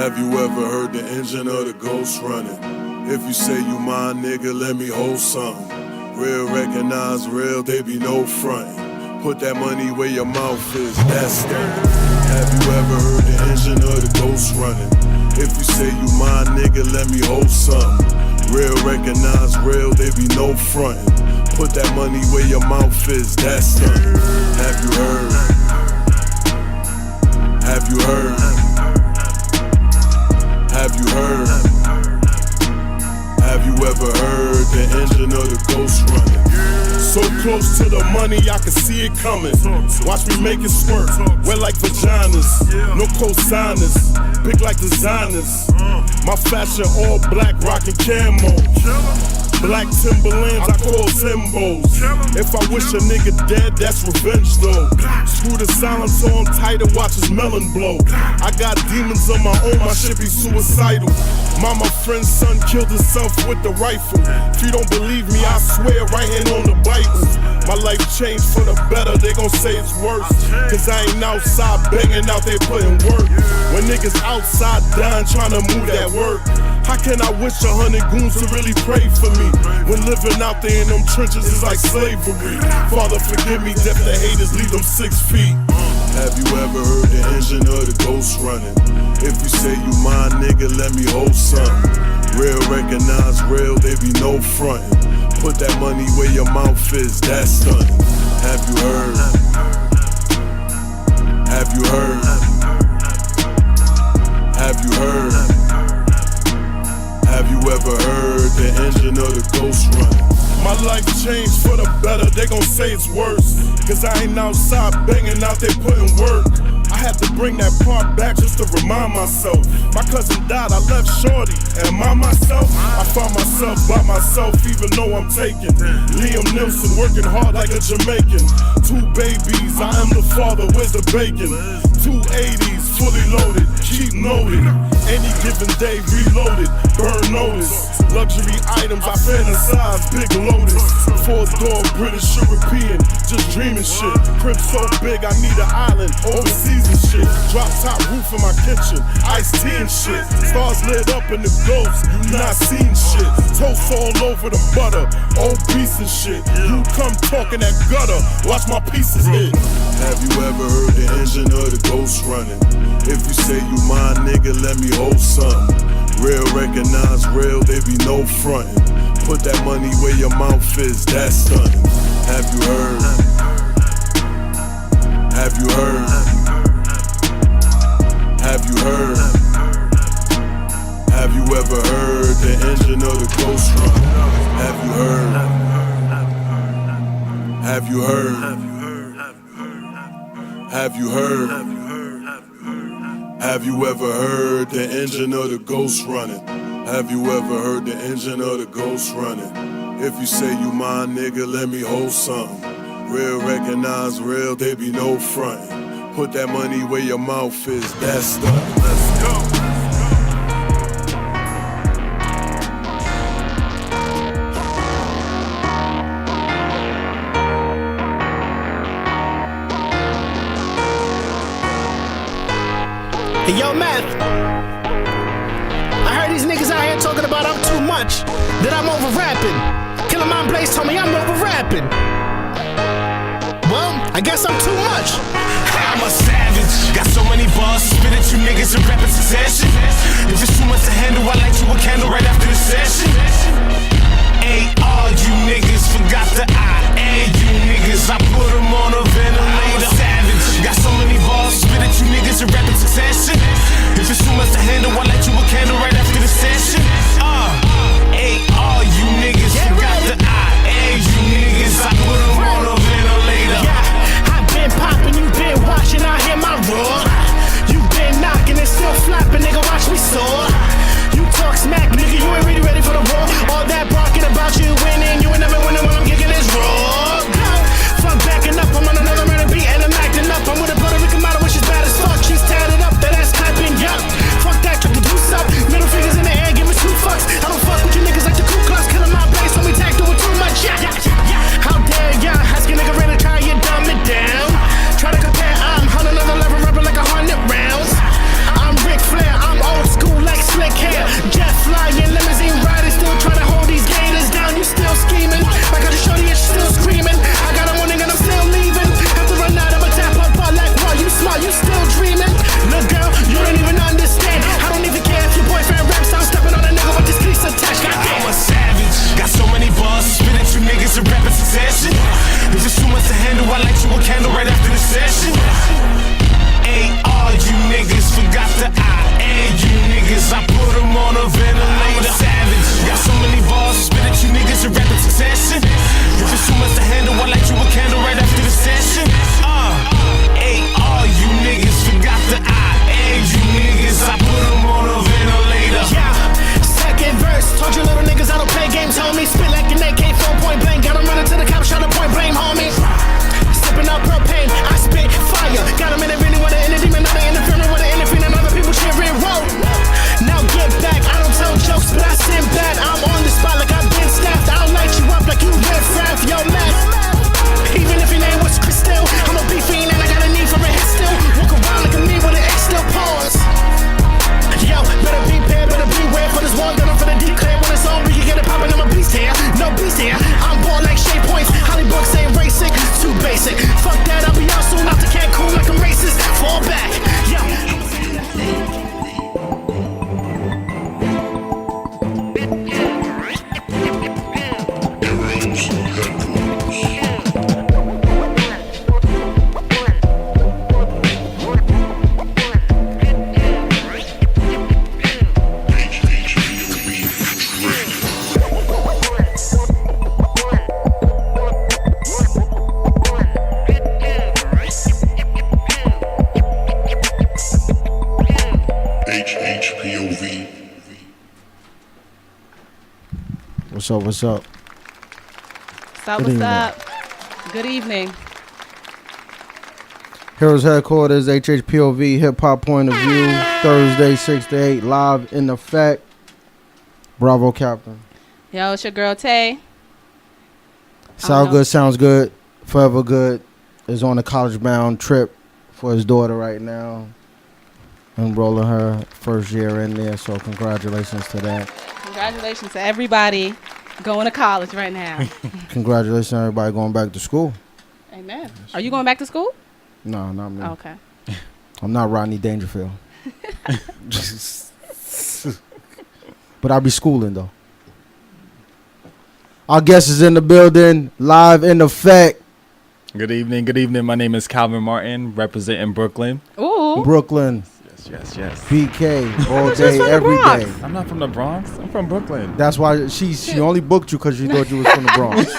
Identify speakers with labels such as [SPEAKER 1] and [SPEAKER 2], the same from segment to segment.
[SPEAKER 1] Have you ever heard the engine or the ghost running? If you say you mine, nigga, let me hold something. Real recognize real, they be no frontin'. Put that money where your mouth is, that's stunning. Have you ever heard the engine or the ghost running? If you say you mine, nigga, let me hold something. Real recognize real, they be no frontin'. Put that money where your mouth is, that's stunning. Have you heard? Have you heard? Have you heard? Have you ever heard the engine or the ghost running? So close to the money, I can see it coming. Watch me make it squirt, wet like vaginas. No co-signers, big like designers. My fashion all black, rockin' camo. Black Timberlands, I call Timbos. If I wish a nigga dead, that's revenge though. Screw the silence on tight and watch his melon blow. I got demons on my own, my shit be suicidal. Mama friend's son killed himself with the rifle. If you don't believe me, I swear right hand on the Bible. My life changed for the better, they gon' say it's worse. Cause I ain't outside banging out there putting work. When niggas outside dying trying to move that work. How can I wish 100 goons to really pray for me? When living out there in them trenches is like slavery. Father forgive me, death the haters, leave them 6 feet. Have you ever heard the engine or the ghost running? If you say you mine, nigga, let me hold something. Real recognize real, they be no frontin'. Put that money where your mouth is, that's stunning. Have you heard? Have you heard? Have you heard? Have you ever heard the engine or the ghost running? My life changed for the better, they gon' say it's worse. Cause I ain't outside banging out there putting work. I had to bring that part back just to remind myself. My cousin died, I left shorty. Am I myself? I found myself by myself even though I'm taken. Liam Nilsson working hard like a Jamaican. 2 babies, I am the father, where's the bacon? 2 80s, fully loaded, keep noted. Any given day, reloaded, burn notice. Luxury items, I fantasize, big Lotus. 4-door, British, European, just dreaming shit. Crib so big, I need an island, overseas and shit. Drop top roof in my kitchen, iced tea and shit. Stars lit up in the ghost, you not seen shit. Toast all over the butter, old beast and shit. You come talking that gutter, watch my pieces hit. Have you ever heard the engine or the ghost running? If you say you mine, nigga, let me hold something. Real recognize real, they be no frontin'. Put that money where your mouth is, that's stunning. Have you heard? Have you heard? Have you heard? Have you ever heard the engine or the ghost run? Have you heard? Have you heard? Have you heard? Have you ever heard the engine or the ghost running? Have you ever heard the engine or the ghost running? If you say you mine, nigga, let me hold something. Real recognize real, they be no frontin'. Put that money where your mouth is, that's stuff. Let's go.
[SPEAKER 2] Hey, yo, Matt, I heard these niggas out here talking about I'm too much, that I'm over rapping. Killer Mind Blaze told me I'm over rapping. Well, I guess I'm too much.
[SPEAKER 3] I'm a savage, got so many bars, spit at you niggas in rapid succession. If it's too much to handle, I light you a candle right after the session. A.R. you niggas forgot the I. you niggas, I put them on a ventilator. Savage, got so many bars, spit at you niggas in rapid succession. If it's too much to handle, I light you a candle right after the session. A.R. you niggas forgot the I. you niggas, I put them on a ventilator.
[SPEAKER 2] Yeah, I been poppin', you been watching, I hear my roar. You been knocking and still flapping, nigga, watch me soar. You talk smack, nigga,
[SPEAKER 4] What's up? What's up?
[SPEAKER 5] What's up? Good evening.
[SPEAKER 4] Heroes Headquarters, HHPOV, Hip Hop Point of View, Thursday, 6 to 8, live in effect. Bravo, Captain.
[SPEAKER 5] Yo, it's your girl, Tay.
[SPEAKER 4] Sound good, sounds good, forever good. Is on a college-bound trip for his daughter right now. Enrolling her first year in there, so congratulations to that.
[SPEAKER 5] Congratulations to everybody going to college right now.
[SPEAKER 4] Congratulations to everybody going back to school.
[SPEAKER 5] Amen. Are you going back to school?
[SPEAKER 4] No, not me.
[SPEAKER 5] Oh, okay.
[SPEAKER 4] I'm not Rodney Dangerfield. But I'll be schooling, though. Our guest is in the building, live in effect.
[SPEAKER 6] Good evening. Good evening. My name is Calvin Martin, representing Brooklyn.
[SPEAKER 5] Ooh.
[SPEAKER 4] Brooklyn.
[SPEAKER 6] Yes.
[SPEAKER 4] BK, all day, every day.
[SPEAKER 6] I'm not from the Bronx. I'm from Brooklyn.
[SPEAKER 4] That's why she only booked you because she thought you was from the Bronx.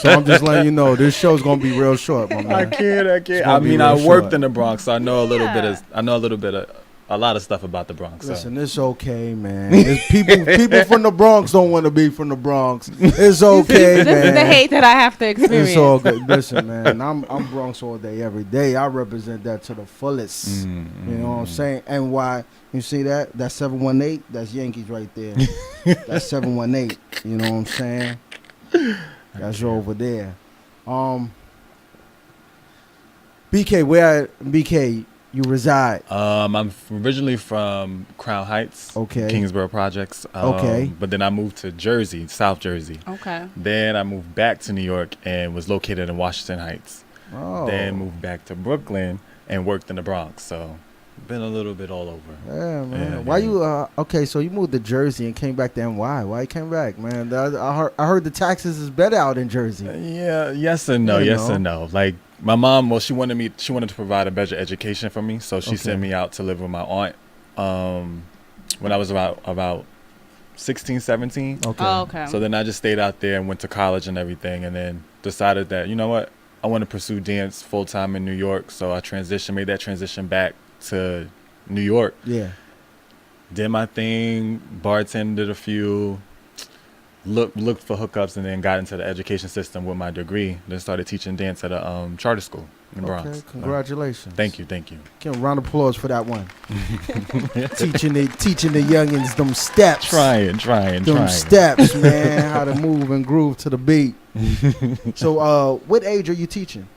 [SPEAKER 4] So I'm just letting you know this show's gonna be real short, my man.
[SPEAKER 6] I can't. I mean, I worked in the Bronx, so I know a little bit of a lot of stuff about the Bronx.
[SPEAKER 4] Listen, it's okay, man. It's people from the Bronx don't want to be from the Bronx. It's okay, man.
[SPEAKER 5] This is the hate that I have to experience.
[SPEAKER 4] It's all good. Listen, man, I'm Bronx all day, every day. I represent that to the fullest. You know what I'm saying? And why? You see that? That's 718. That's Yankees right there. That's 718. You know what I'm saying? That's over there. BK, you reside?
[SPEAKER 6] I'm originally from Crown Heights,
[SPEAKER 4] okay,
[SPEAKER 6] Kingsborough Projects.
[SPEAKER 4] Okay.
[SPEAKER 6] But then I moved to Jersey, South Jersey.
[SPEAKER 5] Okay.
[SPEAKER 6] Then I moved back to New York and was located in Washington Heights.
[SPEAKER 4] Oh.
[SPEAKER 6] Then moved back to Brooklyn and worked in the Bronx. So been a little bit all over.
[SPEAKER 4] Yeah, man.
[SPEAKER 6] Yeah,
[SPEAKER 4] Why
[SPEAKER 6] yeah.
[SPEAKER 4] you? Okay, so you moved to Jersey and came back to NY. Why you came back, man? I heard the taxes is better out in Jersey.
[SPEAKER 6] Yeah, yes and no, and no. Like my mom, well, she wanted to provide a better education for me, so she sent me out to live with my aunt. When I was about 16, 17.
[SPEAKER 4] Okay.
[SPEAKER 5] Oh, okay.
[SPEAKER 6] So then I just stayed out there and went to college and everything, and then decided that, you know what, I want to pursue dance full time in New York. So I made that transition back to New York.
[SPEAKER 4] Yeah.
[SPEAKER 6] Did my thing, bartended a few, looked for hookups, and then got into the education system with my degree. Then started teaching dance at a charter school in the Bronx.
[SPEAKER 4] Okay, congratulations.
[SPEAKER 6] Thank you.
[SPEAKER 4] Give a round of applause for that one. teaching the youngins them steps.
[SPEAKER 6] Trying.
[SPEAKER 4] Steps, man. How to move and groove to the beat. So, what age are you teaching?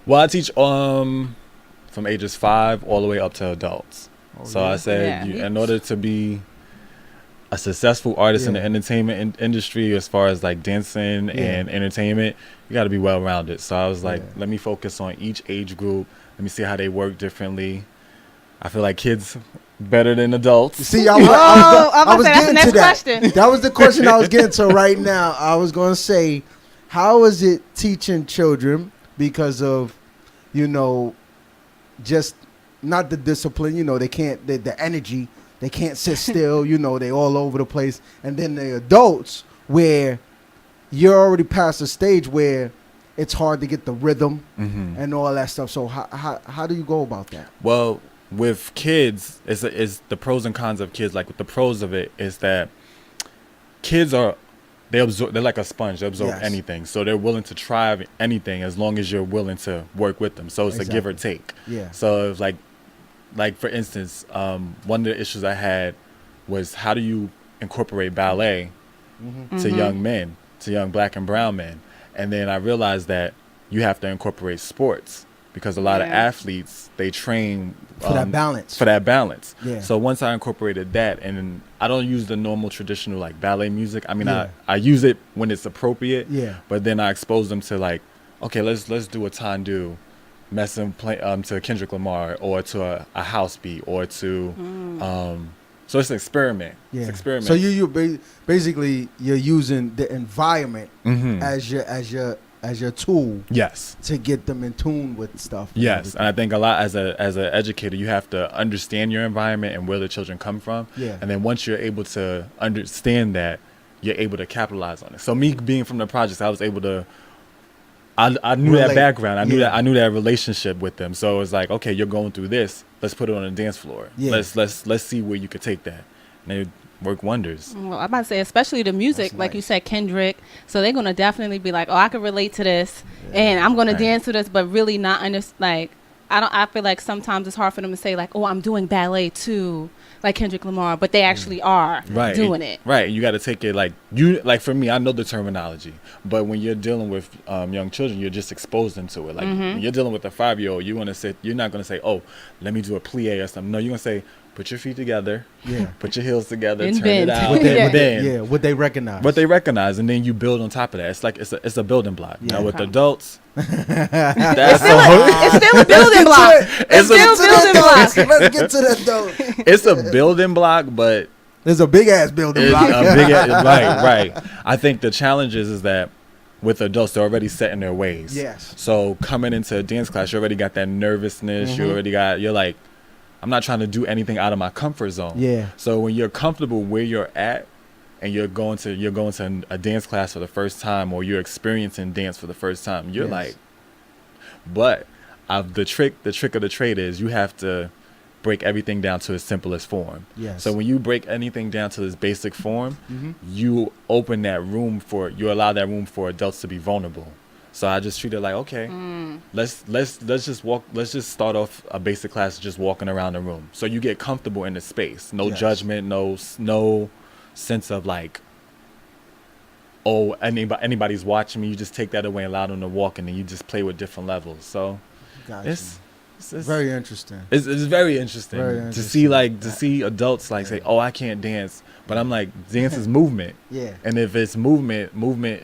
[SPEAKER 6] Well, I teach from ages 5 all the way up to adults. So I said, in order to be a successful artist in the entertainment industry, as far as like dancing and entertainment, you got to be well rounded. So I was like, let me focus on each age group. Let me see how they work differently. I feel like kids better than adults.
[SPEAKER 4] See, I was getting to that.
[SPEAKER 5] Question.
[SPEAKER 4] That was the question I was getting to right now. I was going to say, how is it teaching children because of, just not the discipline, they can't, the energy, they can't sit still, they all over the place. And then the adults where you're already past the stage where it's hard to get the rhythm and all that stuff. So how do you go about that?
[SPEAKER 6] Well, with kids, it's the pros and cons of kids. Like with the pros of it is that kids they're like a sponge. They absorb anything. So they're willing to try anything as long as you're willing to work with them. So it's a give or take. Yeah. So it's like for instance, one of the issues I had was how do you incorporate ballet to young men, to young black and brown men? And then I realized that you have to incorporate sports because a lot of athletes, they train
[SPEAKER 4] for that balance.
[SPEAKER 6] Yeah. So once I incorporated that, and I don't use the normal traditional like ballet music. I mean, I use it when it's appropriate. Yeah. But then I expose them to like, okay, let's do a tendu, to Kendrick Lamar or to a house beat or to so it's an experiment. Yeah. It's an experiment.
[SPEAKER 4] So you basically you're using the environment as your tool.
[SPEAKER 6] Yes.
[SPEAKER 4] To get them in tune with stuff.
[SPEAKER 6] Yes, and I think a lot as an educator, you have to understand your environment and where the children come from. Yeah. And then once you're able to understand that, you're able to capitalize on it. So me being from the projects, I was able to. I knew that background. I knew that relationship with them. So it was like, okay, you're going through this. Let's put it on the dance floor. Yeah. Let's see where you could take that. And work wonders.
[SPEAKER 5] Well, I'm about to say, especially the music,
[SPEAKER 4] That's
[SPEAKER 5] like you
[SPEAKER 4] nice.
[SPEAKER 5] said, Kendrick. So they're gonna definitely be like, "Oh, I can relate to this, and I'm gonna
[SPEAKER 6] Right.
[SPEAKER 5] dance to this," but really not like. I feel like sometimes it's hard for them to say like, "Oh, I'm doing ballet too," like Kendrick Lamar, but they actually are
[SPEAKER 6] Right.
[SPEAKER 5] doing it.
[SPEAKER 6] Right. You got to take it like for me, I know the terminology, but when you're dealing with young children, you're just exposed them to it. Like when you're dealing with a 5-year-old, you're not going to say, "Oh, let me do a plie or something." No, you're going to say, "Put your feet together.
[SPEAKER 4] Yeah.
[SPEAKER 6] Put your heels together,
[SPEAKER 5] And
[SPEAKER 6] turn
[SPEAKER 5] bend.
[SPEAKER 6] it out."
[SPEAKER 4] What they,
[SPEAKER 6] and bend.
[SPEAKER 4] yeah, what they recognize.
[SPEAKER 6] What they recognize, and then you build on top of that. It's like it's a building block.
[SPEAKER 4] Yeah.
[SPEAKER 6] Now with
[SPEAKER 5] Okay.
[SPEAKER 6] adults, that's
[SPEAKER 5] It's still a building block. It's still building block.
[SPEAKER 4] Let's get to that though.
[SPEAKER 6] it's a building block, but
[SPEAKER 4] There's a big ass building
[SPEAKER 6] it's
[SPEAKER 4] block.
[SPEAKER 6] a big right. I think the challenge is that with adults, they're already set in their ways.
[SPEAKER 4] Yes.
[SPEAKER 6] So coming into a dance class, you already got that nervousness. You're like, I'm not trying to do anything out of my comfort zone.
[SPEAKER 4] Yeah.
[SPEAKER 6] So when you're comfortable where you're at, and you're going to a dance class for the first time, or you're experiencing dance for the first time, you're
[SPEAKER 4] Yes.
[SPEAKER 6] like, but the trick of the trade is you have to break everything down to its simplest form.
[SPEAKER 4] Yes.
[SPEAKER 6] So when you break anything down to its basic form,
[SPEAKER 4] Mm-hmm.
[SPEAKER 6] you allow that room for adults to be vulnerable. So I just treat it like, okay, let's just start off a basic class just walking around the room. So you get comfortable in the space. No
[SPEAKER 4] Yes.
[SPEAKER 6] judgment, no sense of like, oh, anybody's watching me. You just take that away and allow them to walk, and then you just play with different levels. So
[SPEAKER 4] Gotcha.
[SPEAKER 6] it's
[SPEAKER 4] Very interesting.
[SPEAKER 6] it's very interesting
[SPEAKER 4] Very
[SPEAKER 6] to see
[SPEAKER 4] interesting.
[SPEAKER 6] see adults like say, "Oh, I can't dance," but I'm like, dance is movement.
[SPEAKER 4] Yeah.
[SPEAKER 6] And if it's movement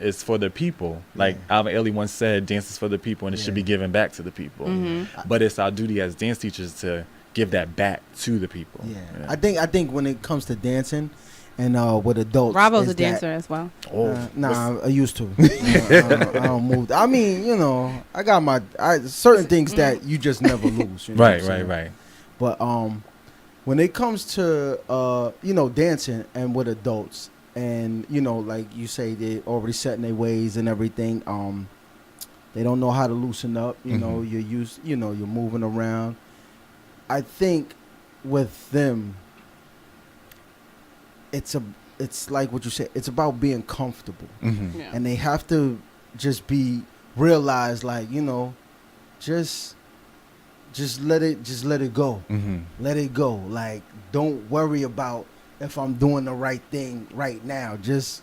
[SPEAKER 6] is for the people. Like
[SPEAKER 4] Yeah.
[SPEAKER 6] Alvin Ailey once said, "Dance is for the people, and it should be
[SPEAKER 4] Yeah.
[SPEAKER 6] given back to the people." But it's our duty as dance teachers to give that back to the people.
[SPEAKER 4] Yeah. I think when it comes to dancing and with adults,
[SPEAKER 5] Bravo's
[SPEAKER 4] is
[SPEAKER 5] a dancer as well.
[SPEAKER 6] Oh,
[SPEAKER 4] nah, I used to. I don't move. I mean, I got certain things that you just never lose. You know
[SPEAKER 6] right,
[SPEAKER 4] what I'm
[SPEAKER 6] right,
[SPEAKER 4] saying?
[SPEAKER 6] right.
[SPEAKER 4] But when it comes to dancing and with adults, and like you say, they already set in their ways and everything. They don't know how to loosen up. You're used. You're moving around. I think with them, it's like what you said. It's about being comfortable,
[SPEAKER 6] Mm-hmm.
[SPEAKER 5] Yeah.
[SPEAKER 4] and they have to just realize, like, just let it go.
[SPEAKER 6] Mm-hmm.
[SPEAKER 4] Let it go. Like, don't worry about if I'm doing the right thing right now. Just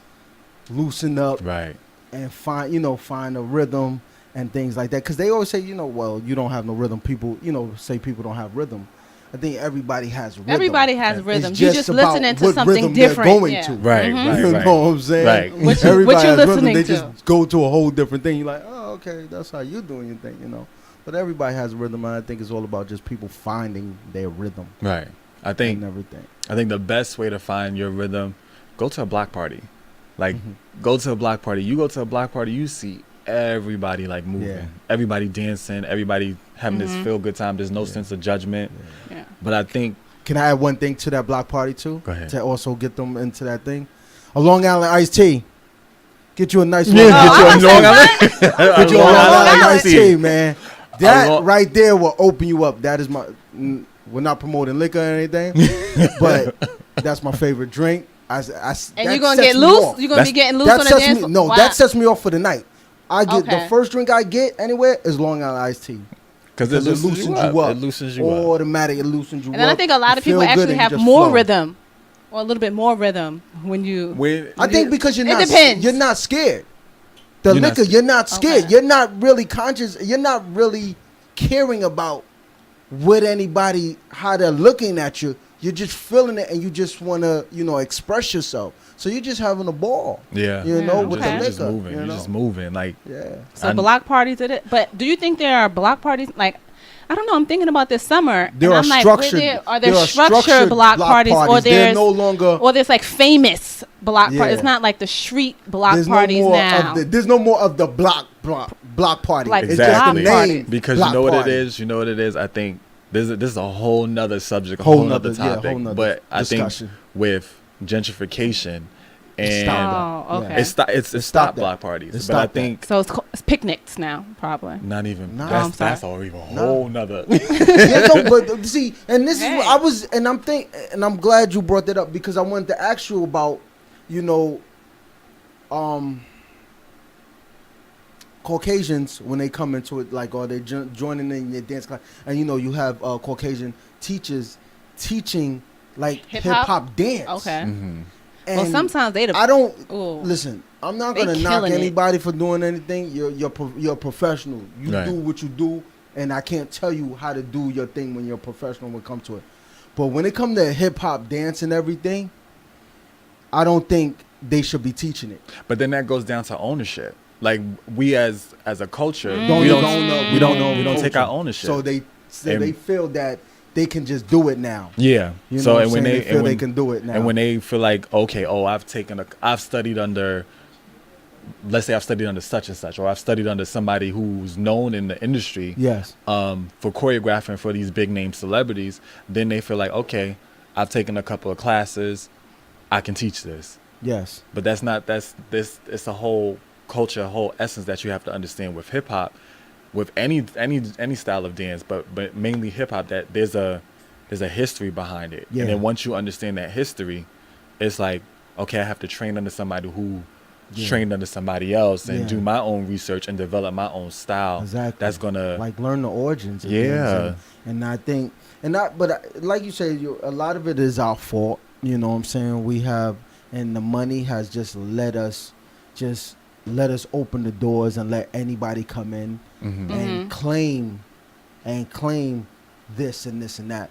[SPEAKER 4] loosen up
[SPEAKER 6] Right.
[SPEAKER 4] and find a rhythm and things like that. Because they always say, well, you don't have no rhythm. People, say people don't have rhythm. I think everybody has rhythm.
[SPEAKER 5] Everybody has
[SPEAKER 4] It's
[SPEAKER 5] rhythm. You're just
[SPEAKER 4] about
[SPEAKER 5] listening to
[SPEAKER 4] what
[SPEAKER 5] something
[SPEAKER 4] rhythm they're
[SPEAKER 5] different.
[SPEAKER 4] going
[SPEAKER 5] Yeah.
[SPEAKER 4] to.
[SPEAKER 6] Right,
[SPEAKER 5] Mhm.
[SPEAKER 6] right,
[SPEAKER 4] You
[SPEAKER 6] right.
[SPEAKER 4] know what I'm saying?
[SPEAKER 6] Right.
[SPEAKER 5] What you-
[SPEAKER 4] Everybody
[SPEAKER 5] what you
[SPEAKER 4] has rhythm.
[SPEAKER 5] listening
[SPEAKER 4] They
[SPEAKER 5] to.
[SPEAKER 4] just go to a whole different thing. You're like, oh, okay, that's how you doing your thing, But everybody has rhythm, and I think it's all about just people finding their rhythm
[SPEAKER 6] Right. I think
[SPEAKER 4] and everything.
[SPEAKER 6] the best way to find your rhythm, go to a block party. Like, go to a block party. You go to a block party, you see everybody like moving,
[SPEAKER 4] Yeah.
[SPEAKER 6] everybody dancing, everybody having this feel good time. There's no sense of judgment.
[SPEAKER 5] Yeah.
[SPEAKER 6] But I think
[SPEAKER 4] Can I add one thing to that block party too?
[SPEAKER 6] Go ahead.
[SPEAKER 4] To also get them into that thing. A Long Island iced tea. Get you a nice
[SPEAKER 6] Yeah,
[SPEAKER 4] one.
[SPEAKER 6] get you a Long Island.
[SPEAKER 4] Get you a Long Island iced tea, man. That
[SPEAKER 6] Long-
[SPEAKER 4] right there will open you up. That is we're not promoting liquor or anything, but that's my favorite drink.
[SPEAKER 5] And you're gonna get loose. You're gonna be getting loose
[SPEAKER 4] That
[SPEAKER 5] on the
[SPEAKER 4] sets
[SPEAKER 5] dance
[SPEAKER 4] me,
[SPEAKER 5] floor?
[SPEAKER 4] no,
[SPEAKER 5] Wow.
[SPEAKER 4] that sets me off for the night. I get
[SPEAKER 5] Okay.
[SPEAKER 4] the first drink I get anywhere is Long Island iced tea.
[SPEAKER 6] because it loosens you up. It loosens you up.
[SPEAKER 4] Automatic, it loosens you up.
[SPEAKER 5] And then I think a lot of
[SPEAKER 4] You
[SPEAKER 5] people
[SPEAKER 4] feel good
[SPEAKER 5] actually
[SPEAKER 4] and
[SPEAKER 5] have
[SPEAKER 4] you just
[SPEAKER 5] more
[SPEAKER 4] flow.
[SPEAKER 5] rhythm, or a little bit more rhythm when you.
[SPEAKER 4] I think because
[SPEAKER 5] It depends.
[SPEAKER 4] you're not scared. The
[SPEAKER 6] You're not
[SPEAKER 4] liquor, you're not scared.
[SPEAKER 5] Okay.
[SPEAKER 4] You're not really conscious. You're not really caring about how they're looking at you. You're just feeling it, and you just want to, express yourself. So you're just having a ball.
[SPEAKER 6] Yeah.
[SPEAKER 4] You know, with
[SPEAKER 5] okay.
[SPEAKER 4] the
[SPEAKER 6] You're just
[SPEAKER 4] liquor.
[SPEAKER 6] moving.
[SPEAKER 4] you
[SPEAKER 6] You're
[SPEAKER 4] know?
[SPEAKER 6] just moving. Like,
[SPEAKER 4] Yeah.
[SPEAKER 5] So block parties did it, but do you think there are block parties like? I don't know. I'm thinking about this summer.
[SPEAKER 4] There
[SPEAKER 5] and
[SPEAKER 4] are
[SPEAKER 5] I'm like,
[SPEAKER 4] structured.
[SPEAKER 5] are there
[SPEAKER 4] are
[SPEAKER 5] structured block parties, or
[SPEAKER 4] They're
[SPEAKER 5] there's
[SPEAKER 4] no longer.
[SPEAKER 5] or there's like famous block
[SPEAKER 4] Yeah.
[SPEAKER 5] parties? It's not like the street block
[SPEAKER 4] There's
[SPEAKER 5] parties
[SPEAKER 4] no more
[SPEAKER 5] now.
[SPEAKER 4] of there's no more of the block party.
[SPEAKER 5] Like
[SPEAKER 4] It's
[SPEAKER 6] Exactly.
[SPEAKER 4] just the
[SPEAKER 5] block
[SPEAKER 4] name.
[SPEAKER 5] party.
[SPEAKER 6] because
[SPEAKER 4] block
[SPEAKER 6] you know what
[SPEAKER 4] party.
[SPEAKER 6] it is. You know what it is. I think this is a whole nother subject, a
[SPEAKER 4] Whole
[SPEAKER 6] whole nother
[SPEAKER 4] nother- yeah,
[SPEAKER 6] topic.
[SPEAKER 4] whole nother
[SPEAKER 6] but I think
[SPEAKER 4] discussion.
[SPEAKER 6] with gentrification, And
[SPEAKER 5] Oh, okay.
[SPEAKER 6] it's stop block parties.
[SPEAKER 4] It's
[SPEAKER 6] But I
[SPEAKER 4] stop that.
[SPEAKER 6] think
[SPEAKER 5] So it's picnics now, probably.
[SPEAKER 6] not even
[SPEAKER 4] No.
[SPEAKER 5] I'm sorry.
[SPEAKER 6] that's all even a whole nother.
[SPEAKER 4] Yeah, no, but see, and this is
[SPEAKER 5] Hey.
[SPEAKER 4] what I was, and I'm glad you brought that up because I wanted to ask you about, you know, Caucasians when they come into it, like, are they joining in your dance class? And you know, you have Caucasian teachers teaching like hip
[SPEAKER 5] Hip-hop?
[SPEAKER 4] hop dance.
[SPEAKER 5] Okay.
[SPEAKER 4] And
[SPEAKER 5] Well, sometimes they.
[SPEAKER 4] I don't
[SPEAKER 5] Ooh.
[SPEAKER 4] listen. I'm not
[SPEAKER 5] They
[SPEAKER 4] gonna knock
[SPEAKER 5] killing it.
[SPEAKER 4] anybody for doing anything. You're a professional. You
[SPEAKER 6] Right.
[SPEAKER 4] do what you do, and I can't tell you how to do your thing when you're a professional when it comes to it. But when it comes to hip hop dance and everything, I don't think they should be teaching it.
[SPEAKER 6] But then that goes down to ownership. Like we as a culture,
[SPEAKER 5] Mm.
[SPEAKER 6] we don't
[SPEAKER 4] culture.
[SPEAKER 6] take our ownership.
[SPEAKER 4] So they
[SPEAKER 6] And-
[SPEAKER 4] feel that they can just do it now.
[SPEAKER 6] Yeah.
[SPEAKER 4] You know
[SPEAKER 6] so
[SPEAKER 4] what
[SPEAKER 6] and
[SPEAKER 4] I'm
[SPEAKER 6] when
[SPEAKER 4] saying?
[SPEAKER 6] they
[SPEAKER 4] They feel
[SPEAKER 6] and
[SPEAKER 4] they
[SPEAKER 6] when,
[SPEAKER 4] can do it now.
[SPEAKER 6] and when they feel like, okay, I've studied under, let's say I've studied under such and such, or I've studied under somebody who's known in the industry,
[SPEAKER 4] Yes.
[SPEAKER 6] for choreographing for these big name celebrities, then they feel like, okay, I've taken a couple of classes, I can teach this.
[SPEAKER 4] Yes.
[SPEAKER 6] But it's a whole culture, a whole essence that you have to understand with hip hop, with any style of dance, but mainly hip hop, that there's a history behind it.
[SPEAKER 4] Yeah.
[SPEAKER 6] And then once you understand that history, it's like, okay, I have to train under somebody who trained under somebody else and
[SPEAKER 4] Yeah.
[SPEAKER 6] do my own research and develop my own style.
[SPEAKER 4] Exactly.
[SPEAKER 6] That's gonna
[SPEAKER 4] like learn the origins. Of
[SPEAKER 6] Yeah.
[SPEAKER 4] things and I think, like you say, a lot of it is our fault. You know what I'm saying? We have, and the money has just let us open the doors and let anybody come in and claim this and this and that.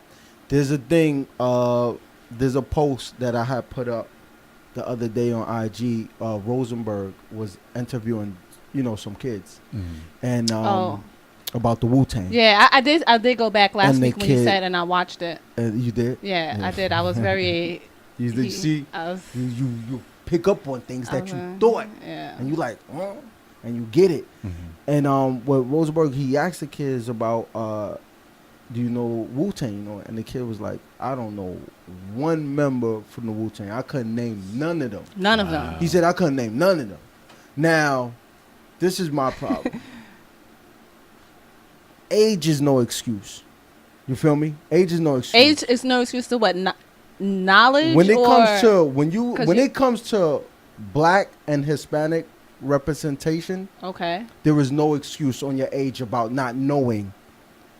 [SPEAKER 4] There's a thing. There's a post that I had put up the other day on IG. Rosenberg was interviewing, some kids, and about the Wu-Tang.
[SPEAKER 5] Yeah, I did go back last
[SPEAKER 4] And the
[SPEAKER 5] week when you
[SPEAKER 4] kid-
[SPEAKER 5] said, and I watched it.
[SPEAKER 4] You did.
[SPEAKER 5] Yeah, I did. I was very.
[SPEAKER 4] You did see.
[SPEAKER 5] I was.
[SPEAKER 4] You pick up on things that you
[SPEAKER 5] Okay.
[SPEAKER 4] thought,
[SPEAKER 5] Yeah.
[SPEAKER 4] and you like, and you get it. And what Rosenberg, he asked the kids about, do you know Wu-Tang? And the kid was like, I don't know one member from the Wu-Tang. I couldn't name none of them.
[SPEAKER 5] None of them.
[SPEAKER 4] He said I couldn't name none of them. Now, this is my problem. Age is no excuse. You feel me? Age is no excuse.
[SPEAKER 5] Age is no excuse to what? Knowledge.
[SPEAKER 4] When it
[SPEAKER 5] or
[SPEAKER 4] comes to
[SPEAKER 5] 'cause
[SPEAKER 4] when
[SPEAKER 5] you-
[SPEAKER 4] it comes to Black and Hispanic representation,
[SPEAKER 5] Okay.
[SPEAKER 4] there is no excuse on your age about not knowing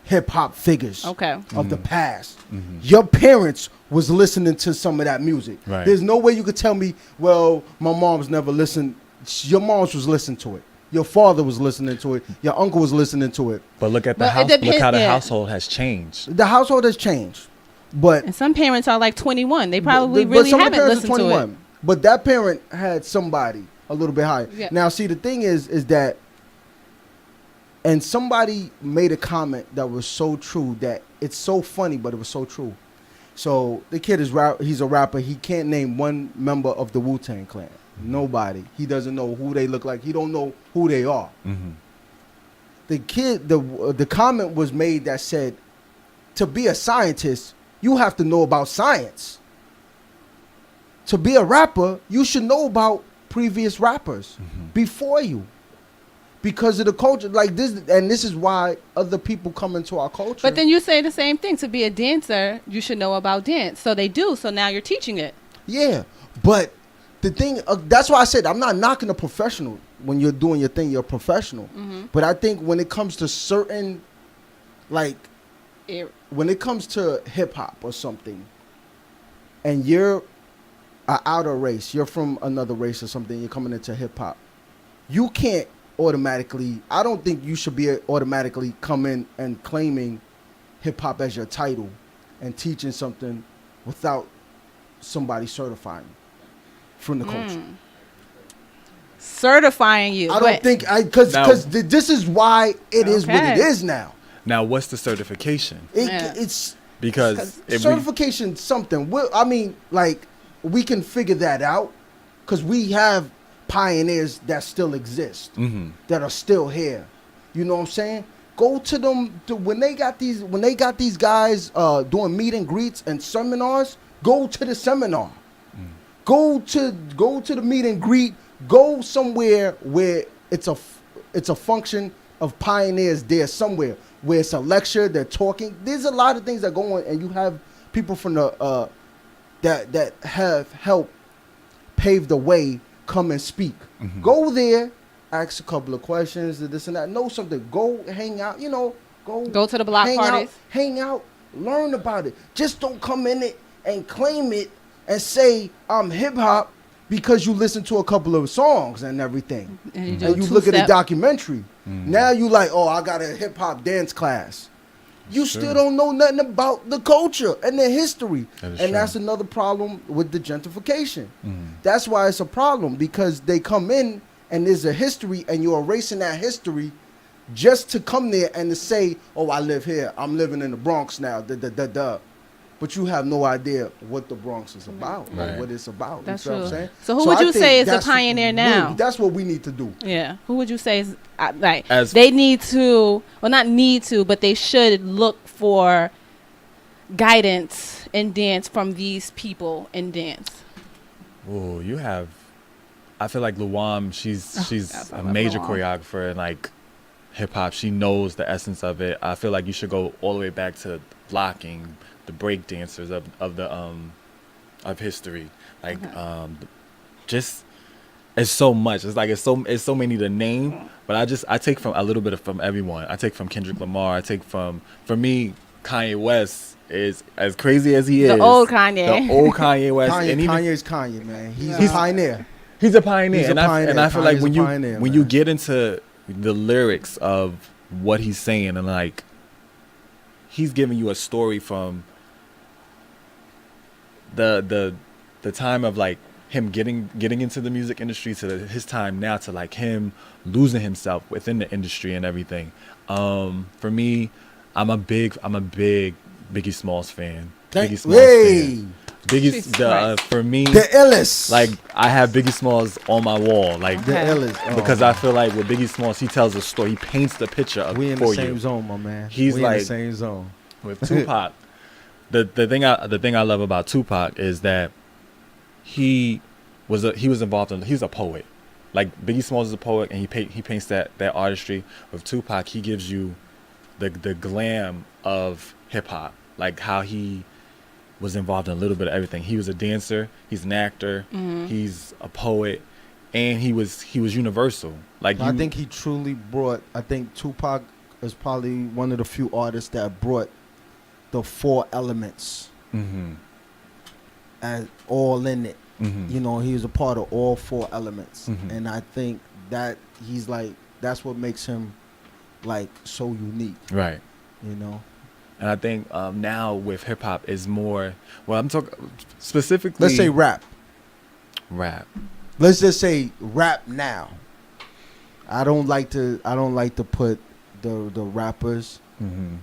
[SPEAKER 4] hip hop figures
[SPEAKER 5] Okay.
[SPEAKER 4] of the past. Your parents was listening to some of that music.
[SPEAKER 6] Right.
[SPEAKER 4] There's no way you could tell me, well, my mom's never listened. Your mom's was listening to it. Your father was listening to it. Your uncle was listening to it.
[SPEAKER 6] But look at the
[SPEAKER 5] But it
[SPEAKER 6] house.
[SPEAKER 5] depends-
[SPEAKER 6] Look how the
[SPEAKER 5] yeah.
[SPEAKER 6] household has changed.
[SPEAKER 4] The household has changed, but
[SPEAKER 5] And some parents are like 21. They probably
[SPEAKER 4] but
[SPEAKER 5] really
[SPEAKER 4] some of the
[SPEAKER 5] haven't
[SPEAKER 4] parents are
[SPEAKER 5] listened to it.
[SPEAKER 4] But that parent had somebody a little bit higher.
[SPEAKER 5] Yeah.
[SPEAKER 4] Now, see, the thing is that, and somebody made a comment that was so true that it's so funny, but it was so true. So the kid he's a rapper. He can't name one member of the Wu-Tang Clan. Nobody. He doesn't know who they look like. He don't know who they are. The kid, the comment was made that said, to be a scientist, you have to know about science. To be a rapper, you should know about previous rappers before you. Because of the culture, like this, and this is why other people come into our culture.
[SPEAKER 5] But then you say the same thing. To be a dancer, you should know about dance. So they do. So now you're teaching it.
[SPEAKER 4] yeah, but the thing, that's why I said I'm not knocking a professional. When you're doing your thing, you're a professional. But I think when it comes to certain, like, when it comes to hip hop or something, and you're an outer race, you're from another race or something, you're coming into hip hop, you can't automatically, I don't think you should be automatically come in and claiming hip hop as your title and teaching something without somebody certifying from the culture.
[SPEAKER 5] Certifying you.
[SPEAKER 4] I don't think, because this is why it is what it
[SPEAKER 5] Okay.
[SPEAKER 4] is now.
[SPEAKER 6] Now, what's the certification?
[SPEAKER 4] It's
[SPEAKER 6] Because if we,
[SPEAKER 4] certification something. I mean, like, we can figure that out because we have pioneers that still exist, that are still here. You know what I'm saying? Go to them when they got these guys doing meet and greets and seminars. Go to the seminar. Go to the meet and greet. Go somewhere where it's a function of pioneers there somewhere where it's a lecture. They're talking. There's a lot of things that go on, and you have people from the that have helped pave the way come and speak.
[SPEAKER 6] Mm-hmm.
[SPEAKER 4] Go there, ask a couple of questions, this and that. Know something. Go hang out. Go
[SPEAKER 5] to the block parties.
[SPEAKER 4] Hang out. Learn about it. Just don't come in it and claim it and say I'm hip hop because you listen to a couple of songs and everything.
[SPEAKER 5] And
[SPEAKER 4] you look at a documentary. Now you like, oh, I got a hip hop dance class. You still don't know nothing about the culture and the history. That's another problem with the gentrification. That's why it's a problem, because they come in and there's a history and you're erasing that history just to come there and to say, oh, I live here. I'm living in the Bronx now. But you have no idea what the Bronx is about, or what it's about.
[SPEAKER 5] That's
[SPEAKER 4] you know
[SPEAKER 5] true.
[SPEAKER 4] what I'm saying?
[SPEAKER 5] So who would you say is a pioneer now?
[SPEAKER 4] That's what we need to do.
[SPEAKER 5] Yeah. Who would you say is like they need to, well, not need to, but they should look for guidance in dance from these people in dance?
[SPEAKER 6] Oh, you have. I feel like Luam. She's a major choreographer in like hip hop. She knows the essence of it. I feel like you should go all the way back to blocking, the break dancers of history. Like just it's so much. It's like it's so many to name. But I take from a little bit from everyone. I take from Kendrick Lamar. I take for me, Kanye West is as crazy as he is.
[SPEAKER 5] The old Kanye.
[SPEAKER 6] The old Kanye West.
[SPEAKER 4] Kanye's Kanye, man. He's a pioneer.
[SPEAKER 6] He's a pioneer. And I feel like when
[SPEAKER 4] Kanye's
[SPEAKER 6] you get into the lyrics of what he's saying, and like he's giving you a story from the time of like him getting into the music industry to his time now, to like him losing himself within the industry and everything. For me, I'm a big Biggie Smalls fan. For me,
[SPEAKER 4] the illest.
[SPEAKER 6] Like I have Biggie Smalls on my wall, like
[SPEAKER 4] the illest.
[SPEAKER 6] Because I feel like with Biggie Smalls, he tells a story. He paints the picture of
[SPEAKER 4] we in
[SPEAKER 6] for
[SPEAKER 4] the same
[SPEAKER 6] you.
[SPEAKER 4] zone, my man.
[SPEAKER 6] He's
[SPEAKER 4] we
[SPEAKER 6] like
[SPEAKER 4] in the same zone
[SPEAKER 6] with Tupac. The thing I love about Tupac is that he was involved in. He's a poet. Like Biggie Smalls is a poet, and he paints that artistry. With Tupac, he gives you the glam of hip hop, like how he was involved in a little bit of everything. He was a dancer, he's an actor, he's a poet, and he was universal. Like
[SPEAKER 4] I think he truly brought. I think Tupac is probably one of the few artists that brought the four elements as all in it. You know, he was a part of all four elements, and I think that he's like, that's what makes him like so unique,
[SPEAKER 6] right?
[SPEAKER 4] You know.
[SPEAKER 6] And I think now with hip hop is more. Well, I'm talking specifically.
[SPEAKER 4] Let's say rap.
[SPEAKER 6] Rap.
[SPEAKER 4] Let's just say rap now. I don't like to put the rappers in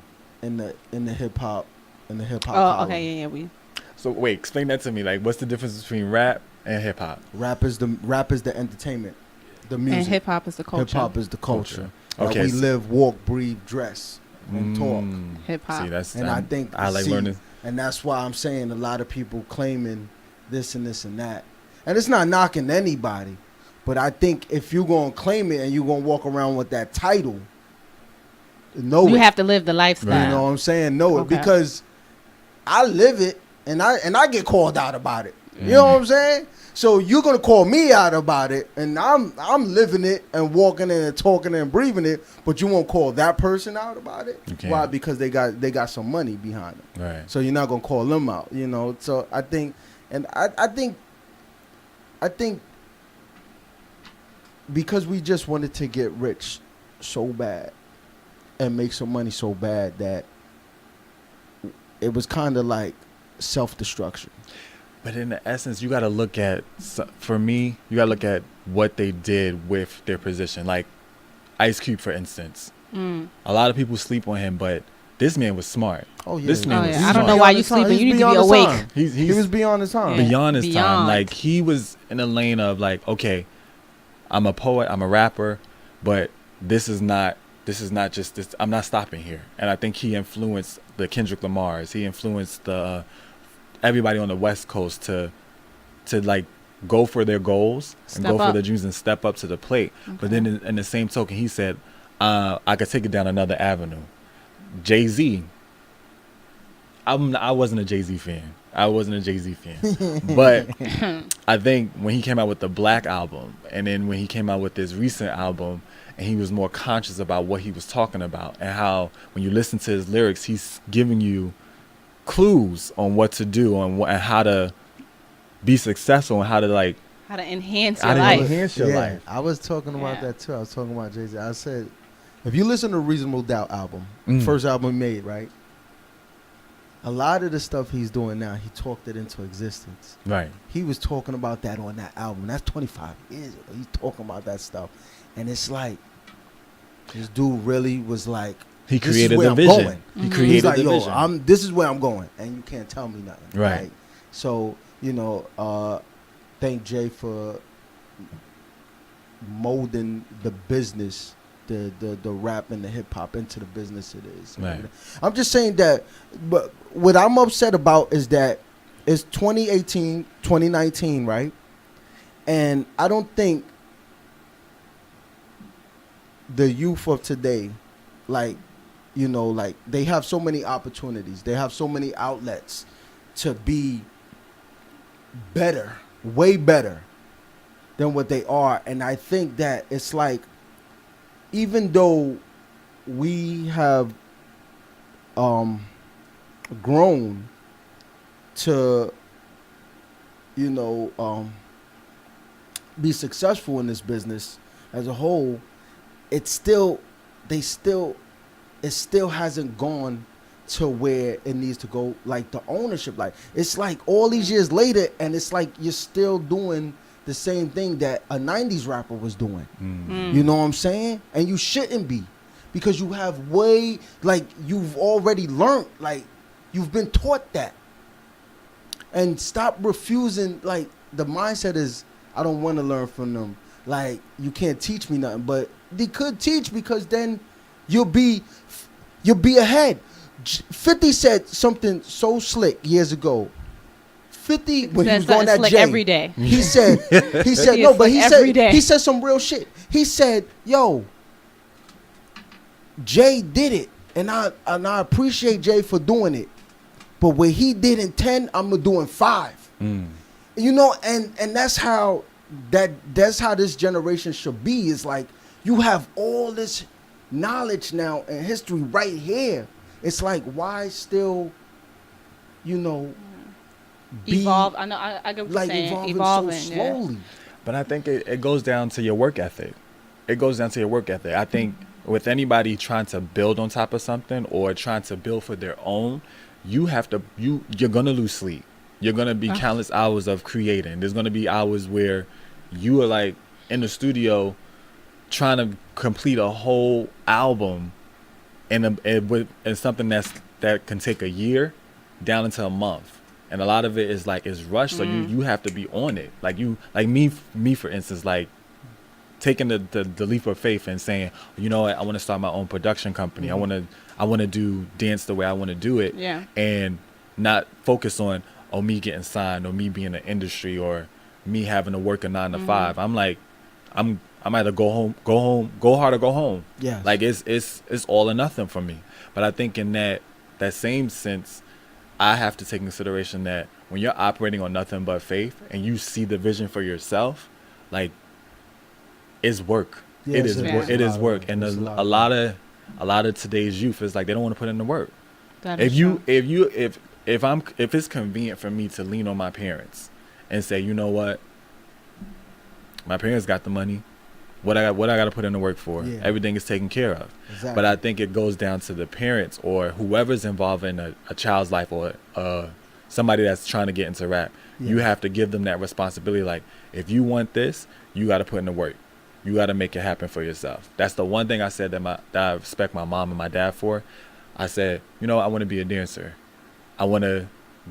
[SPEAKER 4] the hip hop
[SPEAKER 5] Oh,
[SPEAKER 4] column.
[SPEAKER 5] okay, yeah.
[SPEAKER 6] So wait, explain that to me. Like, what's the difference between rap and hip hop?
[SPEAKER 4] Rap is the entertainment, the music.
[SPEAKER 5] And hip hop is the culture.
[SPEAKER 4] Hip hop is the culture.
[SPEAKER 6] Okay,
[SPEAKER 4] we live, walk, breathe, dress, and talk.
[SPEAKER 5] Hip hop.
[SPEAKER 6] See,
[SPEAKER 4] I think
[SPEAKER 6] I like learning.
[SPEAKER 4] And that's why I'm saying a lot of people claiming this and this and that. And it's not knocking anybody, but I think if you're gonna claim it and you're gonna walk around with that title,
[SPEAKER 5] you have to live the lifestyle.
[SPEAKER 4] You know what I'm saying? Know it, because I live it and I get called out about it. You know what I'm saying? So you're gonna call me out about it, and I'm living it and walking it and talking and breathing it, but you won't call that person out about it. Why? Because they got some money behind them.
[SPEAKER 6] Right.
[SPEAKER 4] So you're not gonna call them out. You know. So I think because we just wanted to get rich so bad and make some money so bad that it was kind of like self-destruction.
[SPEAKER 6] But in the essence, you got to look at, for me, you got to look at what they did with their position. Like Ice Cube, for instance. A lot of people sleep on him, but this man was smart.
[SPEAKER 4] Oh, yeah.
[SPEAKER 6] This man was
[SPEAKER 5] I don't know why you sleeping. You need to be awake.
[SPEAKER 4] He was beyond his time.
[SPEAKER 6] Beyond his time. Like, he was in a lane of like, okay, I'm a poet, I'm a rapper, but this is not just this. I'm not stopping here. And I think he influenced the Kendrick Lamars. He influenced the everybody on the West Coast to to like go for their goals and go for their dreams and step up to the plate. Okay. But then in the same token, he said, I could take it down another avenue. Jay-Z, I wasn't a Jay-Z fan. But I think when he came out with the Black album, and then when he came out with this recent album, and he was more conscious about what he was talking about, and how when you listen to his lyrics, he's giving you clues on what to do and how to be successful and how to
[SPEAKER 5] enhance your life.
[SPEAKER 4] I was talking about that too. I was talking about Jay-Z. I said, if you listen to Reasonable Doubt album, first album he made, right? A lot of the stuff he's doing now, he talked it into existence.
[SPEAKER 6] Right.
[SPEAKER 4] He was talking about that on that album. That's 25 years ago. He's talking about that stuff. And it's like, this dude really was like,
[SPEAKER 6] he created the vision.
[SPEAKER 4] Going. He created the vision. This is where I'm going, and you can't tell me nothing.
[SPEAKER 6] Right.
[SPEAKER 4] So, thank Jay for molding the business, the rap and the hip hop into the business it is.
[SPEAKER 6] Right.
[SPEAKER 4] I'm just saying that, but what I'm upset about is that it's 2018, 2019, right? And I don't think the youth of today, they have so many opportunities. They have so many outlets to be better, way better than what they are. And I think that it's like, even though we have grown to, be successful in this business as a whole, it still hasn't gone to where it needs to go. Like the ownership, it's like all these years later, and it's like you're still doing the same thing that a 90s rapper was doing. You know what I'm saying? And you shouldn't be, because you have you've already learned, you've been taught that. And stop refusing, the mindset is, I don't want to learn from them. You can't teach me nothing. But they could teach, because then you'll be ahead. 50 said something so slick years ago. 50, when he was going at Jay,
[SPEAKER 5] every day.
[SPEAKER 4] He said no, but he said some real shit. He said, yo, Jay did it, and I appreciate Jay for doing it. But what he did in 10, I'm gonna do in 5. And that's how this generation should be. It's like, you have all this knowledge now and history right here. It's like, why still,
[SPEAKER 5] evolve? I know. I get what you're saying. Evolving
[SPEAKER 4] so slowly.
[SPEAKER 5] Yeah.
[SPEAKER 6] But I think it goes down to your work ethic. I think with anybody trying to build on top of something or trying to build for their own, you're gonna lose sleep. You're gonna be countless hours of creating. There's gonna be hours where you are in the studio trying to complete a whole album and something that can take a year down into a month. And a lot of it is is rushed, so you have to be on it. Me for instance, taking the leap of faith and saying, you know what, I want to start my own production company. I want to do dance the way I want to do it.
[SPEAKER 5] Yeah.
[SPEAKER 6] And not focus on me getting signed or me being in the industry or me having to work a 9 to 5. I'm either go hard or go home.
[SPEAKER 4] Yeah.
[SPEAKER 6] It's all or nothing for me. But I think in that same sense, I have to take consideration that when you're operating on nothing but faith and you see the vision for yourself, it's work.
[SPEAKER 4] Yeah,
[SPEAKER 6] it is work. And a lot of today's youth is they don't want to put in the work. If it's convenient for me to lean on my parents and say, you know what, my parents got the money, what I got to put in the work for? Yeah. Everything is taken care of.
[SPEAKER 4] Exactly.
[SPEAKER 6] But I think it goes down to the parents or whoever's involved in a child's life or somebody that's trying to get into rap. Yeah. You have to give them that responsibility. If you want this, you got to put in the work. You got to make it happen for yourself. That's the one thing I said that I respect my mom and my dad for. I said, I want to be a dancer. I want to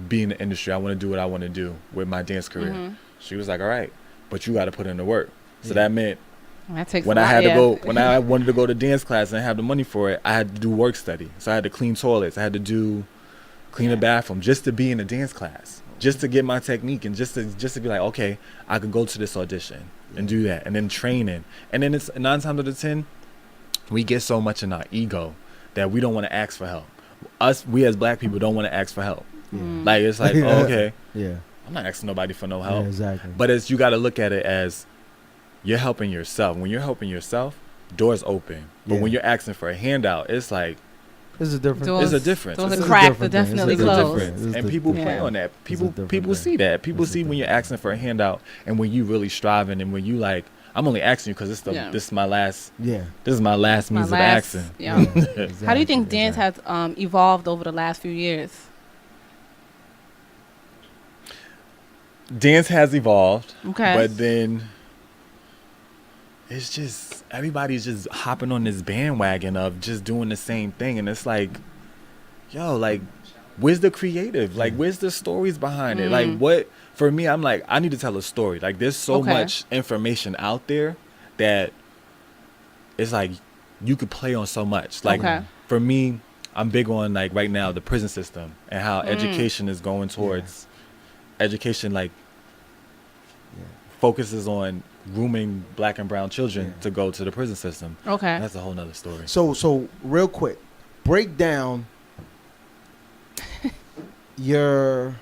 [SPEAKER 6] be in the industry. I want to do what I want to do with my dance career. Mm-hmm. She was like, all right, but you got to put in the work. So that meant when I wanted to go to dance class and have the money for it, I had to do work study. So I had to clean toilets. I had to clean the bathroom just to be in a dance class. just to get my technique and just to be like, okay, I could go to this audition and do that, and then training, and then it's 9 times out of 10, we get so much in our ego that we don't want to ask for help. We as black people don't want to ask for help. Like it's like, oh, okay, I'm not asking nobody for no help.
[SPEAKER 4] Exactly.
[SPEAKER 6] But you got to look at it as you're helping yourself. When you're helping yourself, doors open. But when you're asking for a handout, it's like,
[SPEAKER 4] it's a difference.
[SPEAKER 6] It's a difference.
[SPEAKER 5] Doors
[SPEAKER 6] It's
[SPEAKER 5] are cracked, they're definitely
[SPEAKER 6] It's a
[SPEAKER 5] closed.
[SPEAKER 6] difference. And people play on that. People see that. People see when you're asking for a handout and when you really striving and when you like, I'm only asking you because this is my last. Yeah. This is my last means of asking.
[SPEAKER 5] Yeah. Exactly, how do you think dance has evolved over the last few years?
[SPEAKER 6] Dance has evolved.
[SPEAKER 5] Okay.
[SPEAKER 6] But then it's just everybody's just hopping on this bandwagon of just doing the same thing, and it's like, yo, like, where's the creative? Like, where's the stories behind it? Like, what? For me, I'm like, I need to tell a story. Like, there's so much information out there that it's like you could play on so much. Like, for me, I'm big on like right now the prison system and how education is going towards education. Like, focuses on grooming black and brown children to go to the prison system. Okay. That's a whole nother story.
[SPEAKER 4] So real quick, break down the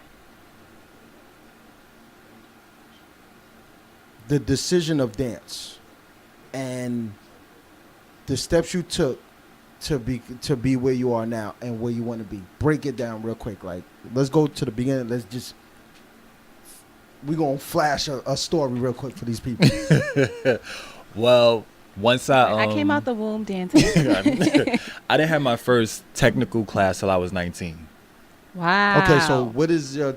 [SPEAKER 4] decision of dance and the steps you took to be where you are now and where you want to be. Break it down real quick. Like, let's go to the beginning. We're going to flash a story real quick for these people.
[SPEAKER 6] Well, once
[SPEAKER 5] I came out the womb dancing.
[SPEAKER 6] I didn't have my first technical class till I was 19.
[SPEAKER 5] Wow.
[SPEAKER 4] Okay, so what is your...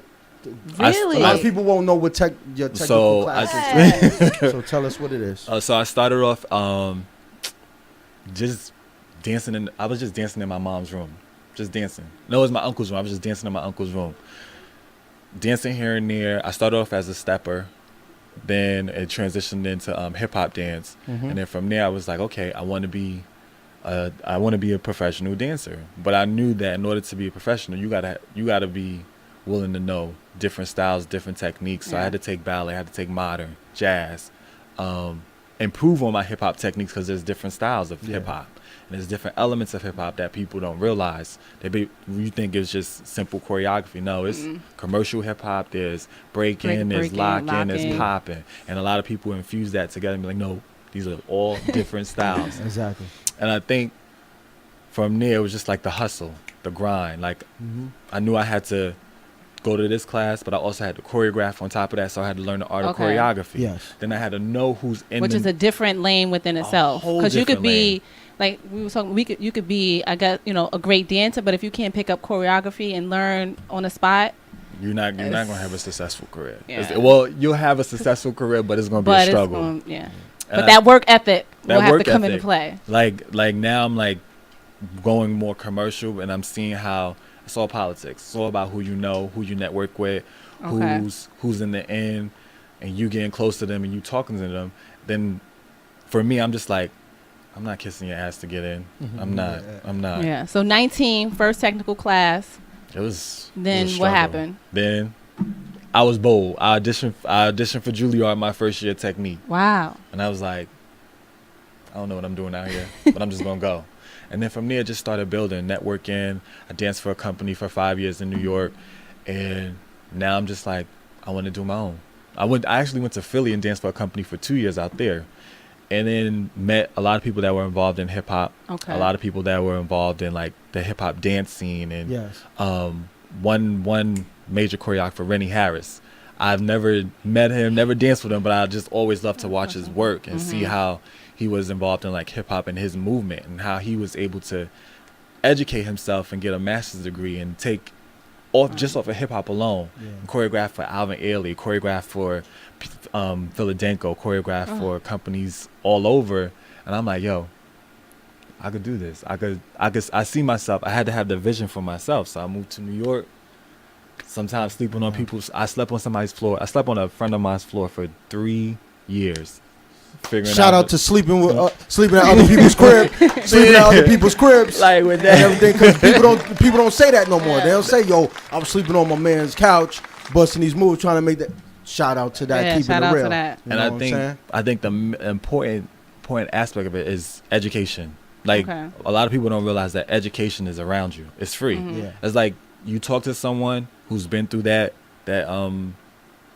[SPEAKER 5] Really?
[SPEAKER 4] A lot of people won't know what your technical class is. So tell us what it is.
[SPEAKER 6] So I started off just dancing I was just dancing in my mom's room. Just dancing. No, it was my uncle's room. I was just dancing in my uncle's room. Dancing here and there. I started off as a stepper, then it transitioned into hip hop dance, and then from there I was like, okay, I want to be a professional dancer. But I knew that in order to be a professional, you gotta be willing to know different styles, different techniques. So I had to take ballet, I had to take modern, jazz, improve on my hip hop techniques because there's different styles of hip hop. And there's different elements of hip hop that people don't realize. You think it's just simple choreography. No, it's commercial hip hop. There's breaking, there's locking, there's popping. And a lot of people infuse that together and be like, no, these are all different styles.
[SPEAKER 4] Exactly.
[SPEAKER 6] And I think from there, it was just like the hustle, the grind. Like, I knew I had to go to this class, but I also had to choreograph on top of that, so I had to learn the art of choreography.
[SPEAKER 4] Yes.
[SPEAKER 6] Then I had to know who's in
[SPEAKER 5] which is a different lane within itself. Because you could be, like we were talking, you could be, I guess, a great dancer, but if you can't pick up choreography and learn on the spot,
[SPEAKER 6] you're not gonna have a successful career. Yeah. Well, you'll have a successful career, but it's gonna be a struggle.
[SPEAKER 5] But that work ethic will have to come into play.
[SPEAKER 6] Like now I'm like going more commercial, and I'm seeing how it's all politics. It's all about who you know, who you network with, who's in the end, and you getting close to them and you talking to them. Then for me, I'm just like, I'm not kissing your ass to get in. I'm not.
[SPEAKER 5] Yeah. So 19, first technical class.
[SPEAKER 6] It was.
[SPEAKER 5] Then what happened?
[SPEAKER 6] Then I was bold. I auditioned for Juilliard my first year technique.
[SPEAKER 5] Wow.
[SPEAKER 6] And I was like, I don't know what I'm doing out here, but I'm just gonna go. And then from there, just started building, networking. I danced for a company for 5 years in New York, and now I'm just like, I want to do my own. I actually went to Philly and danced for a company for 2 years out there, and then met a lot of people that were involved in hip hop. Okay. A lot of people that were involved in like the hip hop dance scene, and one major choreographer, Rennie Harris. I've never met him, never danced with him, but I just always loved to watch his work and see how he was involved in like hip hop and his movement, and how he was able to educate himself and get a master's degree and take off of hip hop alone. And choreograph for Alvin Ailey, choreograph for Philadenko, choreograph for companies all over. And I'm like, yo, I could do this. I see myself. I had to have the vision for myself. So I moved to New York. Sometimes sleeping on I slept on somebody's floor. I slept on a friend of mine's floor for 3 years.
[SPEAKER 4] Shout out to sleeping at other people's cribs, sleeping at other people's cribs,
[SPEAKER 6] like with that
[SPEAKER 4] and everything. Because people don't say that no more. They don't say, "Yo, I was sleeping on my man's couch," busting these moves, trying to make that. Shout out to that.
[SPEAKER 5] Yeah,
[SPEAKER 4] Keeping
[SPEAKER 5] shout
[SPEAKER 4] it
[SPEAKER 5] out
[SPEAKER 4] real.
[SPEAKER 5] to that.
[SPEAKER 4] You
[SPEAKER 6] And
[SPEAKER 4] know
[SPEAKER 6] I
[SPEAKER 4] what I'm
[SPEAKER 6] think
[SPEAKER 4] saying?
[SPEAKER 6] the important aspect of it is education. Like
[SPEAKER 5] Okay.
[SPEAKER 6] a lot of people don't realize that education is around you. It's free.
[SPEAKER 4] Yeah.
[SPEAKER 6] It's like you talk to someone who's been through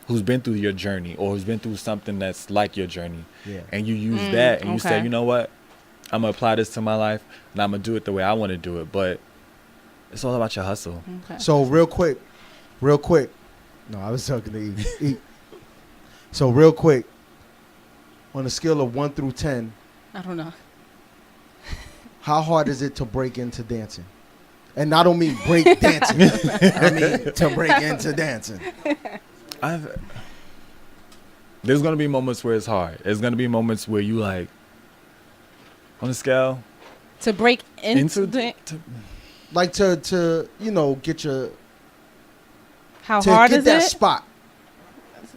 [SPEAKER 6] who's been through your journey or who's been through something that's like your journey.
[SPEAKER 4] Yeah.
[SPEAKER 6] And you use that and you say,
[SPEAKER 5] okay.
[SPEAKER 6] you know what? I'm gonna apply this to my life and I'm gonna do it the way I want to do it. But it's all about your hustle.
[SPEAKER 5] Okay.
[SPEAKER 4] So real quick. No, I was talking to E. So real quick, on a scale of 1 through 10,
[SPEAKER 5] I don't know.
[SPEAKER 4] how hard is it to break into dancing? And I don't mean break dancing. I mean to break into dancing.
[SPEAKER 6] There's gonna be moments where it's hard. There's gonna be moments where you like on a scale
[SPEAKER 5] To break into
[SPEAKER 4] Like to get your
[SPEAKER 5] how
[SPEAKER 4] to
[SPEAKER 5] hard
[SPEAKER 4] get
[SPEAKER 5] is
[SPEAKER 4] that
[SPEAKER 5] it?
[SPEAKER 4] spot.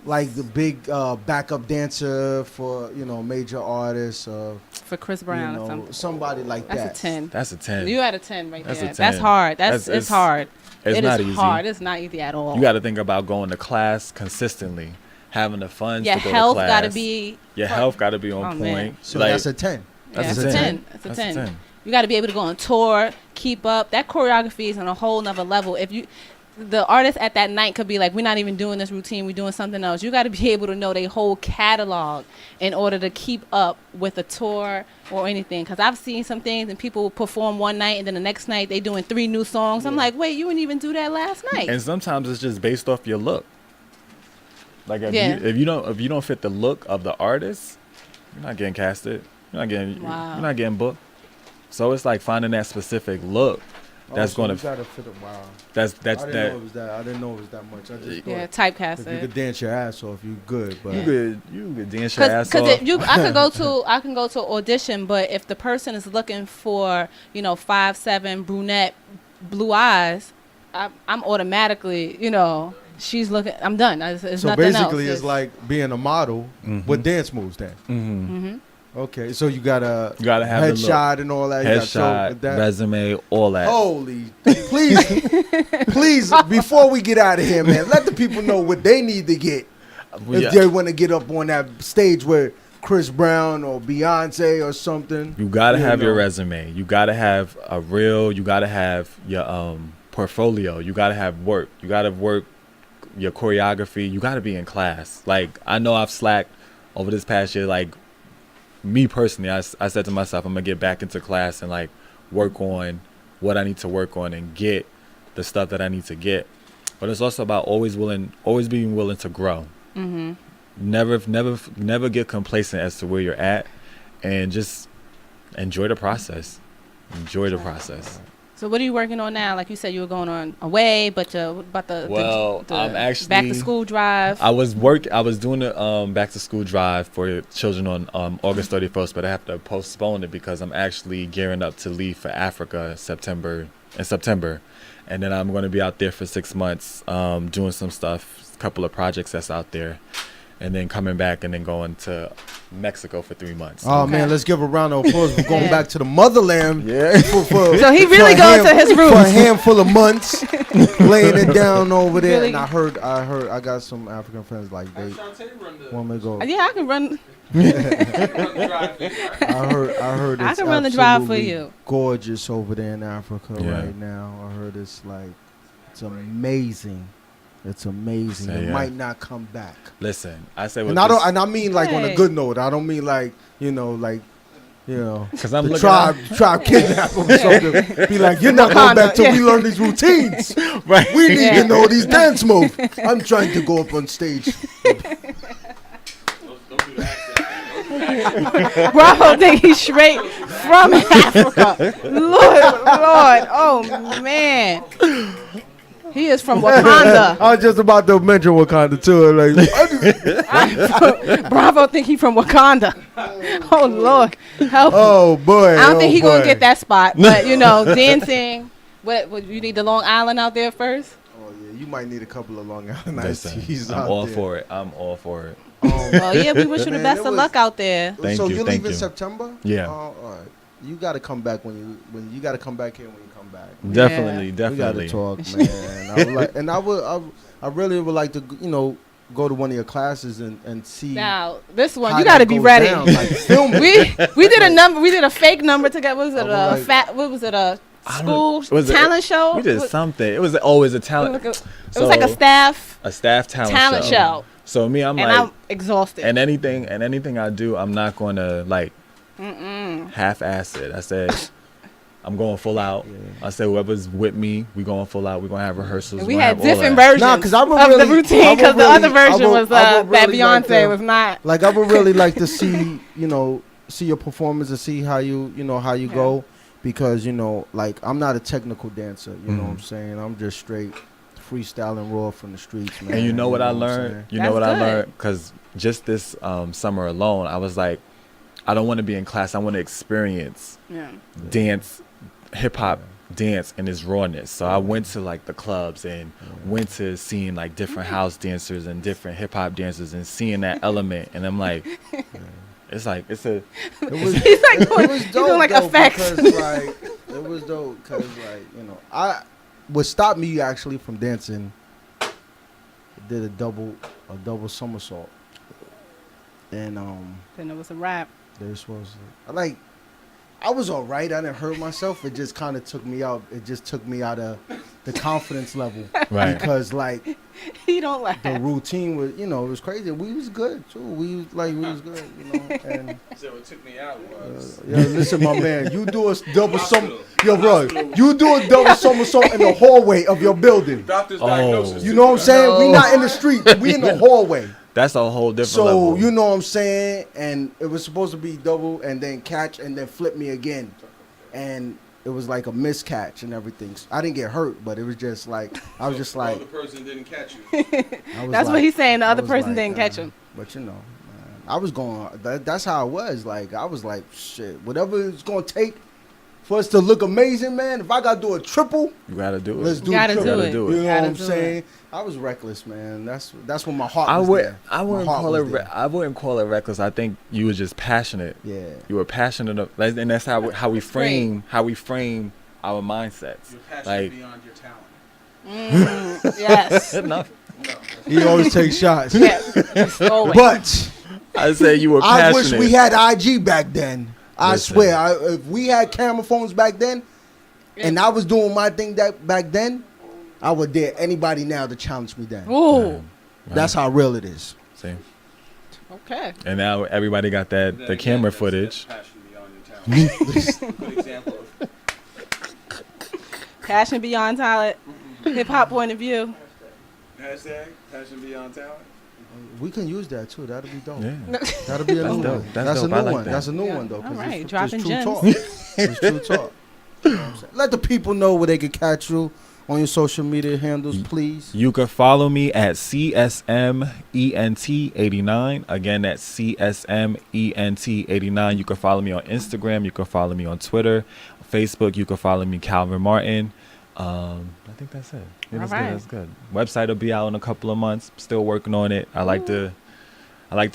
[SPEAKER 4] Like the big backup dancer for major artists or
[SPEAKER 5] For Chris Brown or something.
[SPEAKER 4] somebody like
[SPEAKER 5] That's
[SPEAKER 4] that.
[SPEAKER 5] a 10.
[SPEAKER 6] that's a 10.
[SPEAKER 5] You had a 10 right
[SPEAKER 6] That's a
[SPEAKER 5] there.
[SPEAKER 6] 10.
[SPEAKER 5] That's hard. It's
[SPEAKER 6] It's
[SPEAKER 5] hard.
[SPEAKER 6] it's
[SPEAKER 5] It
[SPEAKER 6] not
[SPEAKER 5] is
[SPEAKER 6] easy.
[SPEAKER 5] hard. It's not easy at all.
[SPEAKER 6] You got to think about going to class consistently, having the funds
[SPEAKER 5] Your
[SPEAKER 6] to go
[SPEAKER 5] health
[SPEAKER 6] to class.
[SPEAKER 5] got to be.
[SPEAKER 6] Your health got to be on
[SPEAKER 5] Oh,
[SPEAKER 6] point.
[SPEAKER 5] man.
[SPEAKER 4] So
[SPEAKER 6] Like,
[SPEAKER 4] that's a 10.
[SPEAKER 6] that's
[SPEAKER 5] Yeah,
[SPEAKER 6] a 10.
[SPEAKER 5] It's a
[SPEAKER 6] That's
[SPEAKER 5] 10.
[SPEAKER 6] a 10.
[SPEAKER 5] You got to be able to go on tour, keep up. That choreography is on a whole nother level. The artist at that night could be like, we're not even doing this routine, we're doing something else. You got to be able to know their whole catalog in order to keep up with a tour or anything. Because I've seen some things and people perform one night and then the next night they doing 3 new songs. I'm like, wait, you didn't even do that last night.
[SPEAKER 6] And sometimes it's just based off your look. Like if you don't fit the look of the artist, you're not getting casted. You're not getting booked. So it's like finding that specific look that's going to.
[SPEAKER 4] Wow.
[SPEAKER 6] That's
[SPEAKER 4] I didn't know it was that. I didn't know it was that much. I just thought if you
[SPEAKER 5] Typecasted.
[SPEAKER 4] could dance your ass off, you good. But
[SPEAKER 6] You could dance your ass
[SPEAKER 5] Because
[SPEAKER 6] off.
[SPEAKER 5] I can go to audition, but if the person is looking for 5'7" brunette, blue eyes, I'm automatically she's looking. I'm done. It's
[SPEAKER 4] so
[SPEAKER 5] nothing
[SPEAKER 4] basically,
[SPEAKER 5] else.
[SPEAKER 4] it's like being a model with dance moves. Then.
[SPEAKER 5] Mm-hmm.
[SPEAKER 4] Okay, so you gotta
[SPEAKER 6] have the look.
[SPEAKER 4] headshot and all that. You gotta show
[SPEAKER 6] Headshot,
[SPEAKER 4] that.
[SPEAKER 6] resume, all that.
[SPEAKER 4] Holy, please, before we get out of here, man, let the people know what they need to get if they want to get up on that stage with Chris Brown or Beyonce or something.
[SPEAKER 6] You gotta have your resume. You gotta have you gotta have your portfolio. You gotta have work. You gotta work your choreography. You gotta be in class. Like, I know I've slacked over this past year. Like, me personally, I said to myself, I'm gonna get back into class and like work on what I need to work on and get the stuff that I need to get. But it's also about always being willing to grow. Mm-hmm. Never get complacent as to where you're at, and just enjoy the process. Enjoy the process.
[SPEAKER 5] So what are you working on now? Like you said, you were going on away, but about the
[SPEAKER 6] I'm actually
[SPEAKER 5] back to school drive.
[SPEAKER 6] I was doing the back to school drive for children on August 31st, but I have to postpone it because I'm actually gearing up to leave for Africa in September, and then I'm going to be out there for 6 months doing some stuff, a couple of projects that's out there. And then coming back and then going to Mexico for 3 months.
[SPEAKER 4] Oh man, let's give a round of applause for going back to the motherland.
[SPEAKER 6] Yeah.
[SPEAKER 5] So he really goes to his roots
[SPEAKER 4] for a handful of months, laying it down over there.
[SPEAKER 5] Really?
[SPEAKER 4] And I got some African friends like they want me to go.
[SPEAKER 5] Yeah, I can run.
[SPEAKER 4] I heard
[SPEAKER 5] I
[SPEAKER 4] it's
[SPEAKER 5] can run the drive for
[SPEAKER 4] absolutely
[SPEAKER 5] you.
[SPEAKER 4] gorgeous over there in Africa
[SPEAKER 6] Yeah.
[SPEAKER 4] right now. I heard it's amazing. It's amazing.
[SPEAKER 6] Say,
[SPEAKER 4] It
[SPEAKER 6] yeah.
[SPEAKER 4] might not come back.
[SPEAKER 6] Listen, I say
[SPEAKER 4] And I mean like on a
[SPEAKER 5] Hey.
[SPEAKER 4] good note. I don't mean like
[SPEAKER 6] because I'm
[SPEAKER 4] the
[SPEAKER 6] looking
[SPEAKER 4] tribe kidnap them or something. Be like, you're not going back till we learn these routines.
[SPEAKER 6] right.
[SPEAKER 4] We need to know these dance moves. I'm trying to go up on stage.
[SPEAKER 5] Bravo think he's straight from Africa. Lord, oh man. He is from Wakanda.
[SPEAKER 4] I was just about to mention Wakanda too. Like,
[SPEAKER 5] Bravo think he from Wakanda. Oh Lord, help.
[SPEAKER 4] oh boy.
[SPEAKER 5] I don't think he
[SPEAKER 4] boy.
[SPEAKER 5] gonna get that spot, but dancing. What you need the Long Island out there first?
[SPEAKER 4] Oh yeah, you might need a couple of Long Island iced
[SPEAKER 6] Listen,
[SPEAKER 4] teas
[SPEAKER 6] I'm
[SPEAKER 4] out
[SPEAKER 6] all
[SPEAKER 4] there.
[SPEAKER 6] for it. I'm all for it.
[SPEAKER 5] Well, yeah, we wish you the
[SPEAKER 4] Man,
[SPEAKER 5] best
[SPEAKER 4] it
[SPEAKER 5] of
[SPEAKER 4] was-
[SPEAKER 5] luck out there.
[SPEAKER 6] Thank
[SPEAKER 4] so
[SPEAKER 6] you,
[SPEAKER 4] you
[SPEAKER 6] thank
[SPEAKER 4] leave in
[SPEAKER 6] you.
[SPEAKER 4] September?
[SPEAKER 6] Yeah.
[SPEAKER 4] All right. You got to come back when you got to come back here when you come back.
[SPEAKER 6] Definitely,
[SPEAKER 4] We got
[SPEAKER 6] definitely.
[SPEAKER 4] to talk, man. I would like, and I I really would like to, go to one of your classes and see.
[SPEAKER 5] Now this one
[SPEAKER 4] how
[SPEAKER 5] you got to
[SPEAKER 4] that
[SPEAKER 5] be
[SPEAKER 4] goes
[SPEAKER 5] ready.
[SPEAKER 4] down, like, film it.
[SPEAKER 5] We did a number. We did a fake number together. What was it? What was it? A school
[SPEAKER 6] Was it-
[SPEAKER 5] talent show?
[SPEAKER 6] We did something. It was always a
[SPEAKER 5] It
[SPEAKER 6] talent.
[SPEAKER 5] was like a staff
[SPEAKER 6] talent
[SPEAKER 5] show.
[SPEAKER 6] So me,
[SPEAKER 5] And
[SPEAKER 6] like,
[SPEAKER 5] I'm exhausted.
[SPEAKER 6] and anything I do, I'm not going to like half-ass it. I said, I'm going full out. I said, whoever's with me, we going full out. We're going to have rehearsals.
[SPEAKER 5] we
[SPEAKER 6] gonna
[SPEAKER 5] had
[SPEAKER 6] have all
[SPEAKER 5] different
[SPEAKER 6] that.
[SPEAKER 5] versions
[SPEAKER 4] Nah, 'cause I would
[SPEAKER 5] of
[SPEAKER 4] really-
[SPEAKER 5] the routine
[SPEAKER 4] I would
[SPEAKER 5] because the other
[SPEAKER 4] really- I
[SPEAKER 5] version
[SPEAKER 4] would-
[SPEAKER 5] was
[SPEAKER 4] I would
[SPEAKER 5] that
[SPEAKER 4] really like
[SPEAKER 5] Beyonce
[SPEAKER 4] to-
[SPEAKER 5] was not.
[SPEAKER 4] Like, I would really like to see, see your performance and see how you, how you go. Because, like, I'm not a technical dancer. You know what I'm saying? I'm just straight freestyling raw from the streets, man.
[SPEAKER 6] And you know what I
[SPEAKER 4] I'm
[SPEAKER 6] learned?
[SPEAKER 4] saying?
[SPEAKER 6] You know what
[SPEAKER 5] That's
[SPEAKER 6] I
[SPEAKER 5] good.
[SPEAKER 6] learned? Because just this summer alone, I was like, I don't want to be in class. I want to experience dance, hip hop dance in its rawness. So I went to like the clubs and went to seeing like different house dancers and different hip hop dancers and seeing that element. And I'm like, it's like, it's a,
[SPEAKER 4] It was,
[SPEAKER 5] He's like
[SPEAKER 4] it
[SPEAKER 5] doing,
[SPEAKER 4] was
[SPEAKER 5] he's
[SPEAKER 4] dope,
[SPEAKER 5] doing like
[SPEAKER 4] though,
[SPEAKER 5] effects.
[SPEAKER 4] because, like, it was dope because, like, what stopped me actually from dancing, I did a double somersault. And,
[SPEAKER 5] Then it was a rap.
[SPEAKER 4] they were supposed to, like, I was all right. I didn't hurt myself. It just kind of took me out. It just took me out of the confidence level.
[SPEAKER 6] Right.
[SPEAKER 4] Because, like,
[SPEAKER 5] He don't laugh.
[SPEAKER 4] the routine was, it was crazy. We was good, too. We was good, And,
[SPEAKER 7] So what took me out was
[SPEAKER 4] listen, my man, you do a double somersault. Yo, bro, you do a double somersault in the hallway of your building.
[SPEAKER 7] doctor's diagnosis.
[SPEAKER 4] You know what I'm saying? We not in the street. We in the hallway.
[SPEAKER 6] that's a whole different
[SPEAKER 4] So,
[SPEAKER 6] level.
[SPEAKER 4] you know what I'm saying? And it was supposed to be double and then catch and then flip me again. And it was like a miscatch and everything. I didn't get hurt, but it was just like, I was just
[SPEAKER 7] The
[SPEAKER 4] like,
[SPEAKER 7] other person didn't catch you.
[SPEAKER 4] I was
[SPEAKER 5] That's
[SPEAKER 4] like-
[SPEAKER 5] what he's saying. The
[SPEAKER 4] I
[SPEAKER 5] other
[SPEAKER 4] was
[SPEAKER 5] person
[SPEAKER 4] like,
[SPEAKER 5] didn't catch him.
[SPEAKER 4] But man, I was going, that's how I was. Like, I was like, shit, whatever it's going to take for us to look amazing, man. If I got to do a triple,
[SPEAKER 6] you gotta do it.
[SPEAKER 4] let's do
[SPEAKER 5] Gotta
[SPEAKER 4] a triple.
[SPEAKER 5] do it.
[SPEAKER 6] do it.
[SPEAKER 4] You know
[SPEAKER 5] Gotta
[SPEAKER 4] what I'm
[SPEAKER 5] do
[SPEAKER 4] saying? I was reckless, man. That's when my heart
[SPEAKER 6] I
[SPEAKER 4] was
[SPEAKER 6] would.
[SPEAKER 4] there.
[SPEAKER 6] I
[SPEAKER 4] My
[SPEAKER 6] wouldn't
[SPEAKER 4] heart
[SPEAKER 6] call it.
[SPEAKER 4] was there.
[SPEAKER 6] I wouldn't call it reckless. I think you were just passionate.
[SPEAKER 4] Yeah.
[SPEAKER 6] You were passionate, and that's how we frame our mindsets.
[SPEAKER 7] You're passionate
[SPEAKER 6] Like,
[SPEAKER 7] beyond your talent.
[SPEAKER 5] Yes.
[SPEAKER 6] enough.
[SPEAKER 4] He always takes shots.
[SPEAKER 5] Yes. Always.
[SPEAKER 4] But
[SPEAKER 6] I say you were
[SPEAKER 4] I
[SPEAKER 6] passionate.
[SPEAKER 4] wish we had IG back then. I
[SPEAKER 6] Listen.
[SPEAKER 4] swear, if we had camera phones back then, and I was doing my thing back then, I would dare anybody now to challenge me then.
[SPEAKER 5] Ooh.
[SPEAKER 4] That's how real it is.
[SPEAKER 6] See?
[SPEAKER 5] Okay.
[SPEAKER 6] And now everybody got
[SPEAKER 7] Then
[SPEAKER 6] the
[SPEAKER 7] again,
[SPEAKER 6] camera
[SPEAKER 7] that's
[SPEAKER 6] footage.
[SPEAKER 7] passion beyond your talent. Good example of
[SPEAKER 5] Passion beyond talent. Hip hop point of view.
[SPEAKER 7] hashtag passion beyond talent.
[SPEAKER 4] We can use that too. That'll be dope.
[SPEAKER 6] Yeah.
[SPEAKER 4] That'll be a
[SPEAKER 6] That's
[SPEAKER 4] new
[SPEAKER 6] dope.
[SPEAKER 4] one.
[SPEAKER 6] That's
[SPEAKER 4] That's a
[SPEAKER 6] dope.
[SPEAKER 4] new
[SPEAKER 6] I like
[SPEAKER 4] one.
[SPEAKER 6] that.
[SPEAKER 4] That's a new
[SPEAKER 5] Yeah.
[SPEAKER 4] one though. 'cause
[SPEAKER 5] All right,
[SPEAKER 4] it's
[SPEAKER 5] dropping
[SPEAKER 4] true
[SPEAKER 5] gems.
[SPEAKER 4] talk. It's true talk. You know what I'm saying? Let the people know where they can catch you on your social media handles, please.
[SPEAKER 6] You can follow me at CSMENT89. Again, that's CSMENT89. You can follow me on Instagram. You can follow me on Twitter, Facebook. You can follow me, Calvin Martin. I think that's it. Yeah, that's
[SPEAKER 5] All right.
[SPEAKER 6] good. That's good. Website will be out in a couple of months. Still working on it. I like to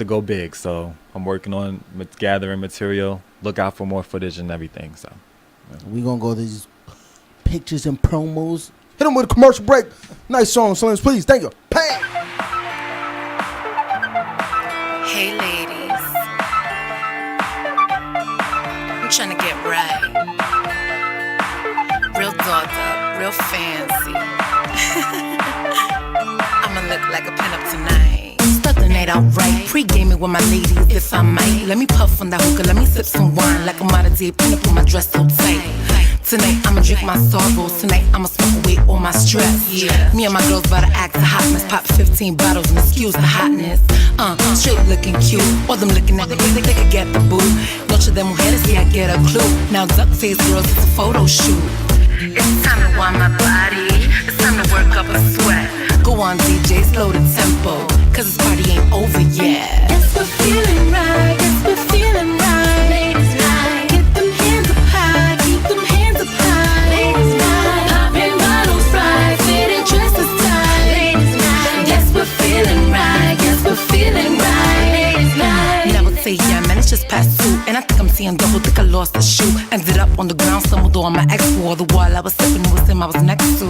[SPEAKER 6] go big, so I'm working on gathering material. Look out for more footage and everything. So
[SPEAKER 4] We gonna go to these pictures and promos. Hit them with a commercial break. Nice song, Slims, please. Thank you. Bam!
[SPEAKER 8] Hey ladies, I'm trying to get right. Real dolled up, real fancy. I'ma look like a pinup tonight. Start the night out right, pre-gaming with my ladies if I might. Let me puff on that hookah, let me sip some wine like I'm out of date, pin up with my dress so tight. Tonight I'ma drink my sorrows, tonight I'ma smoke away all my stress. Me and my girls about to act the hotness, pop 15 bottles and excuse the hotness. Straight looking cute, all them looking at me, they could get the boot. Noche de mujeres, yeah, I get a clue. Now duck face girls, it's a photo shoot. It's time to warm my body, it's time to work up a sweat. Go on DJ, slow the tempo, cause this party ain't over yet. Yes, we're feeling right, yes, we're feeling right. Ladies night, get them hands up high, keep them hands up high. Ladies night, popping bottles right, fitted dresses tight. Ladies night, yes, we're feeling right, yes, we're feeling right. Ladies night. Now I would say, yeah, man, it's just past 2, and I think I'm seeing double, think I lost the shoe. Ended up on the ground, stumbled on my ex wall. The wall I was sipping was him I was next to.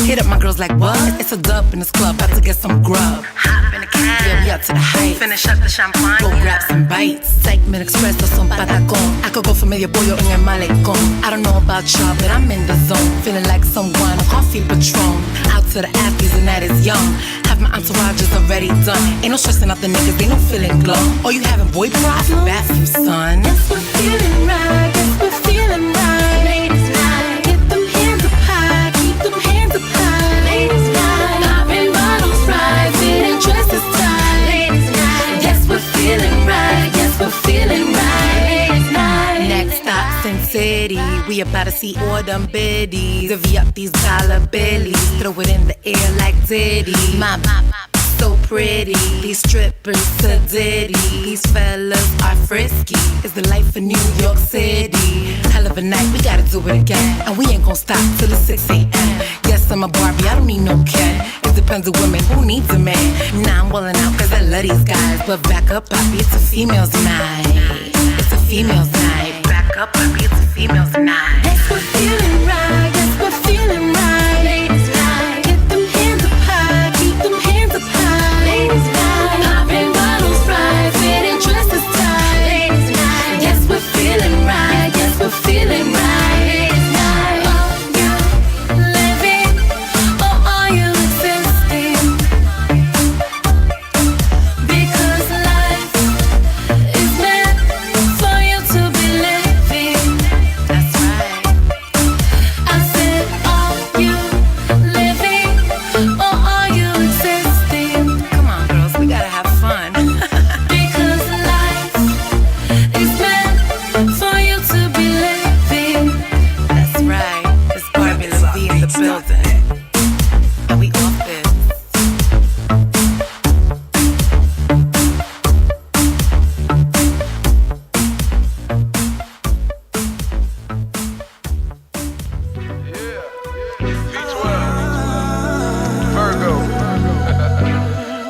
[SPEAKER 8] Hit up my girls like what? It's a dub in this club, about to get some grub. Hop in the cab, yeah, we up to the height. Finish up the champagne, go grab some bites. Take me express or some patacón. I could go for medio pollo en el malecón. I don't know about y'all, but I'm in the zone. Feeling like someone, coffee Patron. Out to the athletes and that is young. Have my entourage is already done. Ain't no stressing out the niggas, they no feeling glum. Oh, you having boy problems? Bathroom, son.
[SPEAKER 9] Yes, we're feeling right. Yes, we're feeling right. Ladies night. Get them hands up high. Keep them hands up high. Ladies night. Popping bottles right. Fitting dresses tight. Ladies night. Yes, we're feeling right. Yes, we're feeling right. Ladies night.
[SPEAKER 8] Next stop, Sin City. We about to see all them biddies. Divvy up these dollar billies. Throw it in the air like Diddy. My so pretty. These strippers to Diddy. These fellas are frisky. It's the life of New York City. Hell of a night, we gotta do it again. And we ain't gon' stop till it's 6 a.m. Yes, I'm a Barbie, I don't need no Ken. It depends on women, who needs a man? Nah, I'm wildin' out cause I love these guys. But back up, Poppy, it's a female's night. It's a female's night. Back up, Poppy, it's a female's night.
[SPEAKER 9] Yes, we're feeling right. Yes, we're feeling right. Ladies night. Get them hands up high. Keep them hands up high. Ladies night. Popping bottles right. Fitting dresses tight. Ladies night. Yes, we're feeling right. Yes, we're feeling right. Ladies night. Are you living or are you existing? Because life is meant for you to be living.
[SPEAKER 8] That's right.
[SPEAKER 9] I said, are you living or are you existing?
[SPEAKER 8] Come on, girls, we gotta have fun.
[SPEAKER 9] Because life is meant for you to be living.
[SPEAKER 8] That's right. It's Barbie Levy in the building. And we off this.
[SPEAKER 10] Virgo.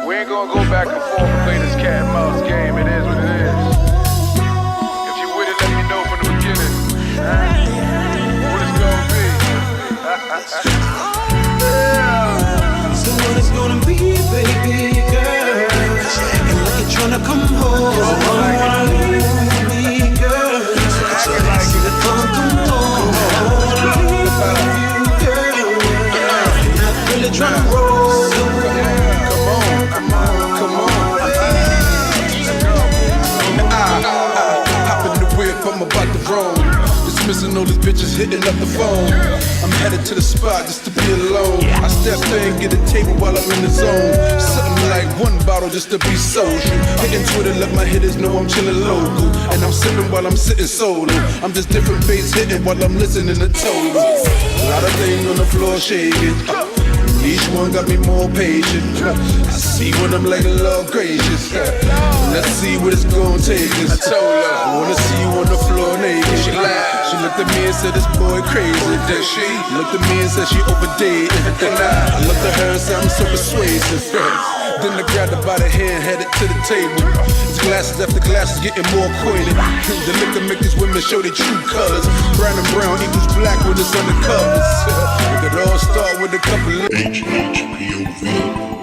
[SPEAKER 10] We ain't gonna go back and forth and play this cat and mouse game. It is what it is. If you with it, let me know from the beginning. What it's gonna be.
[SPEAKER 3] So what it's gonna be, baby girl? And like you're tryna come home. Don't wanna leave with me, girl. So come home. I wanna leave you, girl. And not really tryna roll.
[SPEAKER 10] Hop in the whip, I'm about to roll. Dismissing all these bitches hitting up the phone. I'm headed to the spot just to be alone. I step in, get a table while I'm in the zone. Something like one bottle just to be social. Hitting Twitter, let my hitters know I'm chillin' local. And I'm sipping while I'm sitting solo. I'm just different bass hitting while I'm listening to total. A lot of things on the floor shaking. Each one got me more patient. I see when I'm like, Lord gracious. Let's see what it's gonna take us. I told her, I wanna see you on the floor naked. She laughed. She looked at me and said, this boy crazy. Then she looked at me and said, she overdated. Then I looked at her and said, I'm so persuasive. Then I grabbed her by the hand, headed to the table. It's glasses after glasses, getting more acquainted. The liquor make these women show their true colors. Brown and brown equals black when it's undercovers. It could all start with a couple of
[SPEAKER 1] HHPOV.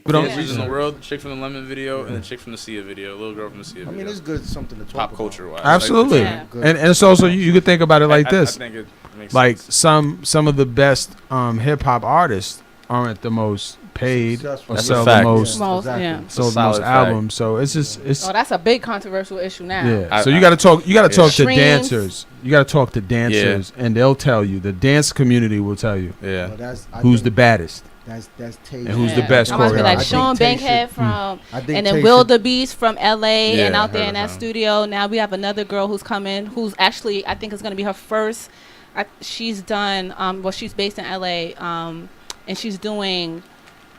[SPEAKER 7] Regions in the world, chick from the Lemon video, and the chick from the Sia video, little girl from the Sia video.
[SPEAKER 4] I mean, it's good something to talk
[SPEAKER 7] pop
[SPEAKER 4] about.
[SPEAKER 7] culture wise.
[SPEAKER 11] Absolutely,
[SPEAKER 5] Yeah.
[SPEAKER 11] and it's also you could think about it like this.
[SPEAKER 7] I think it makes
[SPEAKER 11] Like
[SPEAKER 7] sense.
[SPEAKER 11] some of the best hip hop artists aren't the most paid
[SPEAKER 4] Successful.
[SPEAKER 11] or
[SPEAKER 6] That's
[SPEAKER 11] sell
[SPEAKER 6] a
[SPEAKER 11] the
[SPEAKER 6] fact.
[SPEAKER 11] most
[SPEAKER 5] Most,
[SPEAKER 4] Exactly.
[SPEAKER 5] yeah.
[SPEAKER 11] sold the
[SPEAKER 6] solid
[SPEAKER 11] most
[SPEAKER 6] fact.
[SPEAKER 11] albums. So it's just
[SPEAKER 5] Oh, that's a big controversial issue now.
[SPEAKER 11] yeah. So you got to talk. You got to talk to
[SPEAKER 5] Streams.
[SPEAKER 11] dancers. You got to talk to dancers, and they'll tell you. The dance community will tell you
[SPEAKER 6] Yeah.
[SPEAKER 4] But that's, I
[SPEAKER 11] who's
[SPEAKER 4] think
[SPEAKER 11] the baddest.
[SPEAKER 4] That's Tay.
[SPEAKER 11] And who's the best
[SPEAKER 5] I must be
[SPEAKER 11] choreographer.
[SPEAKER 5] like
[SPEAKER 11] I
[SPEAKER 5] Sean
[SPEAKER 4] think Tay
[SPEAKER 5] Bankhead
[SPEAKER 4] should-
[SPEAKER 5] from,
[SPEAKER 4] I think
[SPEAKER 5] and then
[SPEAKER 4] Tay
[SPEAKER 5] Will
[SPEAKER 4] should-
[SPEAKER 5] the Beast from LA,
[SPEAKER 6] Yeah,
[SPEAKER 5] and out there
[SPEAKER 6] heard
[SPEAKER 5] in
[SPEAKER 6] of
[SPEAKER 5] that
[SPEAKER 6] him.
[SPEAKER 5] studio. Now we have another girl who's coming, who's actually I think is going to be her first she's done. Well, she's based in LA, and she's doing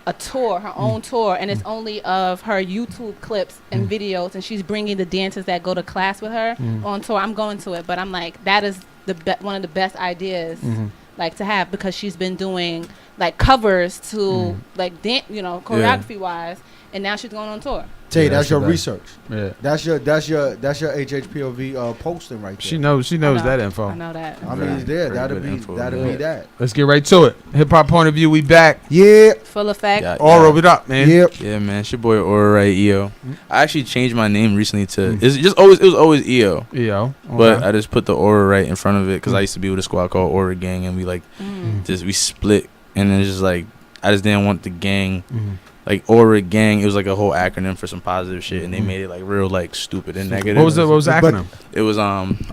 [SPEAKER 5] a tour, her own tour, and it's only of her YouTube clips and videos, and she's bringing the dancers that go to class with her on tour. I'm going to it, but I'm like, that is one of the best ideas, like to have, because she's been doing like covers to like choreography wise, and now she's going on tour.
[SPEAKER 4] Tay, that's your research.
[SPEAKER 11] Yeah,
[SPEAKER 4] that's your HHPOV posting right there.
[SPEAKER 11] She knows that info.
[SPEAKER 5] I know that.
[SPEAKER 4] I mean, that'll be that.
[SPEAKER 11] Let's get right to it. Hip hop point of view, we back.
[SPEAKER 4] Yeah,
[SPEAKER 5] full effect.
[SPEAKER 7] Yeah,
[SPEAKER 11] Aura, what up, man?
[SPEAKER 4] Yep.
[SPEAKER 7] Yeah, man, it's your boy Aura right, EO. I actually changed my name recently to it was always EO.
[SPEAKER 11] EO, okay.
[SPEAKER 7] But I just put the Aura right in front of it because I used to be with a squad called Aura Gang, and we like we split, and then it's just like I just didn't want the gang. Like Aura Gang, it was like a whole acronym for some positive shit, and they made it like real like stupid and negative.
[SPEAKER 11] What was the acronym?
[SPEAKER 7] It was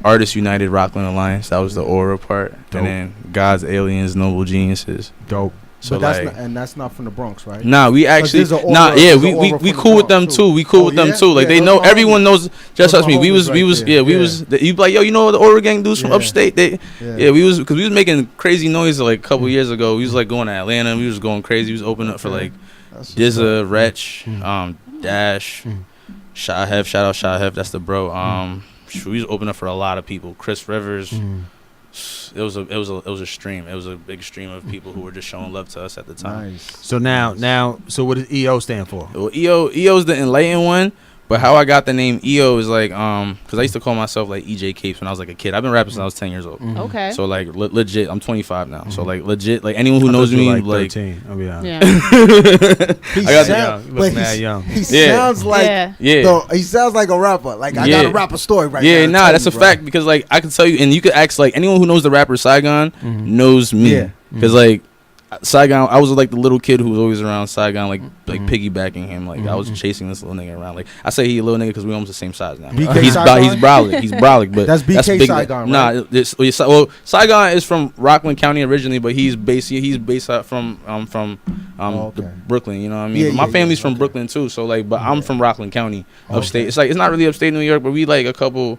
[SPEAKER 7] Artists United Rockland Alliance. That was the Aura part.
[SPEAKER 11] Dope.
[SPEAKER 7] And then God's Aliens, Noble Geniuses.
[SPEAKER 11] Dope.
[SPEAKER 7] So
[SPEAKER 4] but
[SPEAKER 7] like,
[SPEAKER 4] that's not from the Bronx, right?
[SPEAKER 7] Nah, we actually we cool with them too. We cool with them too. Like they know, everyone knows. Just us, me. We was you be like, yo, you know what the Aura Gang dudes from upstate? We was making crazy noise like a couple years ago. We was like going to Atlanta. We was going crazy. We was opening up for like Dizza, Wretch, Dash, Shahef. Shout out Shahef. That's the bro. We was opening up for a lot of people. Chris Rivers. It was a stream. It was a big stream of people who were just showing love to us at the time.
[SPEAKER 4] Nice.
[SPEAKER 11] So now, so what does EO stand for?
[SPEAKER 7] Well, EO's the enlightened one. But how I got the name EO is like, because I used to call myself like EJ Capes when I was like a kid. I've been rapping since I was 10 years old.
[SPEAKER 5] Okay.
[SPEAKER 7] So like legit, I'm 25 now. So like legit, like anyone who knows me, like
[SPEAKER 11] 13. I'll be honest.
[SPEAKER 5] Yeah.
[SPEAKER 4] He sounds like he sounds like a rapper. Like I got a rapper story right now.
[SPEAKER 7] Yeah, nah, that's a fact because like I can tell you, and you could ask like anyone who knows the rapper Saigon knows me.
[SPEAKER 4] Yeah.
[SPEAKER 7] Because like Saigon, I was like the little kid who was always around Saigon, like piggybacking him. Like I was chasing this little nigga around. Like I say he a little nigga because we almost the same size now. He's brolic. He's brolic, but
[SPEAKER 4] that's BK
[SPEAKER 7] big.
[SPEAKER 4] Saigon,
[SPEAKER 7] right? Nah, well Saigon is from Rockland County originally, but he's based out from Brooklyn. You know what I mean?
[SPEAKER 4] Yeah,
[SPEAKER 7] but my family's from Brooklyn too, so like, but I'm from Rockland County, upstate. It's like it's not really upstate New York, but we like a couple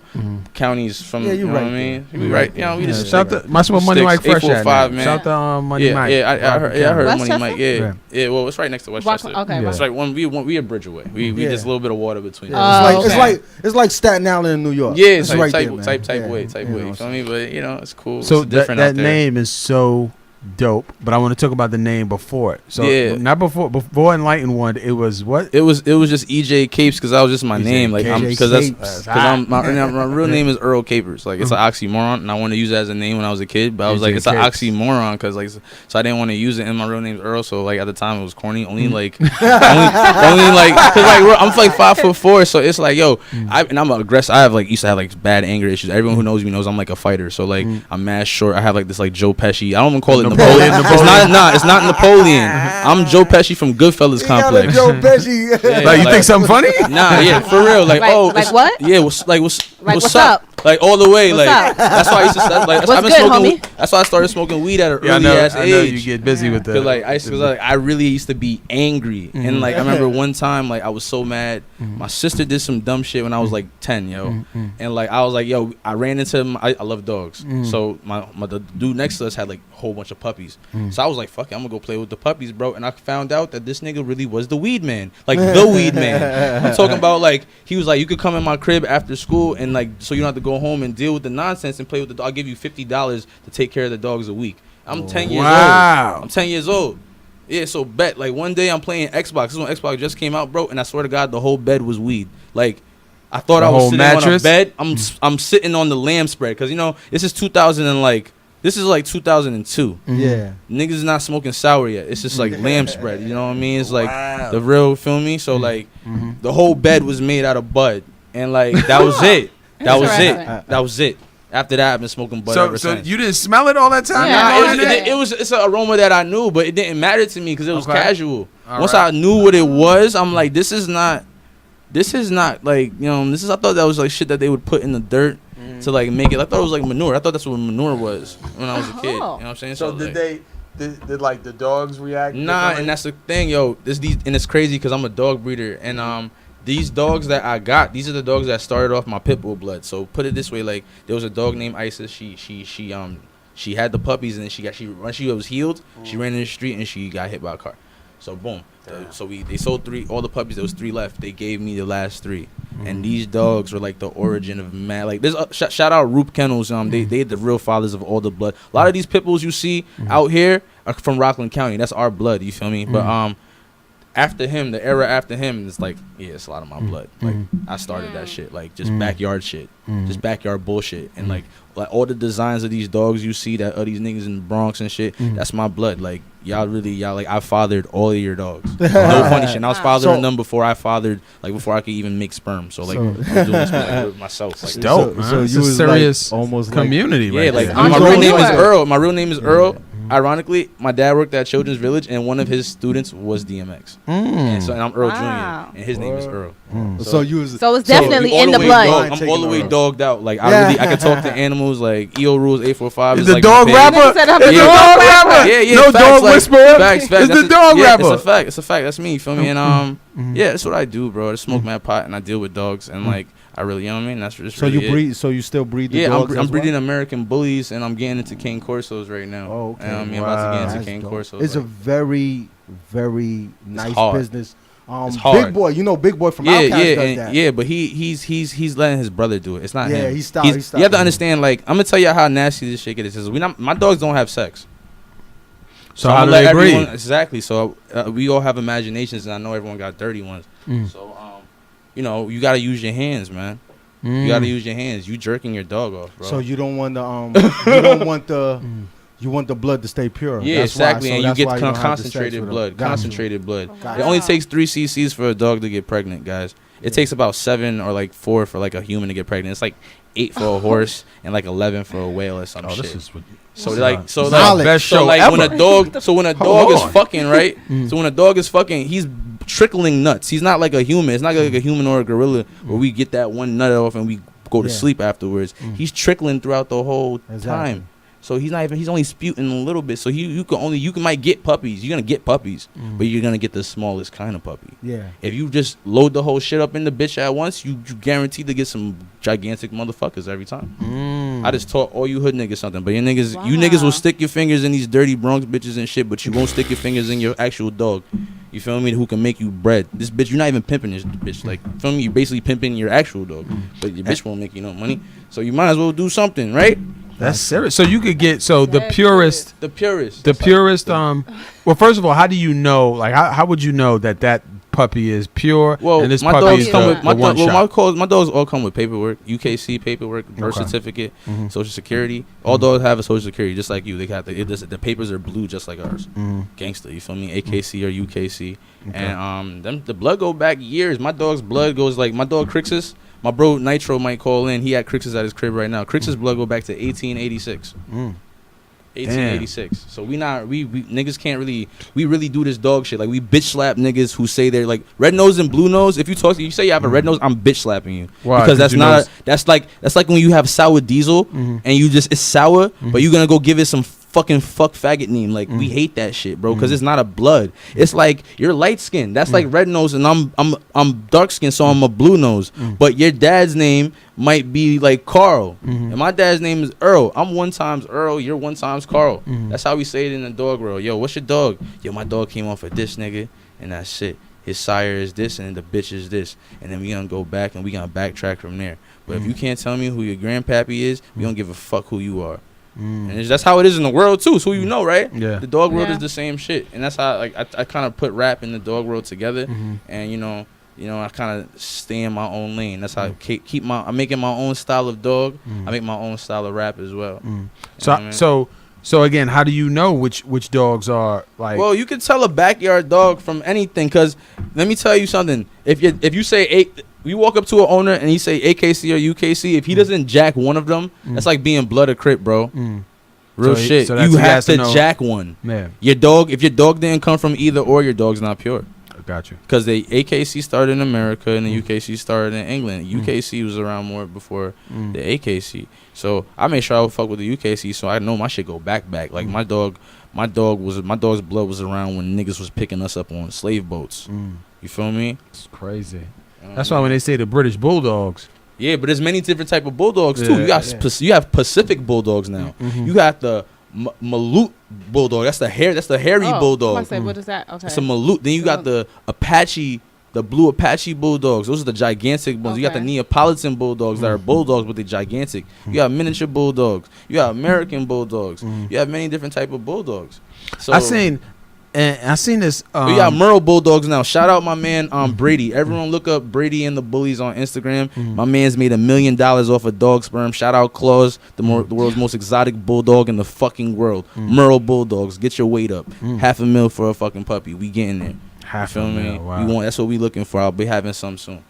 [SPEAKER 7] counties from.
[SPEAKER 4] Yeah,
[SPEAKER 7] you know what I mean? We right. You know, we just
[SPEAKER 11] shout to my Money Mike Fresh at man. Shout to Money Mike.
[SPEAKER 7] I heard
[SPEAKER 5] Westchester?
[SPEAKER 7] Money Mike. Yeah. Well, it's right next to Westchester.
[SPEAKER 5] Okay.
[SPEAKER 7] It's like we a bridge away. We just a little bit of water between.
[SPEAKER 4] It's like Staten Island in New York.
[SPEAKER 7] Yeah, it's
[SPEAKER 4] right
[SPEAKER 7] type
[SPEAKER 4] there,
[SPEAKER 7] way. You feel me? But you know, it's cool.
[SPEAKER 11] So
[SPEAKER 7] it's different
[SPEAKER 11] that
[SPEAKER 7] out there.
[SPEAKER 11] name is so dope, but I want to talk about the name before it. So not before Enlightened One, it was what?
[SPEAKER 7] It was just EJ Capes because that was just my
[SPEAKER 11] EJ
[SPEAKER 7] name. Like I'm
[SPEAKER 11] Capes.
[SPEAKER 7] because my real name is Earl Capers. Like it's an oxymoron, and I wanted to use it as a name when I was a kid. But I was like, it's an oxymoron because like so I didn't want to use it. And my real name's Earl, so like at the time it was corny. Only like only like because like I'm like 5'4", so it's like yo, and I'm aggressive. I used to have like bad anger issues. Everyone who knows me knows I'm like a fighter. So like I'm mad short. I have like this like Joe Pesci. I don't even call it Napoleon. It's not Napoleon. I'm Joe Pesci from Goodfellas Complex.
[SPEAKER 4] Joe Pesci.
[SPEAKER 11] Like you think something funny?
[SPEAKER 7] Nah, yeah, for real. Like
[SPEAKER 5] what?
[SPEAKER 7] Yeah, what's up? Like all the way.
[SPEAKER 5] What's
[SPEAKER 7] like
[SPEAKER 5] up?
[SPEAKER 7] That's why I used to start, like
[SPEAKER 5] What's good, homie?
[SPEAKER 7] That's why I started smoking weed at an early ass age.
[SPEAKER 11] I know you get busy with that.
[SPEAKER 7] Cause like I really used to be angry, and like I remember one time like I was so mad. My sister did some dumb shit when I was like 10, yo, and like I was like, yo, I ran into I love dogs, so the dude next to us had like a whole bunch of puppies, so I was like, fuck it, I'm gonna go play with the puppies, bro, and I found out that this nigga really was the weed man, like the weed man. I'm talking about like he was like, you could come in my crib after school and like so you don't have to go home and deal with the nonsense and play with the dog. I'll give you $50 to take care of the dogs a week. I'm 10 years old. I'm 10 years old. Yeah, so bet like one day I'm playing Xbox. This is when Xbox just came out, bro, and I swear to God the whole bed was weed. Like I thought I was sitting on a bed. I'm sitting on the lamb spread because you know this is 2000 and like this is like 2002.
[SPEAKER 4] Yeah,
[SPEAKER 7] niggas is not smoking sour yet. It's just like lamb spread. You know what I mean? It's like the real, feel me? So like the whole bed was made out of bud, and like that was it. That was it. After that, I've been smoking bud ever since.
[SPEAKER 11] So you didn't smell it all that time?
[SPEAKER 7] Nah, it's an aroma that I knew, but it didn't matter to me because it was casual. Once I knew what it was, I'm like, this is not like, you know, I thought that was like shit that they would put in the dirt to like make it. I thought it was like manure. I thought that's what manure was when I was a kid. You know what I'm saying?
[SPEAKER 11] So did like the dogs react?
[SPEAKER 7] Nah, and that's the thing, yo. And it's crazy because I'm a dog breeder, and these dogs that I got, these are the dogs that started off my pit bull blood. So put it this way, like there was a dog named Isis. She She had the puppies, and then when she was healed, she ran in the street and she got hit by a car. So boom. So they sold all the puppies. There was 3 left. They gave me the last 3, and these dogs were like the origin of mad. Like there's shout out Roop Kennels. They the real fathers of all the blood. A lot of these pit bulls you see out here are from Rockland County. That's our blood. You feel me? But after him, the era after him, it's like, yeah, it's a lot of my blood. Like I started that shit, like just backyard shit, just backyard bullshit, and like all the designs of these dogs you see that these niggas in the Bronx and shit, that's my blood. Like y'all like I fathered all of your dogs. No funny shit. And I was fathering them before I fathered, like before I could even make sperm. So like I'm doing this with myself. Like,
[SPEAKER 11] dope, man. So you was serious, like, almost community.
[SPEAKER 7] Yeah, like my real name is Earl. My real name is Earl. Ironically, my dad worked at Children's Village, and one of his students was DMX. And I'm Earl Jr., and his name is Earl.
[SPEAKER 5] So it's definitely in the blood.
[SPEAKER 7] I'm all the way dogged out. Like I can talk to animals. Like EO Rules 845.
[SPEAKER 11] Is the dog rapper?
[SPEAKER 7] The dog rapper. Yeah.
[SPEAKER 11] No dog whisperer.
[SPEAKER 7] Facts.
[SPEAKER 11] It's the dog rapper.
[SPEAKER 7] It's a fact. That's me. You feel me? And yeah, that's what I do, bro. I smoke mad pot, and I deal with dogs, and like. I really, you know what I mean? That's just really
[SPEAKER 4] you breed. So you still breed the dogs?
[SPEAKER 7] I'm breeding American Bullies, and I'm getting into Cane Corsos right now.
[SPEAKER 4] Oh, okay.
[SPEAKER 7] I'm about to get into Cane Corsos.
[SPEAKER 4] It's a very, very nice business.
[SPEAKER 7] It's hard.
[SPEAKER 4] Big Boy, Big Boy from Outkast does that.
[SPEAKER 7] Yeah, but he's letting his brother do it. It's not him.
[SPEAKER 4] Yeah, he stopped.
[SPEAKER 7] You have to understand. Like, I'm gonna tell you how nasty this shit is. My dogs don't have sex.
[SPEAKER 11] So how do they breed?
[SPEAKER 7] Exactly. So we all have imaginations, and I know everyone got dirty ones. So you gotta use your hands, man. You gotta use your hands. You jerking your dog off, bro.
[SPEAKER 4] So you don't want you want the blood to stay pure.
[SPEAKER 7] Yeah, that's exactly. And you get concentrated blood. Concentrated blood. It only takes 3 cc's for a dog to get pregnant, guys. It takes about 7 or like 4 for like a human to get pregnant. It's like 8 for a horse and like 11 for a whale or some shit. This is
[SPEAKER 11] best show ever.
[SPEAKER 7] when a dog is fucking, right? So when a dog is fucking, he's trickling nuts. He's not like a human. It's not like a human or a gorilla where we get that one nut off and we go to sleep afterwards. He's trickling throughout the whole time. So he's only sputing a little bit. So you might get puppies. You're gonna get puppies, but you're gonna get the smallest kind of puppy.
[SPEAKER 4] Yeah.
[SPEAKER 7] If you just load the whole shit up in the bitch at once, you guaranteed to get some gigantic motherfuckers every time. I just taught all you hood niggas something, but you niggas will stick your fingers in these dirty Bronx bitches and shit, but you won't stick your fingers in your actual dog. You feel me? Who can make you bread? This bitch, you're not even pimping this bitch. Like, feel me? You're basically pimping your actual dog, but your bitch won't make you no money. So you might as well do something, right?
[SPEAKER 11] That's serious. So you could get the purest. Well, first of all, how do you know? Like, how would you know that puppy is pure?
[SPEAKER 7] Well,
[SPEAKER 11] and this
[SPEAKER 7] my
[SPEAKER 11] puppy
[SPEAKER 7] dogs
[SPEAKER 11] is
[SPEAKER 7] my dogs all come with paperwork, UKC paperwork, birth certificate, Social Security. All dogs have a Social Security, just like you. They got the papers are blue, just like ours. Gangster, you feel me? AKC or UKC, and the blood go back years. My dog's blood goes like my dog Crixus. My bro Nitro might call in. He had Crixus at his crib right now. Crixus blood go back to 1886. 1886. So we niggas can't really. We really do this dog shit. Like we bitch slap niggas who say they're like red nose and blue nose. If you say you have a red nose, I'm bitch slapping you.
[SPEAKER 11] Why?
[SPEAKER 7] Because that's like when you have sour diesel and it's sour, but you're gonna go give it some fucking fuck faggot name. Like we hate that shit, bro, because it's not a blood. It's like you're light skinned. That's like red nose, and I'm dark skinned, so I'm a blue nose. But your dad's name might be like Carl, and my dad's name is Earl. I'm 1 times Earl. You're 1 times Carl. That's how we say it in the dog world. Yo, what's your dog? Yo, my dog came off of this nigga, and that's it. His sire is this, and the bitch is this, and then we gonna go back and we gonna backtrack from there. But if you can't tell me who your grandpappy is, we don't give a fuck who you are. And that's how it is in the world too. So you know, right?
[SPEAKER 11] Yeah.
[SPEAKER 7] The dog world is the same shit, and that's how like I kind of put rap in the dog world together, and you know I kind of stay in my own lane. That's how I keep I'm making my own style of dog. I make my own style of rap as well.
[SPEAKER 11] So again, how do you know which dogs are like?
[SPEAKER 7] Well, you can tell a backyard dog from anything. Cause let me tell you something. If you say you walk up to an owner and he say AKC or UKC, if he doesn't jack one of them, that's like being blood or crip, bro. Real shit. So you have to jack one.
[SPEAKER 11] Man.
[SPEAKER 7] If your dog didn't come from either or, your dog's not pure.
[SPEAKER 11] Got you.
[SPEAKER 7] Because the AKC started in America and the UKC started in England. UKC was around more before the AKC. So I made sure I would fuck with the UKC, so I know my shit go back. Like my dog's blood was around when niggas was picking us up on slave boats. You feel me?
[SPEAKER 11] It's crazy. That's why when they say the British Bulldogs,
[SPEAKER 7] Yeah, but there's many different type of bulldogs too. You have Pacific bulldogs now. You got the Maloot bulldog. That's the hairy bulldog.
[SPEAKER 5] I say, what is that? Okay.
[SPEAKER 7] It's a Maloot. Then you got the Apache, the blue Apache bulldogs. Those are the gigantic ones. You got the Neapolitan bulldogs that are bulldogs, but they're gigantic. You got miniature bulldogs. You got American bulldogs. You have many different type of bulldogs. So
[SPEAKER 11] I seen this.
[SPEAKER 7] We got Merle bulldogs now. Shout out my man Brady. Everyone look up Brady and the Bullies on Instagram. My man's made $1 million off of dog sperm. Shout out Claus, the world's most exotic bulldog in the fucking world. Merle bulldogs, get your weight up. $500,000 for a fucking puppy. We getting there. $500,000. Wow. We want. That's what we looking for. I'll be having some soon.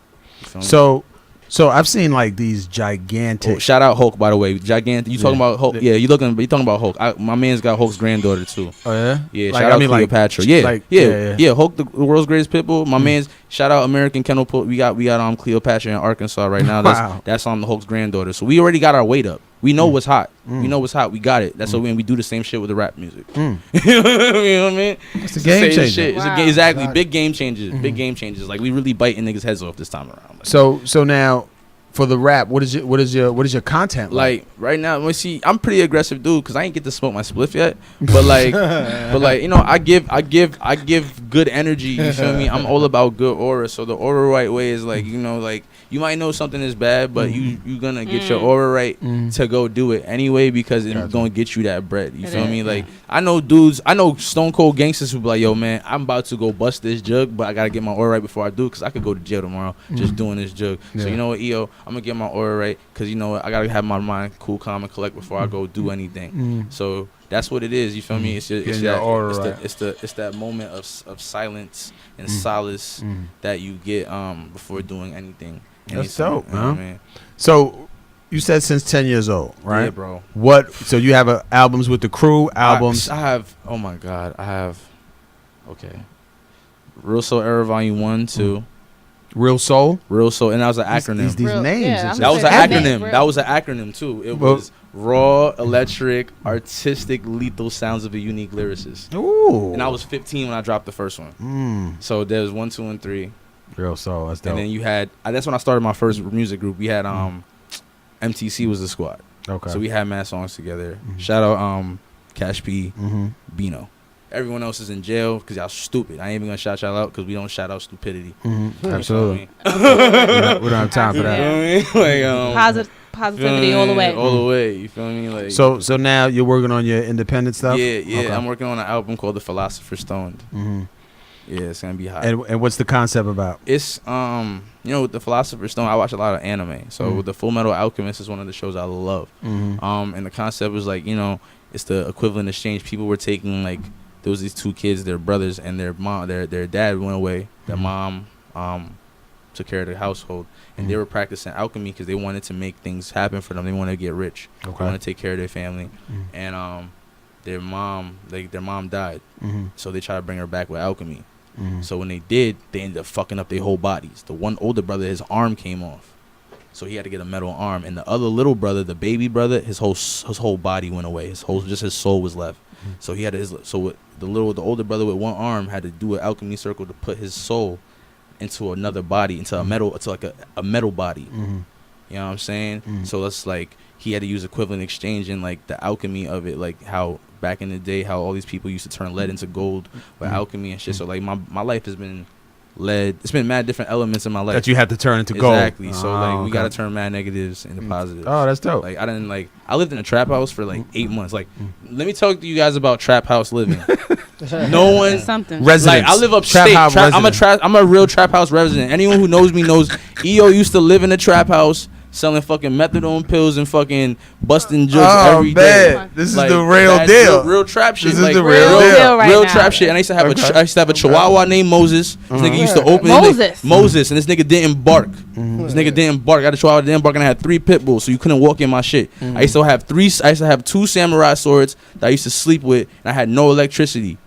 [SPEAKER 11] So I've seen like these gigantic.
[SPEAKER 7] Oh, shout out Hulk, by the way. Gigantic. You talking about Hulk? Yeah, you talking about Hulk. My man's got Hulk's granddaughter too.
[SPEAKER 11] Oh yeah.
[SPEAKER 7] Yeah. Shout out Cleopatra. Yeah. Hulk, the world's greatest pit bull. My man's. Shout out American Kennel Pull. We got Cleopatra in Arkansas right now. That's on the Hulk's granddaughter. So we already got our weight up. We know what's hot. We know what's hot. We got it. That's what we do the same shit with the rap music. You know what I mean?
[SPEAKER 11] It's a game changer.
[SPEAKER 7] Wow. Exactly. Big game changes. Big game changes. Like we really biting niggas' heads off this time around.
[SPEAKER 11] Like, so now for the rap, what is your content
[SPEAKER 7] like? Right now, let me see. I'm pretty aggressive dude because I ain't get to smoke my spliff yet. But like, I give good energy. You feel me? I'm all about good aura. So the aura right way is like, like you might know something is bad, but you gonna get your aura right to go do it anyway because it's gonna get you that bread. You feel me? Like I know stone cold gangsters who be like, yo man, I'm about to go bust this jug, but I gotta get my aura right before I do because I could go to jail tomorrow just doing this jug. So you know what, EO, I'm gonna get my aura right because you know what, I gotta have my mind cool, calm, and collect before I go do anything. So that's what it is. You feel me? It's that moment of silence and solace that you get before doing anything.
[SPEAKER 11] That's dope, man. So you said since 10 years old, right?
[SPEAKER 7] Yeah, bro.
[SPEAKER 11] So you have albums with the crew, albums?
[SPEAKER 7] I have, oh my God, okay. Real Soul Era Volume 1, 2.
[SPEAKER 11] Real Soul,
[SPEAKER 7] and that was an acronym.
[SPEAKER 11] These names.
[SPEAKER 7] That was an acronym. That was an acronym too. It was Raw, Electric, Artistic, Lethal Sounds of a Unique Lyricist.
[SPEAKER 11] Ooh.
[SPEAKER 7] And I was 15 when I dropped the first one. So there was 1, 2, and 3.
[SPEAKER 11] Real Soul, that's dope.
[SPEAKER 7] And then you had. That's when I started my first music group. We had MTC was the squad.
[SPEAKER 11] Okay.
[SPEAKER 7] So we had mad songs together. Shout out Cash P, Bino. Everyone else is in jail because y'all stupid. I ain't even gonna shout y'all out because we don't shout out stupidity.
[SPEAKER 11] Absolutely. We don't have time for that.
[SPEAKER 7] Like,
[SPEAKER 5] positivity all the way.
[SPEAKER 7] All the way. You feel me? Like
[SPEAKER 11] so now you're working on your independent stuff.
[SPEAKER 7] Yeah. Okay. I'm working on an album called The Philosopher's Stoned. Yeah, it's gonna be hot.
[SPEAKER 11] And what's the concept about?
[SPEAKER 7] It's with The Philosopher's Stone, I watch a lot of anime. So the Full Metal Alchemist is one of the shows I love. And the concept was like, it's the equivalent exchange. People were taking like. There was these two kids, their brothers, and their mom. Their dad went away. Their mom took care of the household, and they were practicing alchemy because they wanted to make things happen for them. They wanted to get rich. Okay. They wanted to take care of their family, and their mom died. So they tried to bring her back with alchemy. So when they did, they ended up fucking up their whole bodies. The one older brother, his arm came off, so he had to get a metal arm. And the other little brother, the baby brother, his whole body went away. His soul was left. So he had the older brother with one arm had to do an alchemy circle to put his soul into another body, into a metal, it's like a metal body. You know what I'm saying? So that's like he had to use equivalent exchange in like the alchemy of it, like how back in the day how all these people used to turn lead into gold with alchemy and shit. So like my life has been lead. It's been mad different elements in my life
[SPEAKER 11] that you had to turn into gold.
[SPEAKER 7] Exactly. So like we gotta turn mad negatives into positives.
[SPEAKER 11] Oh, that's dope.
[SPEAKER 7] Like I lived in a trap house for like 8 months. Like let me talk to you guys about trap house living. No one
[SPEAKER 5] something.
[SPEAKER 7] Residents. Like I live upstate. I'm a real trap house resident. Anyone who knows me knows EO used to live in a trap house. Selling fucking methadone pills and fucking busting jugs every day.
[SPEAKER 11] This is the real deal.
[SPEAKER 7] Real trap shit.
[SPEAKER 11] This is the real deal.
[SPEAKER 7] Real trap shit. And I used to have a Chihuahua named Moses. This nigga used to open Moses, and this nigga didn't bark. This nigga didn't bark. I got a Chihuahua that didn't bark, and I had 3 pit bulls, so you couldn't walk in my shit. I used to have 2 samurai swords that I used to sleep with, and I had no electricity.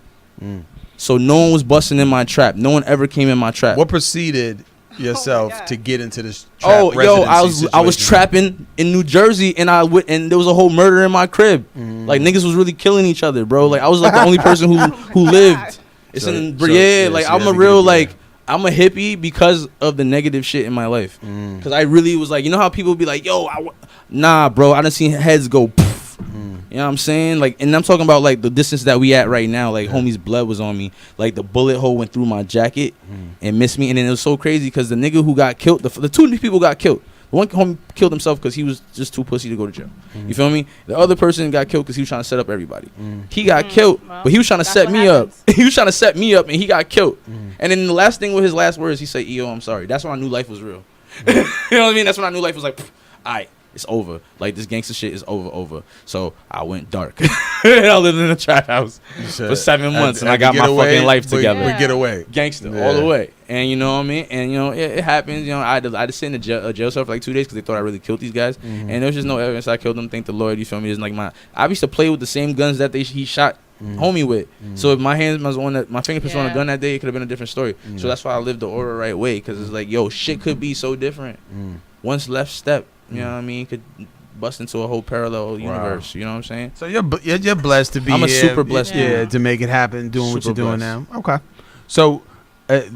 [SPEAKER 7] So no one was busting in my trap. No one ever came in my trap.
[SPEAKER 11] What preceded yourself to get into this trap
[SPEAKER 7] I was trapping in New Jersey, and and there was a whole murder in my crib. Like niggas was really killing each other, bro. Like I was like the only person who lived. It's like I'm a real like I'm a hippie because of the negative shit in my life. Because I really was like, you know how people be like, yo, nah, bro, I done seen heads go poof. You know what I'm saying? Like, and I'm talking about like the distance that we at right now. Like, homie's blood was on me. Like, the bullet hole went through my jacket and missed me. And then it was so crazy because the nigga who got killed, the two people got killed. The one homie killed himself because he was just too pussy to go to jail. You feel me? The other person got killed because he was trying to set up everybody. He got killed, but he was trying to set me up. He was trying to set me up, and he got killed. And then the last thing with his last words, he said, "Yo, I'm sorry." That's when I knew life was real. You know what I mean? That's when I knew life was like, all right, it's over. Like, this gangster shit is over. So I went dark. And I lived in a trap house for 7 months, and I got my fucking life together.
[SPEAKER 11] We get away.
[SPEAKER 7] Gangster all the way. And you know what I mean? And you know, it happens. You know, I had to sit in a jail cell for like 2 days because they thought I really killed these guys. And there was just no evidence I killed them. Thank the Lord. You feel me? It's like I used to play with the same guns that he shot homie with. So if my hands was on my fingerprints on a gun that day, it could have been a different story. So that's why I lived the order right way, because it's like, yo, shit could be so different. Once left step, you know what I mean, could bust into a whole parallel universe. You know what I'm saying?
[SPEAKER 11] So you're blessed to be.
[SPEAKER 7] I'm a super blessed.
[SPEAKER 11] Yeah, to make it happen, doing
[SPEAKER 7] Super
[SPEAKER 11] what you're doing
[SPEAKER 7] blessed.
[SPEAKER 11] now. Okay. So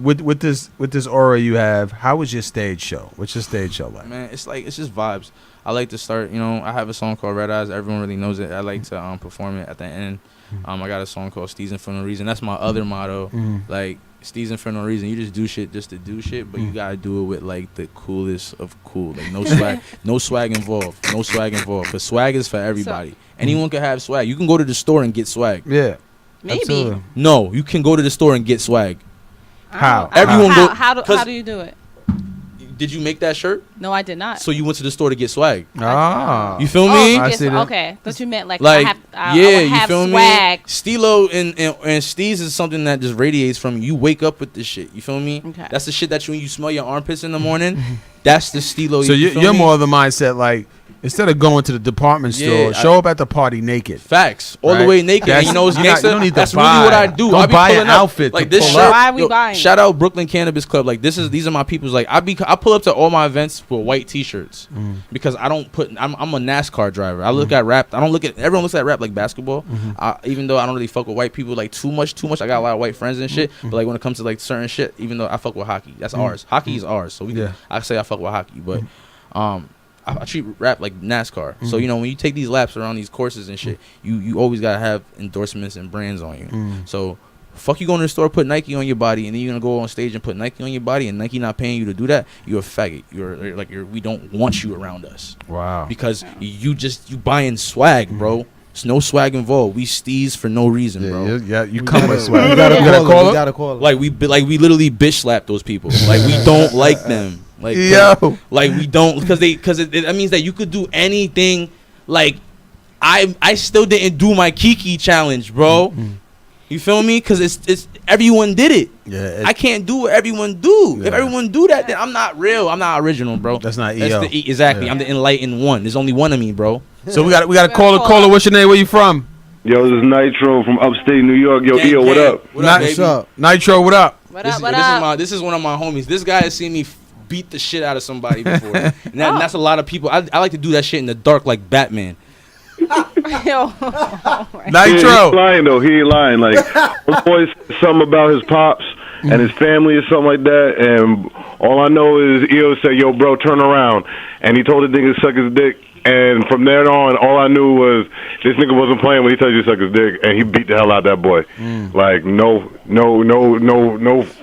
[SPEAKER 11] with this aura you have, how was your stage show? What's your stage show like?
[SPEAKER 7] Man, it's just vibes. I like to start, you know, I have a song called Red Eyes. Everyone really knows it. I like to perform it at the end. I got a song called Steezing for No Reason. That's my other motto. Like, Steezing for no reason. You just do shit just to do shit, but you gotta do it with like the coolest of cool. Like, no swag, no swag involved. No swag involved. Cause swag is for everybody. Anyone can have swag. You can go to the store and get swag.
[SPEAKER 11] Yeah.
[SPEAKER 5] Maybe.
[SPEAKER 11] Absolutely.
[SPEAKER 7] No, you can go to the store and get swag.
[SPEAKER 11] How?
[SPEAKER 7] Everyone go.
[SPEAKER 5] How do you do it?
[SPEAKER 7] Did you make that shirt?
[SPEAKER 5] No, I did not.
[SPEAKER 7] So you went to the store to get swag.
[SPEAKER 11] Ah.
[SPEAKER 7] You feel me?
[SPEAKER 11] I see that.
[SPEAKER 5] Okay. Thought you meant like
[SPEAKER 7] Like,
[SPEAKER 5] I
[SPEAKER 7] yeah,
[SPEAKER 5] would have
[SPEAKER 7] you feel
[SPEAKER 5] swag.
[SPEAKER 7] me? Stilo and Steez is something that just radiates from you. You wake up with this shit. You feel me?
[SPEAKER 5] Okay.
[SPEAKER 7] That's the shit that when you smell your armpits in the morning, that's the Stilo.
[SPEAKER 11] So
[SPEAKER 7] you feel
[SPEAKER 11] you're
[SPEAKER 7] me?
[SPEAKER 11] more of the mindset like, instead of going to the department store, show up at the party naked.
[SPEAKER 7] Facts. All the way naked. And you know what's gangsta?
[SPEAKER 11] You don't need to
[SPEAKER 7] That's
[SPEAKER 11] buy.
[SPEAKER 7] really what I do.
[SPEAKER 11] Don't
[SPEAKER 7] I be
[SPEAKER 11] buy
[SPEAKER 7] pulling
[SPEAKER 11] an
[SPEAKER 7] up.
[SPEAKER 11] outfit
[SPEAKER 7] Like,
[SPEAKER 11] to
[SPEAKER 7] this
[SPEAKER 11] pull
[SPEAKER 7] shirt.
[SPEAKER 11] up.
[SPEAKER 5] Why are we buying?
[SPEAKER 7] Shout out Brooklyn Cannabis Club. Like, these are my people's. Like, I pull up to all my events with white t-shirts because I don't put. I'm a NASCAR driver. I look at rap. I don't look at. Everyone looks at rap like basketball. Even though I don't really fuck with white people like too much. I got a lot of white friends and shit. But like when it comes to like certain shit, even though I fuck with hockey, that's ours. Hockey is ours. So I say I fuck with hockey, but I treat rap like NASCAR. So, you know, when you take these laps around these courses and shit, you always got to have endorsements and brands on you. So, fuck you going to the store, put Nike on your body, and then you're going to go on stage and put Nike on your body, and Nike not paying you to do that, you're a faggot. We don't want you around us.
[SPEAKER 11] Wow.
[SPEAKER 7] Because you buying swag, bro. There's no swag involved. We steez for no reason, bro.
[SPEAKER 11] Yeah, you come with swag.
[SPEAKER 4] You gotta call it.
[SPEAKER 7] Like we literally bitch slap those people. Like, we don't like them. Like, like we don't, because it means that you could do anything. Like, I still didn't do my Kiki challenge, bro. You feel me? Because it's everyone did it.
[SPEAKER 11] Yeah,
[SPEAKER 7] I can't do what everyone do. If everyone do that, then I'm not real. I'm not original, bro.
[SPEAKER 11] That's not EO.
[SPEAKER 7] Exactly. Yeah. I'm the enlightened one. There's only one of me, bro.
[SPEAKER 11] So we got a caller. What's your name? Where you from?
[SPEAKER 12] Yo, this is Nitro from upstate New York. Yo,
[SPEAKER 7] Gang,
[SPEAKER 12] EO, what up?
[SPEAKER 11] What's up? Nitro, what up?
[SPEAKER 5] What up?
[SPEAKER 7] This is one of my homies. This guy has seen me beat the shit out of somebody before. And that's a lot of people. I like to do that shit in the dark like Batman.
[SPEAKER 5] Yo.
[SPEAKER 11] Nitro.
[SPEAKER 12] He ain't lying, though. He ain't lying. Like, my boy said something about his pops and his family or something like that, and all I know is EO said, yo, bro, turn around. And he told the nigga to suck his dick. And from there on, all I knew was this nigga wasn't playing when he told you to suck his dick, and he beat the hell out of that boy. Like, no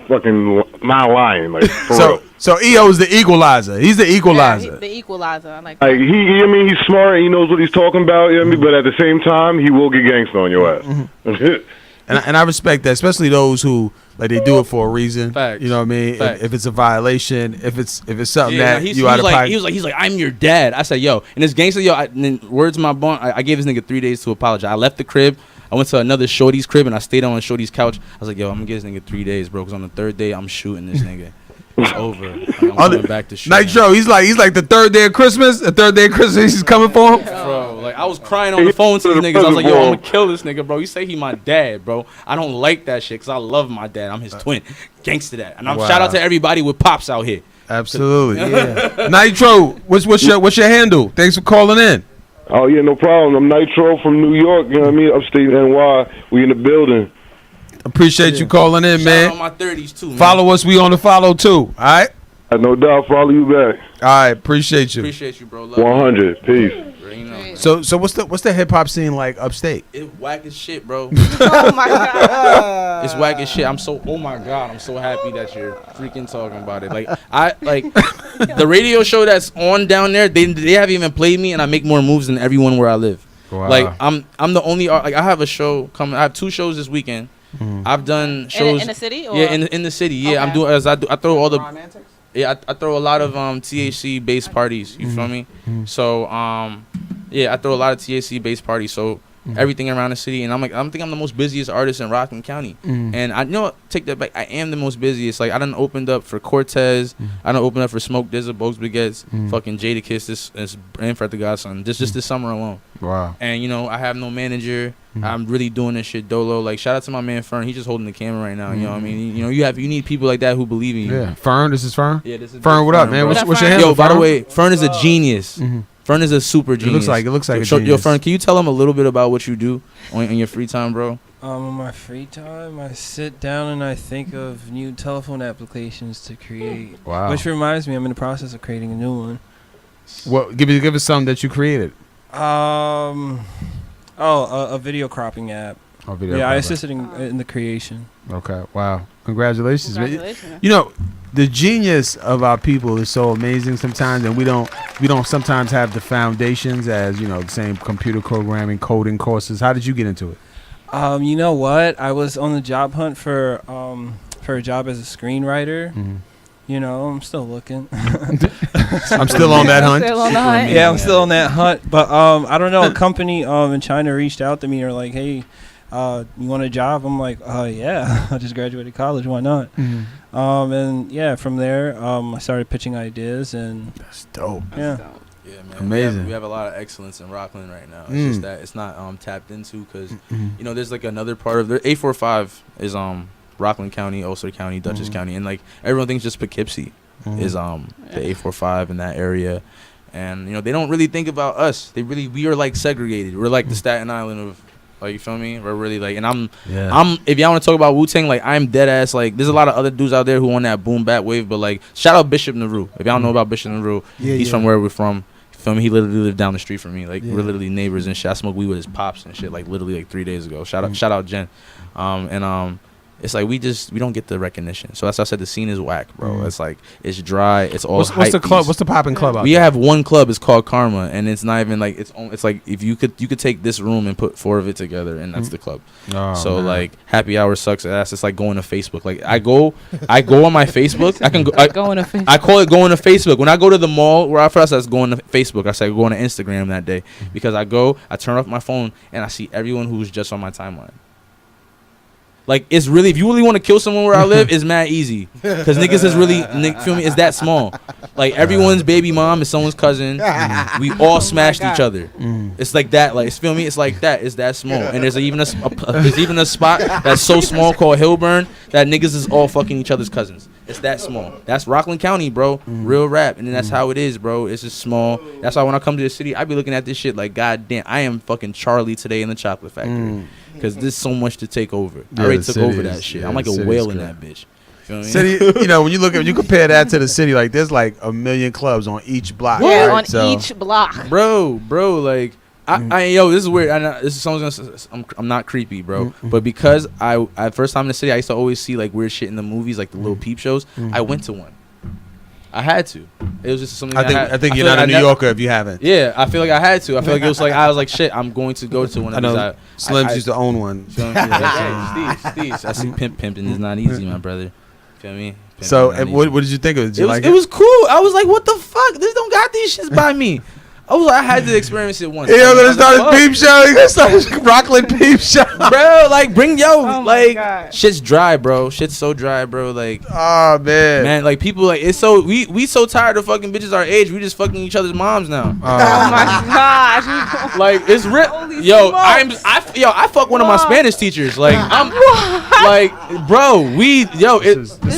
[SPEAKER 12] fucking, not lying. Like, for real.
[SPEAKER 11] So EO's the equalizer. He's the equalizer.
[SPEAKER 5] Yeah, the equalizer. I like that.
[SPEAKER 12] Like, he's smart, and he knows what he's talking about, you know what I mean? But at the same time, he will get gangster on your ass.
[SPEAKER 11] And I respect that, especially those who like they do it for a reason.
[SPEAKER 7] Facts.
[SPEAKER 11] You know what I mean? If it's a violation, if it's something
[SPEAKER 7] He's like, I'm your dad. I said, yo, and this gangster, yo, and then words of my bond, I gave this nigga 3 days to apologize. I left the crib. I went to another shorty's crib and I stayed on shorty's couch. I was like, yo, I'm gonna give this nigga 3 days, bro, because on the third day I'm shooting this nigga. It's over. Like, I'm coming back to shoot.
[SPEAKER 11] Nitro, he's like the third day of Christmas. The third day of Christmas, he's coming for him.
[SPEAKER 7] Bro, like, I was crying on the phone to these niggas. I was like, yo, I'm gonna kill this nigga, bro. You say he my dad, bro. I don't like that shit because I love my dad. I'm his twin. Gangsta that. And I'm shout out to everybody with pops out here.
[SPEAKER 11] Absolutely. Yeah. Nitro, what's your handle? Thanks for calling in.
[SPEAKER 12] Oh, yeah, no problem. I'm Nitro from New York, you know what I mean? Upstate NY. We in the building.
[SPEAKER 11] Appreciate you calling in, man.
[SPEAKER 7] Shout out on my 30s too, man.
[SPEAKER 11] Follow us. We on the follow too. All right.
[SPEAKER 12] No doubt, follow you back.
[SPEAKER 11] All right. Appreciate you.
[SPEAKER 7] Appreciate you, bro. Love
[SPEAKER 12] 100. Peace.
[SPEAKER 7] You know.
[SPEAKER 11] So what's the hip hop scene like upstate?
[SPEAKER 7] It's whack as shit, bro.
[SPEAKER 5] Oh my god.
[SPEAKER 7] It's whack as shit. I'm so happy that you're freaking talking about it. Like the radio show that's on down there, they haven't even played me, and I make more moves than everyone where I live.
[SPEAKER 11] Wow.
[SPEAKER 7] Like I'm the only like I have a show coming. I have 2 shows this weekend. I've done shows
[SPEAKER 5] in the city. Or?
[SPEAKER 7] Yeah, in the city. Yeah,
[SPEAKER 5] Okay.
[SPEAKER 7] I'm doing I throw all the. Yeah, I throw a lot of THC based parties. You feel me? So yeah, I throw a lot of THC based parties. So everything around the city, and I think I'm the most busiest artist in Rockland County. And I take that back. I am the most busiest. Like I done opened up for Cortez. I done opened up for Smoke Dizzle, Bogues Baguettes, fucking Jada Kiss, this and Fred the Godson. Just this summer alone.
[SPEAKER 11] Wow.
[SPEAKER 7] And I have no manager. I'm really doing this shit dolo. Like shout out to my man Fern. He's just holding the camera right now. You know what I mean? You need people like that who believe in you.
[SPEAKER 11] Yeah. Fern, this is Fern.
[SPEAKER 7] Yeah, this is
[SPEAKER 11] Fern. What up, man? What's your handle?
[SPEAKER 7] Yo, by the way, Fern is a genius. Fern is a super genius.
[SPEAKER 11] It looks like a
[SPEAKER 7] Yo,
[SPEAKER 11] genius.
[SPEAKER 7] Fern, can you tell him a little bit about what you do in your free time, bro?
[SPEAKER 13] On my free time, I sit down and I think of new telephone applications to create.
[SPEAKER 11] Wow.
[SPEAKER 13] Which reminds me, I'm in the process of creating a new one.
[SPEAKER 11] What? Give us something that you created.
[SPEAKER 13] A video cropping app.
[SPEAKER 11] Oh, video.
[SPEAKER 13] Yeah, I
[SPEAKER 11] cropping.
[SPEAKER 13] assisted in the creation.
[SPEAKER 11] Okay. Wow. Congratulations, man.
[SPEAKER 5] Congratulations.
[SPEAKER 11] The genius of our people is so amazing sometimes, and we don't sometimes have the foundations as the same computer programming, coding courses. How did you get into it?
[SPEAKER 13] You know what? I was on the job hunt for a job as a screenwriter. I'm still looking.
[SPEAKER 11] I'm still on that hunt.
[SPEAKER 5] Still on the hunt.
[SPEAKER 13] Yeah, I'm still on that hunt. But I don't know. A company in China reached out to me and were like, "Hey, you want a job?" I'm like, yeah. I just graduated college. Why not? And yeah, from there, I started pitching ideas, and
[SPEAKER 11] that's dope.
[SPEAKER 13] Yeah.
[SPEAKER 7] Yeah, man.
[SPEAKER 11] Amazing.
[SPEAKER 7] We have a lot of excellence in Rockland right now. It's just that it's not tapped into because there's like another part of the 845 is Rockland County, Ulster County, Dutchess County, and like everyone thinks just Poughkeepsie is the 845 in that area, and they don't really think about us. We are like segregated. We're like the Staten Island of. Like, you feel me? We're really like, and I'm if y'all want to talk about Wu-Tang, like I'm dead ass. Like there's a lot of other dudes out there who on that boom bap wave, but like shout out Bishop Naru. If y'all know about Bishop Naru, he's from where we're from. You feel me? He literally lived down the street from me. Like we're literally neighbors and shit. I smoked weed with his pops and shit. Like literally like 3 days ago. Shout out Jen. It's like we don't get the recognition. So that's why I said the scene is whack, bro. It's like it's dry. It's all.
[SPEAKER 11] What's the club? What's the popping club out
[SPEAKER 7] We
[SPEAKER 11] there?
[SPEAKER 7] have one club. It's called Karma, and it's not even like it's like if you could take this room and put 4 of it together, and that's the club.
[SPEAKER 11] Oh,
[SPEAKER 7] so
[SPEAKER 11] man.
[SPEAKER 7] like happy hour sucks ass. It's like going to Facebook. Like I go on my Facebook. I can go.
[SPEAKER 5] Going to Facebook.
[SPEAKER 7] I call it going to Facebook. When I go to the mall, where I first was going to Facebook, I say going to Instagram that day because I turn off my phone and I see everyone who's just on my timeline. Like it's really, if you really want to kill someone where I live, it's mad easy. Cause niggas is really, feel me? It's that small. Like everyone's baby mom is someone's cousin. We all smashed each other. It's like that. Like feel me? It's like that. It's that small. And there's even a spot that's so small called Hillburn that niggas is all fucking each other's cousins. It's that small. That's Rockland County, bro. Real rap. And then that's how it is, bro. It's just small. That's why when I come to the city, I be looking at this shit like, God damn, I am fucking Charlie today in the chocolate factory. Because there's so much to take over. I already took over that shit. I'm like a whale in that bitch. Feel me?
[SPEAKER 11] City, when you compare that to the city, like there's like 1 million clubs on each block.
[SPEAKER 5] Yeah,
[SPEAKER 11] right?
[SPEAKER 5] on each block.
[SPEAKER 7] Bro, like yo, this is weird. I know this is someone's gonna. I'm not creepy, bro. But because I first time in the city, I used to always see like weird shit in the movies, like the little peep shows. I went to one. I had to. It was just something.
[SPEAKER 11] I think you're not a New Yorker if you haven't.
[SPEAKER 7] Yeah, I feel like I had to. I feel like it was like I was like, shit, I'm going to go to one of these.
[SPEAKER 11] I know Slims used to own one.
[SPEAKER 7] Steve, I see pimping is not easy, my brother. Feel me?
[SPEAKER 11] So, what did you think of it? Did you like it?
[SPEAKER 7] It was cool. I was like, what the fuck? This don't got these shits by me. I had to experience it once.
[SPEAKER 11] You're gonna start a peep show. You're gonna start a Rockland peep show,
[SPEAKER 7] bro. Like, shit's dry, bro. Shit's so dry, bro. Like,
[SPEAKER 11] oh man,
[SPEAKER 7] like people like it's so we so tired of fucking bitches our age. We just fucking each other's moms now.
[SPEAKER 5] Oh my gosh!
[SPEAKER 7] Like it's I fuck one of my Spanish teachers. Like I'm like, bro.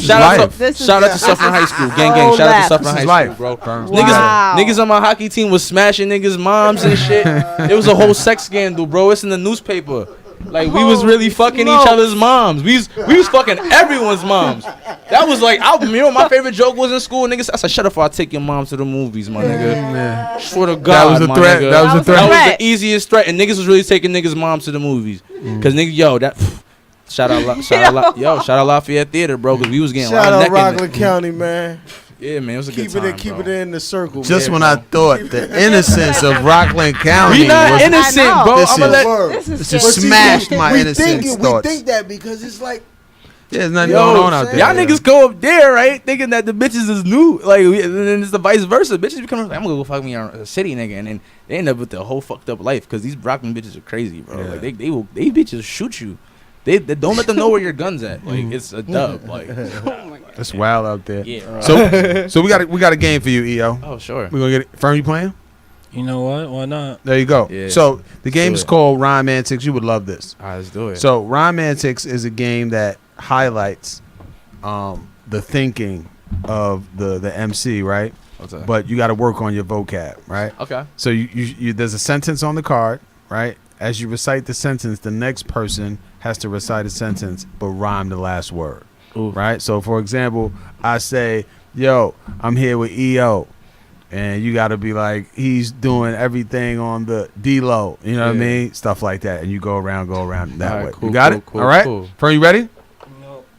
[SPEAKER 7] Shout out to Suffern High School, gang. Shout out to Suffern High School, bro. Niggas on my hockey team was smashing niggas' moms and shit. It was a whole sex scandal, bro. It's in the newspaper. Like we was really fucking each other's moms. We was fucking everyone's moms. That was like, you know, my favorite joke was in school. Niggas, I said, shut up, before I take your mom to the movies, my nigga. Swear to God,
[SPEAKER 11] That was a
[SPEAKER 7] my
[SPEAKER 11] threat.
[SPEAKER 7] nigga.
[SPEAKER 11] That was a threat.
[SPEAKER 7] That was the easiest threat, and niggas was really taking niggas' moms to the movies. Cause nigga, yo, that. Shout out Lafayette Theater, bro, because we was getting
[SPEAKER 14] shout
[SPEAKER 7] a lot
[SPEAKER 14] out
[SPEAKER 7] of neck
[SPEAKER 14] Rockland County, man.
[SPEAKER 7] Yeah, man, it was a good time,
[SPEAKER 14] Keep
[SPEAKER 7] bro.
[SPEAKER 14] it in the circle.
[SPEAKER 11] Just
[SPEAKER 14] man,
[SPEAKER 11] when I thought the innocence of Rockland County
[SPEAKER 7] We not
[SPEAKER 11] was
[SPEAKER 7] innocent, bro.
[SPEAKER 11] This
[SPEAKER 7] I'ma
[SPEAKER 11] is-
[SPEAKER 7] let.
[SPEAKER 11] This just smashed my innocent
[SPEAKER 14] We
[SPEAKER 11] thoughts.
[SPEAKER 14] think that because it's like,
[SPEAKER 11] Yeah, there's nothing going on out there.
[SPEAKER 7] Y'all niggas go up there, right? Thinking that the bitches is new. Like, and then it's the vice versa. Bitches become like, I'm gonna go fuck me on a city nigga. And then they end up with the whole fucked up life. Because these Rockland bitches are crazy, bro.
[SPEAKER 11] Yeah.
[SPEAKER 7] Like, they bitches shoot you. They don't let them know where your gun's at. Like, it's a dub. Like,
[SPEAKER 11] It's wild out there.
[SPEAKER 7] Yeah.
[SPEAKER 11] So we got a game for you, EO.
[SPEAKER 7] Oh, sure.
[SPEAKER 11] We're gonna get it. Firm, you playing?
[SPEAKER 13] You know what? Why not?
[SPEAKER 11] There you go.
[SPEAKER 7] Yeah.
[SPEAKER 11] So the game
[SPEAKER 7] Do
[SPEAKER 11] is
[SPEAKER 7] it.
[SPEAKER 11] called Rhyme Antics. You would love this.
[SPEAKER 7] All right, let's do it.
[SPEAKER 11] So Rhyme Antics is a game that highlights the thinking of the MC, right?
[SPEAKER 7] Okay.
[SPEAKER 11] But you got to work on your vocab, right?
[SPEAKER 7] Okay.
[SPEAKER 11] So you there's a sentence on the card, right? As you recite the sentence, the next person has to recite a sentence but rhyme the last word.
[SPEAKER 7] Ooh.
[SPEAKER 11] Right? So for example, I say, "Yo, I'm here with EO." And you got to be like, he's doing everything on the D-low. You know what I mean? Stuff like that. And you go around that
[SPEAKER 7] All right,
[SPEAKER 11] way.
[SPEAKER 7] cool,
[SPEAKER 11] you got
[SPEAKER 7] cool,
[SPEAKER 11] it?
[SPEAKER 7] cool,
[SPEAKER 11] All right?
[SPEAKER 7] cool.
[SPEAKER 11] Fern, you ready?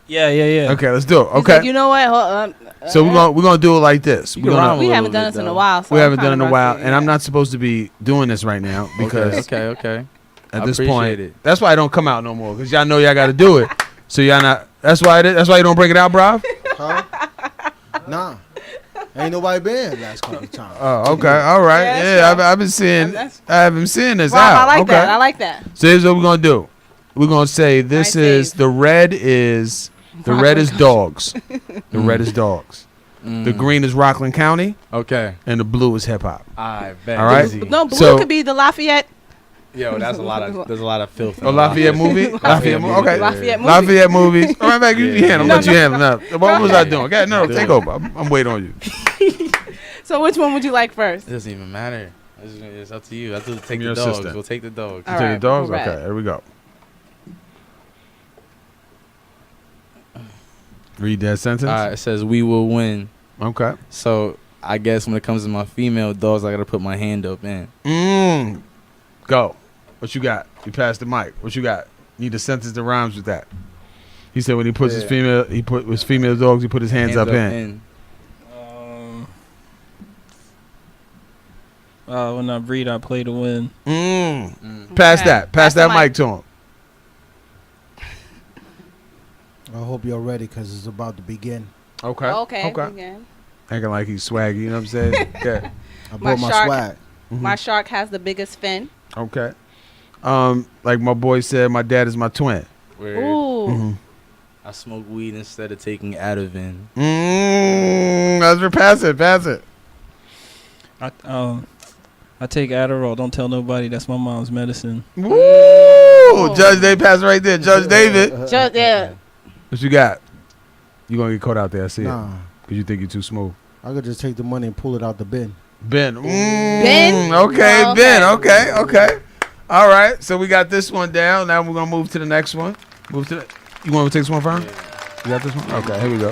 [SPEAKER 13] Yeah.
[SPEAKER 11] Okay, let's do it.
[SPEAKER 5] He's
[SPEAKER 11] Okay.
[SPEAKER 5] like, you know what? Hold on.
[SPEAKER 11] So we're gonna do it like this.
[SPEAKER 7] can rhyme
[SPEAKER 5] We
[SPEAKER 7] a
[SPEAKER 5] haven't
[SPEAKER 7] little
[SPEAKER 5] done
[SPEAKER 7] bit,
[SPEAKER 5] this in a
[SPEAKER 7] though.
[SPEAKER 5] while. So
[SPEAKER 11] We
[SPEAKER 5] I'm
[SPEAKER 11] haven't done it in
[SPEAKER 5] kinda
[SPEAKER 11] a while,
[SPEAKER 5] rusty,
[SPEAKER 11] and I'm not supposed to be doing this right now because
[SPEAKER 7] Okay.
[SPEAKER 11] at
[SPEAKER 7] I
[SPEAKER 11] this
[SPEAKER 7] appreciate
[SPEAKER 11] point,
[SPEAKER 7] it.
[SPEAKER 11] that's why I don't come out no more because y'all know y'all got to do it. So y'all not. That's why. That's why you don't bring it out, bro.
[SPEAKER 14] huh? Nah, ain't nobody been last couple of times.
[SPEAKER 11] Oh, okay, all right.
[SPEAKER 5] Yeah,
[SPEAKER 11] Yeah,
[SPEAKER 5] sure.
[SPEAKER 11] I've been seeing. I've been seeing this
[SPEAKER 5] Rob,
[SPEAKER 11] out.
[SPEAKER 5] I like
[SPEAKER 11] okay.
[SPEAKER 5] that. I like that.
[SPEAKER 11] So here's what we're gonna do. We're gonna say this
[SPEAKER 5] Nice
[SPEAKER 11] is
[SPEAKER 5] save.
[SPEAKER 11] the red is dogs. The red is dogs. The green is Rockland County,
[SPEAKER 7] Okay.
[SPEAKER 11] and the blue is hip hop.
[SPEAKER 7] I bet.
[SPEAKER 11] All right.
[SPEAKER 7] Easy.
[SPEAKER 5] No, blue
[SPEAKER 11] So-
[SPEAKER 5] could be the Lafayette.
[SPEAKER 7] Yo, there's a lot of filth.
[SPEAKER 11] Oh, Lafayette movie. Lafayette movie. Okay.
[SPEAKER 5] Lafayette movie.
[SPEAKER 11] Lafayette movies. All right, back. You
[SPEAKER 7] Yeah.
[SPEAKER 11] handle. Let you handle. Now, what was I doing? Okay, no, take over. I'm waiting on you.
[SPEAKER 5] So which one would you like first?
[SPEAKER 7] It doesn't even matter. It's up to you. I have to take
[SPEAKER 11] Your
[SPEAKER 7] the dogs.
[SPEAKER 11] assistant.
[SPEAKER 7] We'll take the dogs.
[SPEAKER 5] All
[SPEAKER 11] Take the
[SPEAKER 5] right,
[SPEAKER 11] dogs.
[SPEAKER 5] correct.
[SPEAKER 11] Okay, here we go. Read that sentence.
[SPEAKER 7] All right, it says we will win.
[SPEAKER 11] Okay.
[SPEAKER 7] So I guess when it comes to my female dogs, I gotta put my hand up in.
[SPEAKER 11] Go. What you got? You passed the mic. What you got? Need a sentence that rhymes with that. He said when he puts his female dogs, he put his hands up in.
[SPEAKER 13] When I breed, I play to win.
[SPEAKER 11] Pass
[SPEAKER 5] Okay.
[SPEAKER 11] that. Pass
[SPEAKER 5] Pass the
[SPEAKER 11] that
[SPEAKER 5] mic.
[SPEAKER 11] mic to him.
[SPEAKER 14] I hope you're ready because it's about to begin.
[SPEAKER 11] Okay.
[SPEAKER 5] Okay.
[SPEAKER 11] Okay.
[SPEAKER 5] Again.
[SPEAKER 11] Acting like he's swaggy. You know what I'm saying? Yeah.
[SPEAKER 14] I
[SPEAKER 5] My
[SPEAKER 14] brought my
[SPEAKER 5] shark.
[SPEAKER 14] swag.
[SPEAKER 5] My shark has the biggest fin.
[SPEAKER 11] Okay. Like my boy said, my dad is my twin.
[SPEAKER 7] Where
[SPEAKER 5] Ooh.
[SPEAKER 7] I smoke weed instead of taking Ativan.
[SPEAKER 11] That's for pass it. Pass it.
[SPEAKER 13] I take Adderall. Don't tell nobody. That's my mom's medicine.
[SPEAKER 11] Woo! Judge David, pass it right there. Judge David.
[SPEAKER 5] Just yeah.
[SPEAKER 11] What you got? You gonna get caught out there? I see it.
[SPEAKER 14] Nah,
[SPEAKER 11] Cause you think you're too smooth.
[SPEAKER 14] I could just take the money and pull it out the bin.
[SPEAKER 11] Ben.
[SPEAKER 5] Ben?
[SPEAKER 11] Okay,
[SPEAKER 5] Oh,
[SPEAKER 11] Ben. Okay. All right. So we got this one down. Now we're gonna move to the next one. You want to take this one, Fern? You got this one? Okay. Here we go.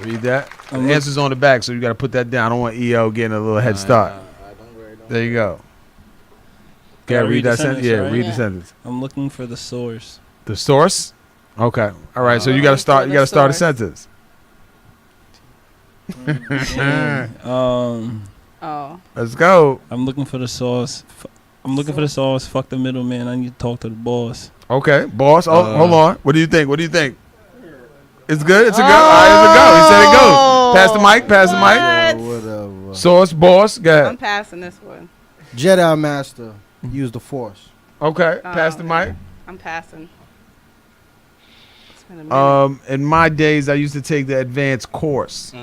[SPEAKER 11] Read that. The answer's on the back, so you got to put that down. I don't want EO getting a little head start. There you go.
[SPEAKER 13] Gotta
[SPEAKER 11] Read that sentence. Yeah,
[SPEAKER 13] right?
[SPEAKER 11] read the sentence.
[SPEAKER 13] I'm looking for the source.
[SPEAKER 11] The source. Okay. All right. So you got to start. You got to start a sentence.
[SPEAKER 5] Oh.
[SPEAKER 11] Let's go.
[SPEAKER 13] I'm looking for the sauce. I'm looking for the sauce. Fuck the middleman. I need to talk to the boss.
[SPEAKER 11] Okay, boss. Oh, hold on. What do you think? It's good. It's a go. All right, it's a go. He said it goes. Pass the mic. Pass the mic.
[SPEAKER 14] Whatever.
[SPEAKER 11] Source, boss. Go ahead.
[SPEAKER 5] I'm passing this one.
[SPEAKER 14] Jedi Master, use the Force.
[SPEAKER 11] Okay. Pass the mic.
[SPEAKER 5] I'm passing. It's been a minute.
[SPEAKER 11] In my days, I used to take the advanced course.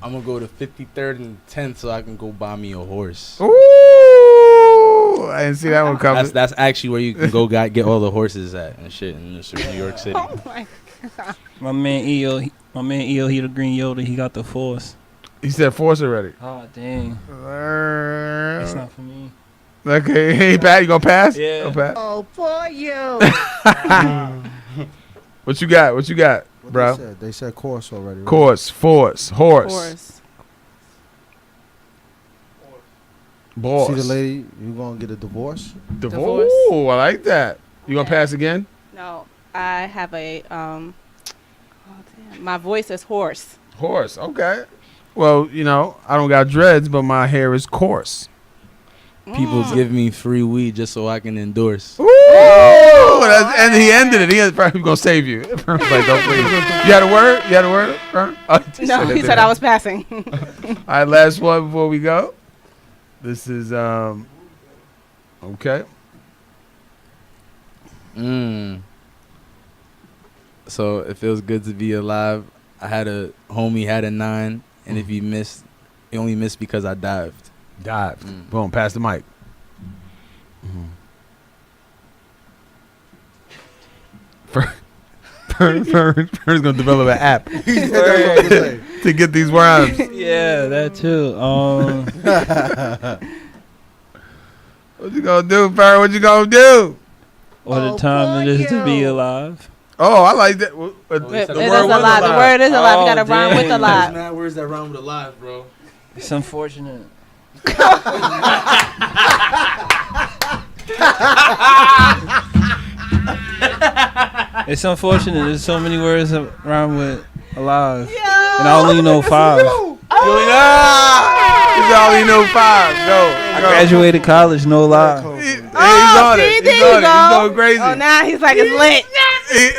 [SPEAKER 7] I'm gonna go to 53rd and 10th so I can go buy me a horse.
[SPEAKER 11] Ooh, I didn't see that one coming.
[SPEAKER 7] That's actually where you can go get all the horses at and shit in New York City.
[SPEAKER 5] Oh my god.
[SPEAKER 13] My man EO, he the green Yoda. He got the force.
[SPEAKER 11] He said force already.
[SPEAKER 13] Oh dang. It's not for me.
[SPEAKER 11] Okay, hey Pat, you gonna pass?
[SPEAKER 13] Yeah.
[SPEAKER 11] Go, Pat.
[SPEAKER 2] Oh, for you.
[SPEAKER 11] What you got? What you got,
[SPEAKER 4] What
[SPEAKER 11] bro?
[SPEAKER 4] They said course already. Right?
[SPEAKER 11] Course, force, horse,
[SPEAKER 5] Horse.
[SPEAKER 11] boss.
[SPEAKER 4] See the lady, you gonna get a divorce?
[SPEAKER 11] Divorce. Ooh, I like that. You gonna pass again?
[SPEAKER 5] No, I have a my voice is hoarse.
[SPEAKER 11] Horse. Okay. Well, you know, I don't got dreads, but my hair is coarse.
[SPEAKER 7] People give me free weed just so I can endorse.
[SPEAKER 11] Ooh, and he ended it. He is probably gonna save you. Like, don't please. You had a word? You had a word? Oh,
[SPEAKER 5] No, he said I was passing.
[SPEAKER 11] All right, last one before we go. This is okay.
[SPEAKER 7] So it feels good to be alive. I had a homie had a 9, and if he missed, he only missed because I dived.
[SPEAKER 11] Boom, pass the mic. Fern's gonna develop an app to get these rhymes.
[SPEAKER 13] Yeah, that too.
[SPEAKER 11] What you gonna do, Fern? What you gonna do?
[SPEAKER 13] What a time it is to be alive.
[SPEAKER 11] Oh, I like that.
[SPEAKER 5] It is alive. The word is alive. We gotta rhyme with alive.
[SPEAKER 7] Mad words that rhyme with alive, bro.
[SPEAKER 13] It's unfortunate. It's unfortunate. There's so many words that rhyme with alive, and I only know 5.
[SPEAKER 11] He's only know 5. Go.
[SPEAKER 13] I graduated college, no lie.
[SPEAKER 11] He's on it. He's on it. He's going crazy.
[SPEAKER 5] Oh, now he's like, it's lit.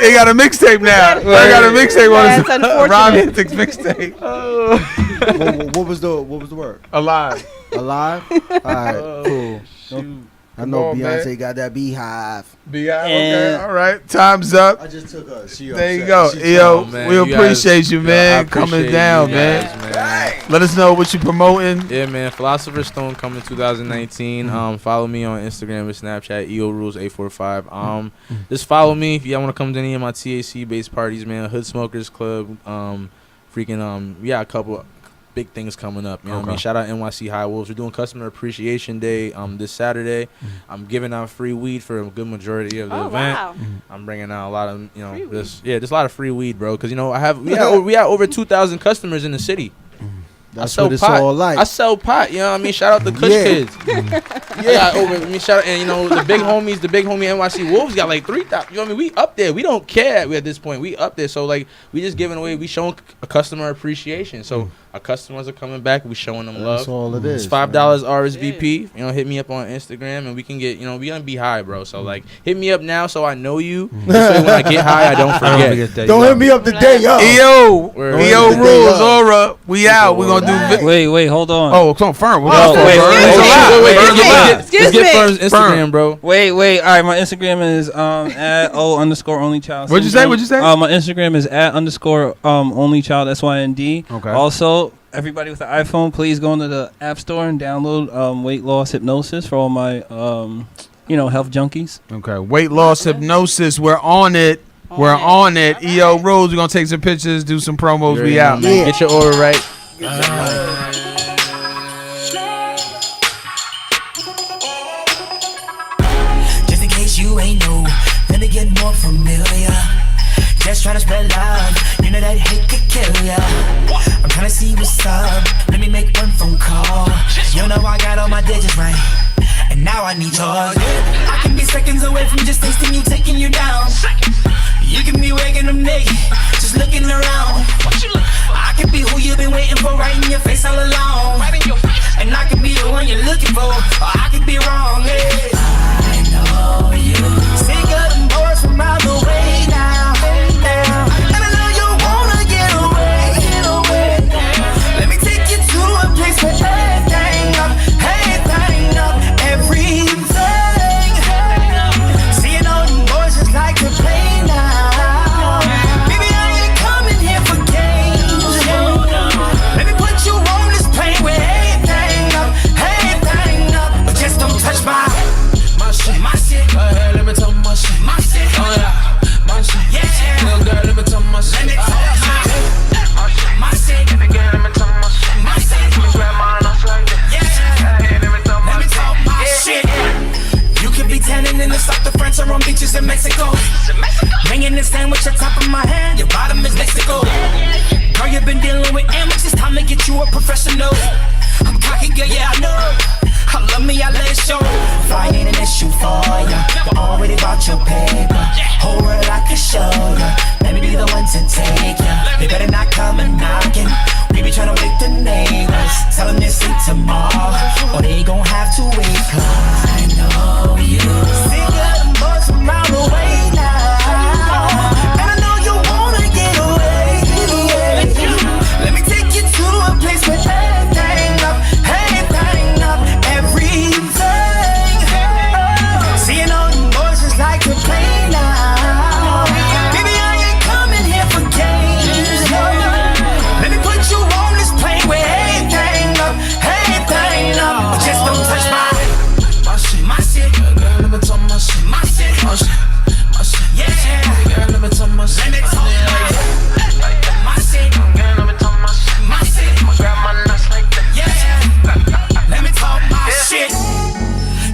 [SPEAKER 11] He got a mixtape now. I got a mixtape on his
[SPEAKER 5] unfortunate.
[SPEAKER 11] Rob Antics mixtape.
[SPEAKER 4] What was the word?
[SPEAKER 11] Alive.
[SPEAKER 4] Alive? All right, cool. I know
[SPEAKER 11] Come on,
[SPEAKER 4] Beyonce
[SPEAKER 11] man.
[SPEAKER 4] got that beehive.
[SPEAKER 11] Beehive. Okay. All right. Time's up.
[SPEAKER 4] I just took her.
[SPEAKER 11] There you go. Yo, we appreciate you, man, coming down, man. Let us know what you promoting.
[SPEAKER 7] Yeah, man. Philosopher's Stone coming 2019. Follow me on Instagram and Snapchat, EORules845. Just follow me if y'all want to come to any of my TAC based parties, man. Hood Smokers Club. A couple big things coming up. You know what I mean? Shout out NYC High Wolves. We're doing Customer Appreciation Day this Saturday. I'm giving out free weed for a good majority of the event.
[SPEAKER 5] Wow.
[SPEAKER 7] I'm bringing out a lot of just a lot of free weed, bro. Because we have over 2,000 customers in the city.
[SPEAKER 4] That's what it's all like.
[SPEAKER 7] I sell pot, you know what I mean? Shout out the Kush kids. Shout out, and the big homie NYC Wolves got like 3,000. You know what I mean? We up there. We don't care at this point. We up there. So like we just giving away, we showing a customer appreciation. So our customers are coming back, we showing them love.
[SPEAKER 4] That's all it is.
[SPEAKER 7] It's $5 RSVP. Hit me up on Instagram and we can get, we gonna be high, bro. So like hit me up now so I know you. This way when I get high I don't forget.
[SPEAKER 4] Don't hit me up the day up.
[SPEAKER 11] EO Rules Aura. We out. We gonna do
[SPEAKER 13] Wait, hold on.
[SPEAKER 11] Oh, come on, Fern.
[SPEAKER 7] Let's get Fern's Instagram, bro.
[SPEAKER 13] Wait. All right, my Instagram is at @O_onlychild.
[SPEAKER 11] What'd you say?
[SPEAKER 13] My Instagram is @_onlychild. SYND.
[SPEAKER 11] Okay.
[SPEAKER 13] Also, everybody with an iPhone, please go into the App Store and download Weight Loss Hypnosis for all my health junkies.
[SPEAKER 11] Okay. Weight Loss Hypnosis. We're on it. We're on it. EO Rules. We're gonna take some pictures, do some promos. We out.
[SPEAKER 7] Man. Get your order right.
[SPEAKER 8] Just in case you ain't new, let me get more familiar. Just tryna spread love, you know that hate could kill ya. I'm tryna see what's up, let me make one phone call. You know I got all my digits right, and now I need yours. I can be seconds away from just tasting you, taking you down. You can be waking up naked, just looking around. I can be who you've been waiting for, right in your face all along. And I can be the one you're looking for, or I could be wrong. Yeah. I know you sick of them boys from around the way now. And I know you wanna get away. Let me take you to a place where everything up, everything. Seeing all them boys just like to play now. Baby, I ain't coming here for games. Let me put you on this plane.
[SPEAKER 3] I'm cocky, girl, yeah, I know. I love me, I let it show. Flying ain't an issue for ya. But already bought your paper. Whole world I can show ya. Let me be the one to take ya. They better not come a knocking. We be tryna wake the neighbors. Tell them they sleep tomorrow, or they gon' have to wait. I know you sick of them boys from around the way now. And I know you wanna get away. Let me take you to a place where everything up, everything. Seeing all them boys just like to play now. Baby, I ain't coming here for games. Let me put you on this plane where everything up, but just don't touch my shit. Girl, let me talk my shit. My shit. Yeah. Girl, let me talk my shit. Let me talk my shit. Girl, let me talk my shit. My shit. Grab my nuts like that. Yeah. Let me talk my shit.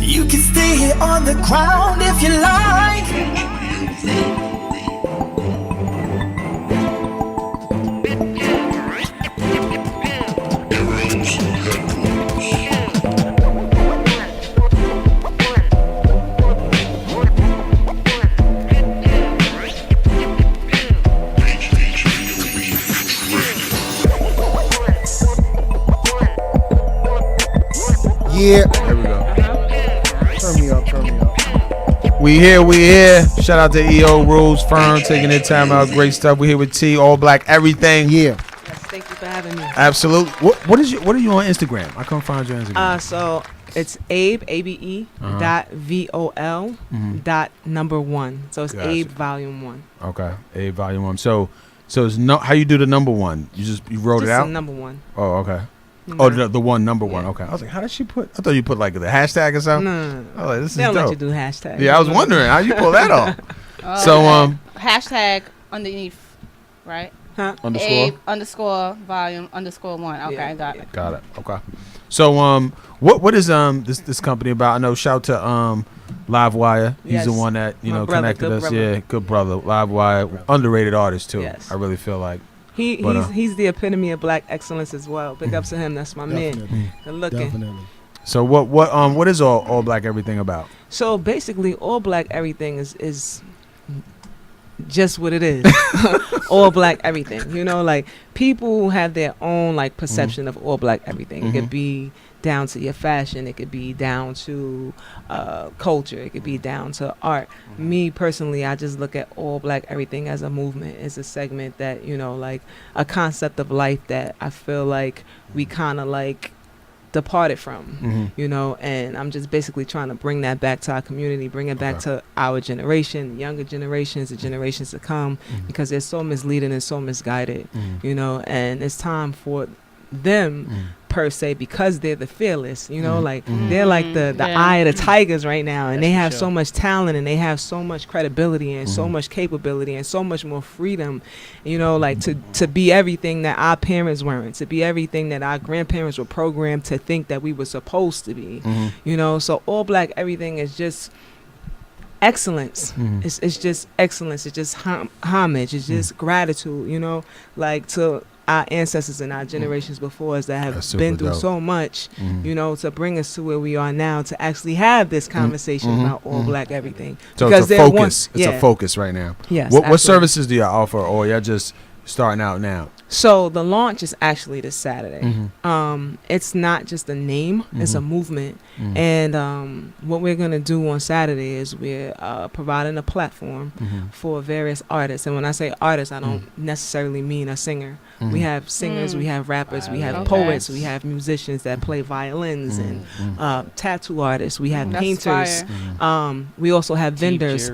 [SPEAKER 3] You can stay here on the ground if you like.
[SPEAKER 4] Yeah.
[SPEAKER 11] There we go.
[SPEAKER 4] Turn me up.
[SPEAKER 11] We here. Shout out to EO Rules Firm taking their time out. Great stuff. We here with T, all black, everything.
[SPEAKER 4] Yeah.
[SPEAKER 15] Yes, thank you for having me.
[SPEAKER 11] Absolutely. What are you on Instagram? I can't find your Instagram.
[SPEAKER 15] So it's Abe ABE dot VOL dot number 1. So it's
[SPEAKER 11] Gotcha.
[SPEAKER 15] Abe Volume 1.
[SPEAKER 11] Okay. Abe Volume 1. So it's no, how you do the number 1? You wrote
[SPEAKER 15] Just
[SPEAKER 11] it out?
[SPEAKER 15] the number 1.
[SPEAKER 11] Oh, okay.
[SPEAKER 15] Number
[SPEAKER 11] The one number 1. Okay. I was like, how did she put? I thought you put like the hashtag or something.
[SPEAKER 15] No.
[SPEAKER 11] I was like, this is
[SPEAKER 15] They don't
[SPEAKER 11] dope.
[SPEAKER 15] let you do hashtag.
[SPEAKER 11] Yeah, I was wondering how you pull that off. So
[SPEAKER 5] hashtag underneath, right?
[SPEAKER 15] Huh?
[SPEAKER 11] Underscore?
[SPEAKER 5] Abe underscore volume underscore 1. Okay,
[SPEAKER 15] Yeah,
[SPEAKER 5] got it.
[SPEAKER 11] Got it. Okay. So what is this company about? I know, shout to Livewire. He's
[SPEAKER 15] Yes.
[SPEAKER 11] the one that
[SPEAKER 15] My brother,
[SPEAKER 11] connected
[SPEAKER 15] good
[SPEAKER 11] us.
[SPEAKER 15] brother.
[SPEAKER 11] Yeah, good brother. Livewire, underrated artist too.
[SPEAKER 15] Yes.
[SPEAKER 11] I really feel like.
[SPEAKER 15] He's the epitome of black excellence as well. Big ups to him. That's my man. Good looking.
[SPEAKER 4] Definitely.
[SPEAKER 11] So what is all black everything about?
[SPEAKER 15] So basically, all black everything is just what it is. All black everything. You know, like people have their own like perception of all black everything. It could be down to your fashion. It could be down to culture. It could be down to art. Me personally, I just look at all black everything as a movement. It's a segment that, you know, like a concept of life that I feel like we kind of like departed from, you know, and I'm just basically trying to bring that back to our community, bring it back to our generation, younger generations, the generations to come, because they're so misleading and so misguided, you know, and it's time for them per se, because they're the fearless, you know, like they're like the eye of the tigers right now, and they have so much talent, and they have so much credibility and so much capability and so much more freedom, you know, like to be everything that our parents weren't, to be everything that our grandparents were programmed to think that we were supposed to be, you know. So all black everything is just excellence. It's just excellence. It's just homage. It's just gratitude, you know, like to our ancestors and our generations before us that have been through so much, you know, to bring us to where we are now, to actually have this conversation about all black everything.
[SPEAKER 11] So
[SPEAKER 15] because
[SPEAKER 11] it's a focus. It's a focus right now.
[SPEAKER 15] Yes.
[SPEAKER 11] What services do you offer, or y'all just starting out now?
[SPEAKER 15] So the launch is actually this Saturday. It's not just a name; it's a movement. And what we're gonna do on Saturday is we're providing a platform for various artists. And when I say artists, I don't necessarily mean a singer. We have singers, we have rappers, we have poets, we have musicians that play violins, and tattoo artists. We have painters. We also have vendors.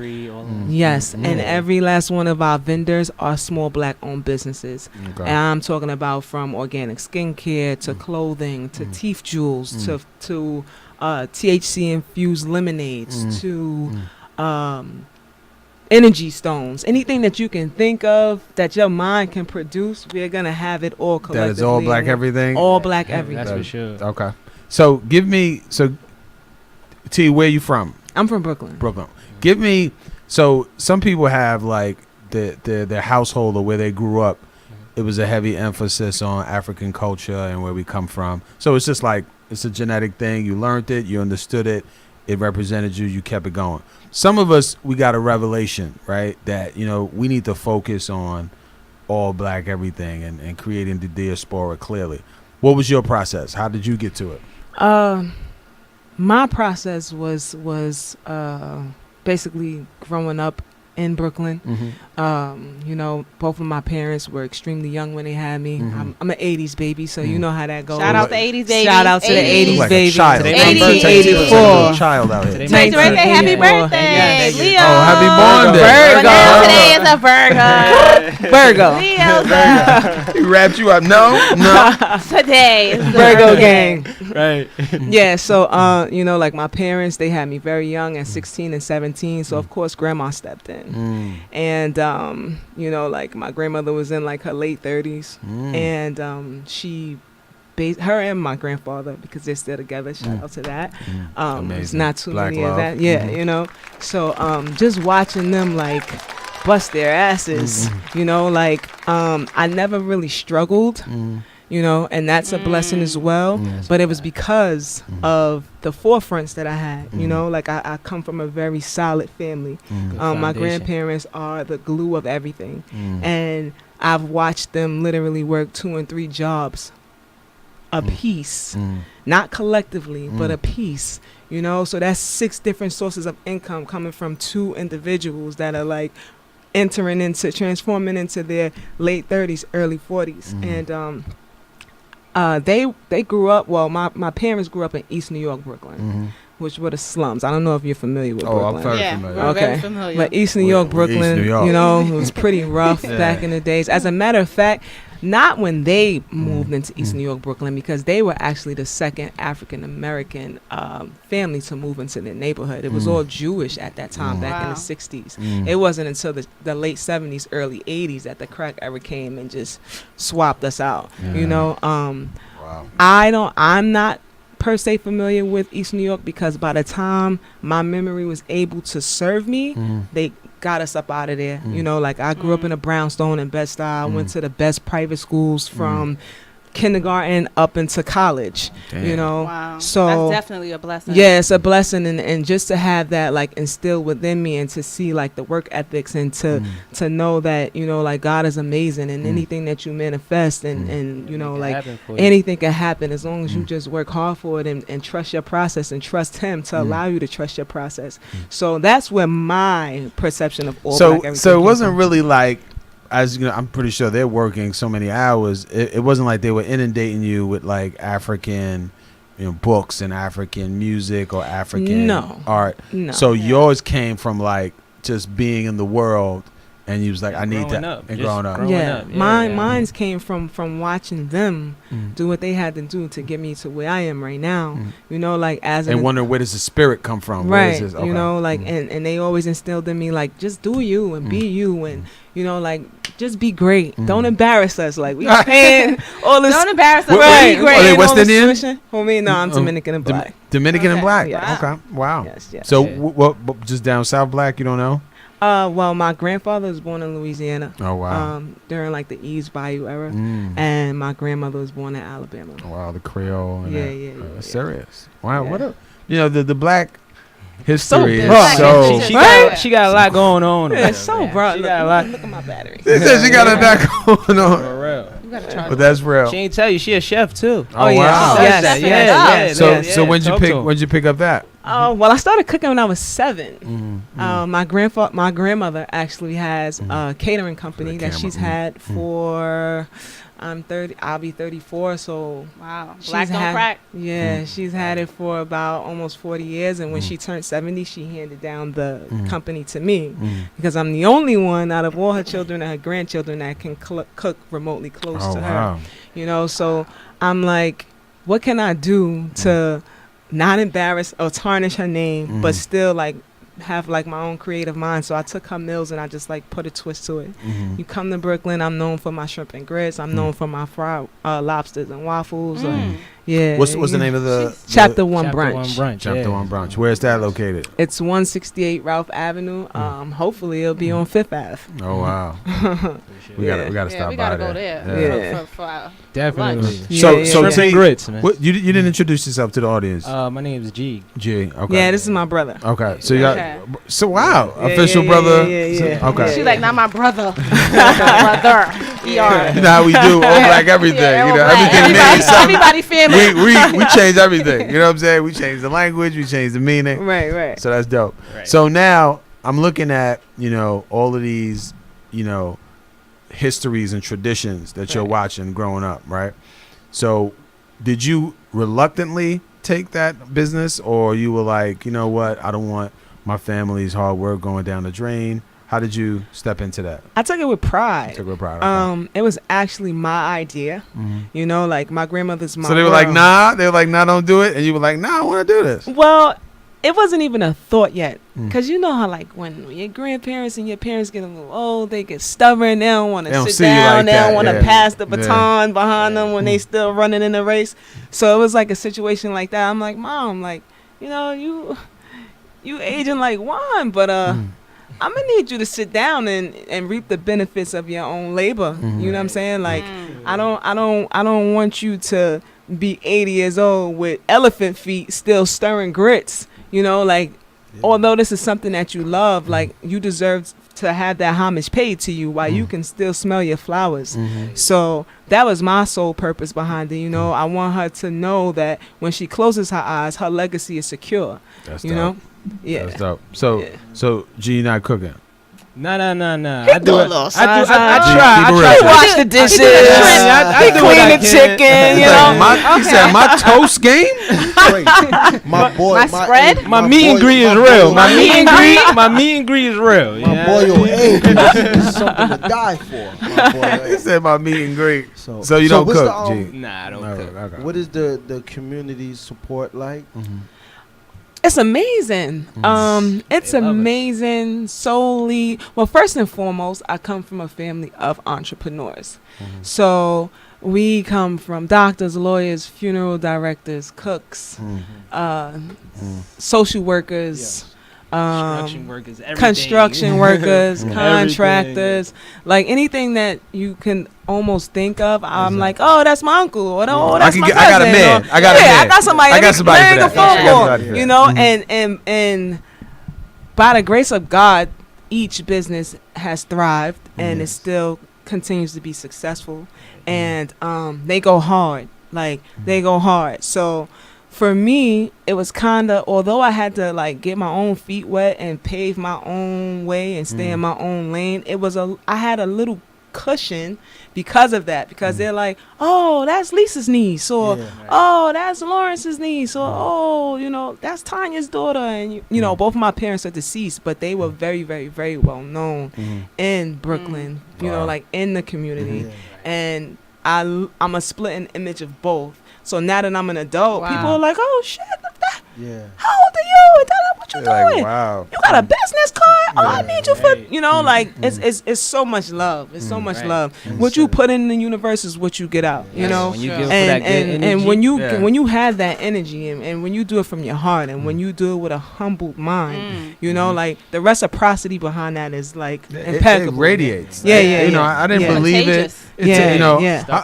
[SPEAKER 15] Yes, and every last one of our vendors are small black-owned businesses. And I'm talking about from organic skincare to clothing to teeth jewels to THC infused lemonades to energy stones, anything that you can think of that your mind can produce. We're gonna have it all collectively.
[SPEAKER 11] That is all black everything.
[SPEAKER 15] All black everything.
[SPEAKER 13] That's for sure.
[SPEAKER 11] Okay. So give me T, where you from?
[SPEAKER 15] I'm from Brooklyn.
[SPEAKER 11] Give me, so some people have like their household or where they grew up. it was a heavy emphasis on African culture and where we come from. So it's just like, it's a genetic thing. You learned it, you understood it, it represented you, you kept it going. Some of us, we got a revelation, right? That, you know, we need to focus on all black everything and creating the diaspora clearly. What was your process? How did you get to it?
[SPEAKER 15] My process was basically growing up in Brooklyn. You know, both of my parents were extremely young when they had me. I'm an 80s baby, so you know how that goes.
[SPEAKER 5] Shout out to 80s baby.
[SPEAKER 15] Shout out to the 80s
[SPEAKER 11] like
[SPEAKER 15] baby.
[SPEAKER 11] 1984. Child out here.
[SPEAKER 5] Today's birthday. Happy birthday,
[SPEAKER 15] Yes.
[SPEAKER 5] Leo.
[SPEAKER 11] Oh, happy born day.
[SPEAKER 5] Virgo.
[SPEAKER 15] Today is a Virgo.
[SPEAKER 5] Virgo.
[SPEAKER 15] Leo.
[SPEAKER 11] He wrapped you up. No.
[SPEAKER 5] Today is the
[SPEAKER 15] Virgo gang.
[SPEAKER 13] Right.
[SPEAKER 15] Yeah, so you know, like my parents, they had me very young at 16 and 17, so of course grandma stepped in. And you know, like my grandmother was in like her late 30s, and she her and my grandfather, because they're still together, shout out to that. It's not too
[SPEAKER 11] Black
[SPEAKER 15] many
[SPEAKER 11] love.
[SPEAKER 15] of that. Yeah, you know. So just watching them like bust their asses, you know, like I never really struggled. You know, and that's a blessing as well. But it was because of the forefronts that I had. You know, like I come from a very solid family. My grandparents are the glue of everything. And I've watched them literally work 2 and 3 jobs a piece. Not collectively, but a piece. You know, so that's 6 different sources of income coming from 2 individuals that are like transforming into their late 30s, early 40s. And they grew up, well, my parents grew up in East New York, Brooklyn, which were the slums. I don't know if you're familiar with Brooklyn.
[SPEAKER 11] I'm very familiar.
[SPEAKER 5] We're very
[SPEAKER 15] Okay.
[SPEAKER 5] familiar.
[SPEAKER 15] But East New York, Brooklyn,
[SPEAKER 11] East New York.
[SPEAKER 15] you know, it was pretty rough back in the days. As a matter of fact, not when they moved into East New York, Brooklyn, because they were actually the second African-American family to move into their neighborhood. It was all Jewish at that time, back in the 60s. It wasn't until the late 70s, early 80s that the crack era came and just swapped us out. You know, I'm not per se familiar with East New York, because by the time my memory was able to serve me, they got us up out of there. You know, like I grew up in a brownstone in Bed-Stuy. I went to the best private schools from kindergarten up into college. You know,
[SPEAKER 5] Wow.
[SPEAKER 15] so
[SPEAKER 5] that's definitely a blessing.
[SPEAKER 15] yeah, it's a blessing, and just to have that like instilled within me, and to see like the work ethics, and to know that, you know, like God is amazing, and anything that you manifest and you know, like anything can happen as long as you just work hard for it, and trust your process, and trust Him to allow you to trust your process. So that's where my perception of all black everything
[SPEAKER 11] So it
[SPEAKER 15] came
[SPEAKER 11] wasn't
[SPEAKER 15] from.
[SPEAKER 11] really like, as you know, I'm pretty sure they're working so many hours. It wasn't like they were inundating you with like African, you know, books and African music or African art.
[SPEAKER 15] No.
[SPEAKER 11] So yours came from like just being in the world, and you was like, I need
[SPEAKER 13] growing
[SPEAKER 11] that,
[SPEAKER 13] up,
[SPEAKER 11] and
[SPEAKER 13] just
[SPEAKER 11] growing up.
[SPEAKER 13] growing
[SPEAKER 15] Yeah,
[SPEAKER 13] up. Yeah,
[SPEAKER 15] mine's came from watching them do what they had to do to get me to where I am right now. You know, like as
[SPEAKER 11] And wonder, where does the spirit come from? Where
[SPEAKER 15] right,
[SPEAKER 11] is this?
[SPEAKER 15] you know, like and they always instilled in me like, just do you and be you, and you know, like just be great. Don't embarrass us. Like we paying all this.
[SPEAKER 5] Don't embarrass us.
[SPEAKER 15] Right,
[SPEAKER 5] Be great.
[SPEAKER 11] Are they
[SPEAKER 15] and
[SPEAKER 11] West
[SPEAKER 15] all this
[SPEAKER 11] Indian?
[SPEAKER 15] tuition. For me, no, I'm Dominican and black.
[SPEAKER 11] Dominican and
[SPEAKER 5] Okay.
[SPEAKER 11] black.
[SPEAKER 15] Yes.
[SPEAKER 11] Okay, wow.
[SPEAKER 15] Yes.
[SPEAKER 11] So what? Just down south black? You don't know?
[SPEAKER 15] Well, my grandfather was born in Louisiana.
[SPEAKER 11] Oh wow.
[SPEAKER 15] During like the East Bayou era, and my grandmother was born in Alabama.
[SPEAKER 11] Wow, the Creole. And
[SPEAKER 15] Yeah,
[SPEAKER 11] that.
[SPEAKER 15] yeah.
[SPEAKER 11] Serious. Wow.
[SPEAKER 15] Yeah.
[SPEAKER 11] What up? You know, the black history
[SPEAKER 15] broad.
[SPEAKER 11] is so.
[SPEAKER 13] She got a lot going on.
[SPEAKER 15] Yeah, it's so broad.
[SPEAKER 13] She got a lot.
[SPEAKER 15] Look at my battery.
[SPEAKER 11] They said she got a lot going on.
[SPEAKER 13] For real.
[SPEAKER 5] You gotta try.
[SPEAKER 11] But that's real.
[SPEAKER 13] She ain't tell you she a chef too.
[SPEAKER 11] Oh,
[SPEAKER 15] yeah.
[SPEAKER 11] wow.
[SPEAKER 15] She
[SPEAKER 13] Yes,
[SPEAKER 15] does that.
[SPEAKER 13] yeah.
[SPEAKER 11] So when'd you
[SPEAKER 13] Talk to him.
[SPEAKER 11] when'd you pick up that?
[SPEAKER 15] Well, I started cooking when I was 7. My grandmother actually has a catering company that she's had for. I'm 30. I'll be 34. So
[SPEAKER 5] Wow.
[SPEAKER 15] she's
[SPEAKER 5] Black don't
[SPEAKER 15] had-
[SPEAKER 5] crack.
[SPEAKER 15] Yeah, she's had it for about almost 40 years. And when she turned 70, she handed down the company to me, because I'm the only one out of all her children and her grandchildren that can cook remotely close
[SPEAKER 11] Oh
[SPEAKER 15] to
[SPEAKER 11] wow.
[SPEAKER 15] her. You know, so I'm like, what can I do to not embarrass or tarnish her name, but still like have like my own creative mind? So I took her meals and I just like put a twist to it. You come to Brooklyn, I'm known for my shrimp and grits. I'm known for my fried lobsters and waffles. Yeah.
[SPEAKER 11] What's the name of the
[SPEAKER 15] Chapter One
[SPEAKER 13] Chapter
[SPEAKER 15] Brunch?
[SPEAKER 13] One Brunch.
[SPEAKER 11] Chapter
[SPEAKER 13] yeah.
[SPEAKER 11] One Brunch? Where's that located?
[SPEAKER 15] It's 168 Ralph Avenue. Hopefully it'll be on Fifth Ave.
[SPEAKER 11] Oh wow. we gotta stop
[SPEAKER 5] we
[SPEAKER 11] by
[SPEAKER 5] gotta go there.
[SPEAKER 15] Yeah.
[SPEAKER 5] For our
[SPEAKER 13] Definitely.
[SPEAKER 5] lunch.
[SPEAKER 15] Yeah,
[SPEAKER 11] So
[SPEAKER 13] Shrimp and grits, man.
[SPEAKER 11] you didn't introduce yourself to the audience.
[SPEAKER 13] My name is G.
[SPEAKER 11] G. Okay.
[SPEAKER 15] Yeah, this is my brother.
[SPEAKER 11] Okay. So you
[SPEAKER 5] Okay.
[SPEAKER 11] got. So wow,
[SPEAKER 15] Yeah,
[SPEAKER 11] official
[SPEAKER 15] yeah,
[SPEAKER 11] brother.
[SPEAKER 15] yeah.
[SPEAKER 11] Okay.
[SPEAKER 5] She like, not my brother. My brother. ER.
[SPEAKER 11] You know how we do all black everything.
[SPEAKER 5] Yeah,
[SPEAKER 11] you
[SPEAKER 5] all
[SPEAKER 11] know
[SPEAKER 5] black.
[SPEAKER 11] everything means something.
[SPEAKER 5] Everybody family.
[SPEAKER 11] We change everything. You know what I'm saying? We change the language. We change the meaning.
[SPEAKER 15] Right.
[SPEAKER 11] So that's dope.
[SPEAKER 13] Right.
[SPEAKER 11] So now I'm looking at all of these histories and traditions that you're watching growing up, right? So did you reluctantly take that business, or you were like, you know what, I don't want my family's hard work going down the drain? How did you step into that?
[SPEAKER 15] I took it with pride.
[SPEAKER 11] Took it with pride. Okay.
[SPEAKER 15] It was actually my idea. Like my grandmother's my
[SPEAKER 11] So they were like, nah. They were like, nah, don't do it. And you were like, nah, I want to do this.
[SPEAKER 15] Well, it wasn't even a thought yet. Because you know how, like, when your grandparents and your parents get a little old, they get stubborn. They don't want to sit down.
[SPEAKER 11] Like
[SPEAKER 15] they don't want to
[SPEAKER 11] yeah.
[SPEAKER 15] pass the baton behind them when they still running in the race. So it was like a situation like that. I'm like, Mom, like, you aging like wine, but I'm gonna need you to sit down and reap the benefits of your own labor. You know what I'm saying? Like, I don't want you to be 80 years old with elephant feet still stirring grits. Although this is something that you love, like, you deserve to have that homage paid to you while you can still smell your flowers. So that was my sole purpose behind it. I want her to know that when she closes her eyes, her legacy is secure.
[SPEAKER 11] That's
[SPEAKER 15] you
[SPEAKER 11] dope.
[SPEAKER 15] know? Yeah.
[SPEAKER 11] That's dope. So G, not cooking.
[SPEAKER 13] No.
[SPEAKER 15] I
[SPEAKER 13] do it.
[SPEAKER 15] I
[SPEAKER 13] try.
[SPEAKER 15] He wash the dishes. He clean the chicken.
[SPEAKER 11] He said my toast game.
[SPEAKER 4] My boy,
[SPEAKER 5] My spread?
[SPEAKER 13] My meet and greet is real. My meet and greet is real.
[SPEAKER 4] My boy, your age is something to die for. My boy,
[SPEAKER 11] He said my meet and greet. So you
[SPEAKER 4] so
[SPEAKER 11] don't
[SPEAKER 4] what's
[SPEAKER 11] cook,
[SPEAKER 4] the,
[SPEAKER 11] G.
[SPEAKER 13] Nah, I don't cook.
[SPEAKER 11] Okay.
[SPEAKER 4] What is the community support like?
[SPEAKER 15] It's amazing. It's amazing solely. Well, first and foremost, I come from a family of entrepreneurs. So we come from doctors, lawyers, funeral directors, cooks, social workers, construction workers, contractors, like anything that you can almost think of. I'm like, oh, that's my uncle, or oh, that's my cousin.
[SPEAKER 11] I got a man. I got somebody.
[SPEAKER 15] I got somebody
[SPEAKER 11] for
[SPEAKER 15] a
[SPEAKER 11] that.
[SPEAKER 15] phone call, and by the grace of God, each business has thrived and it still continues to be successful, and they go hard. So for me, it was kind of, although I had to like get my own feet wet and pave my own way and stay in my own lane, I had a little cushion because of that, because they're like, oh, that's Lisa's niece, or oh, that's Lawrence's niece, or oh, that's Tanya's daughter, and you know, both of my parents are deceased, but they were very, very, very well known in Brooklyn, like in the community, and I'm a splitting image of both. So now that I'm an adult, people are like, oh shit, look that.
[SPEAKER 4] Yeah.
[SPEAKER 15] How old are you? What you doing?
[SPEAKER 11] Like, wow.
[SPEAKER 15] You got a business card? Oh, I need you for, like, it's so much love. It's so much love. What you put in the universe is what you get out, you know?
[SPEAKER 13] When you give
[SPEAKER 15] and when you have that energy and when you do it from your heart and when you do it with a humble mind, you know, like the reciprocity behind that is like impeccable.
[SPEAKER 11] It radiates.
[SPEAKER 15] Yeah.
[SPEAKER 11] You know, I didn't believe it.
[SPEAKER 15] Yeah.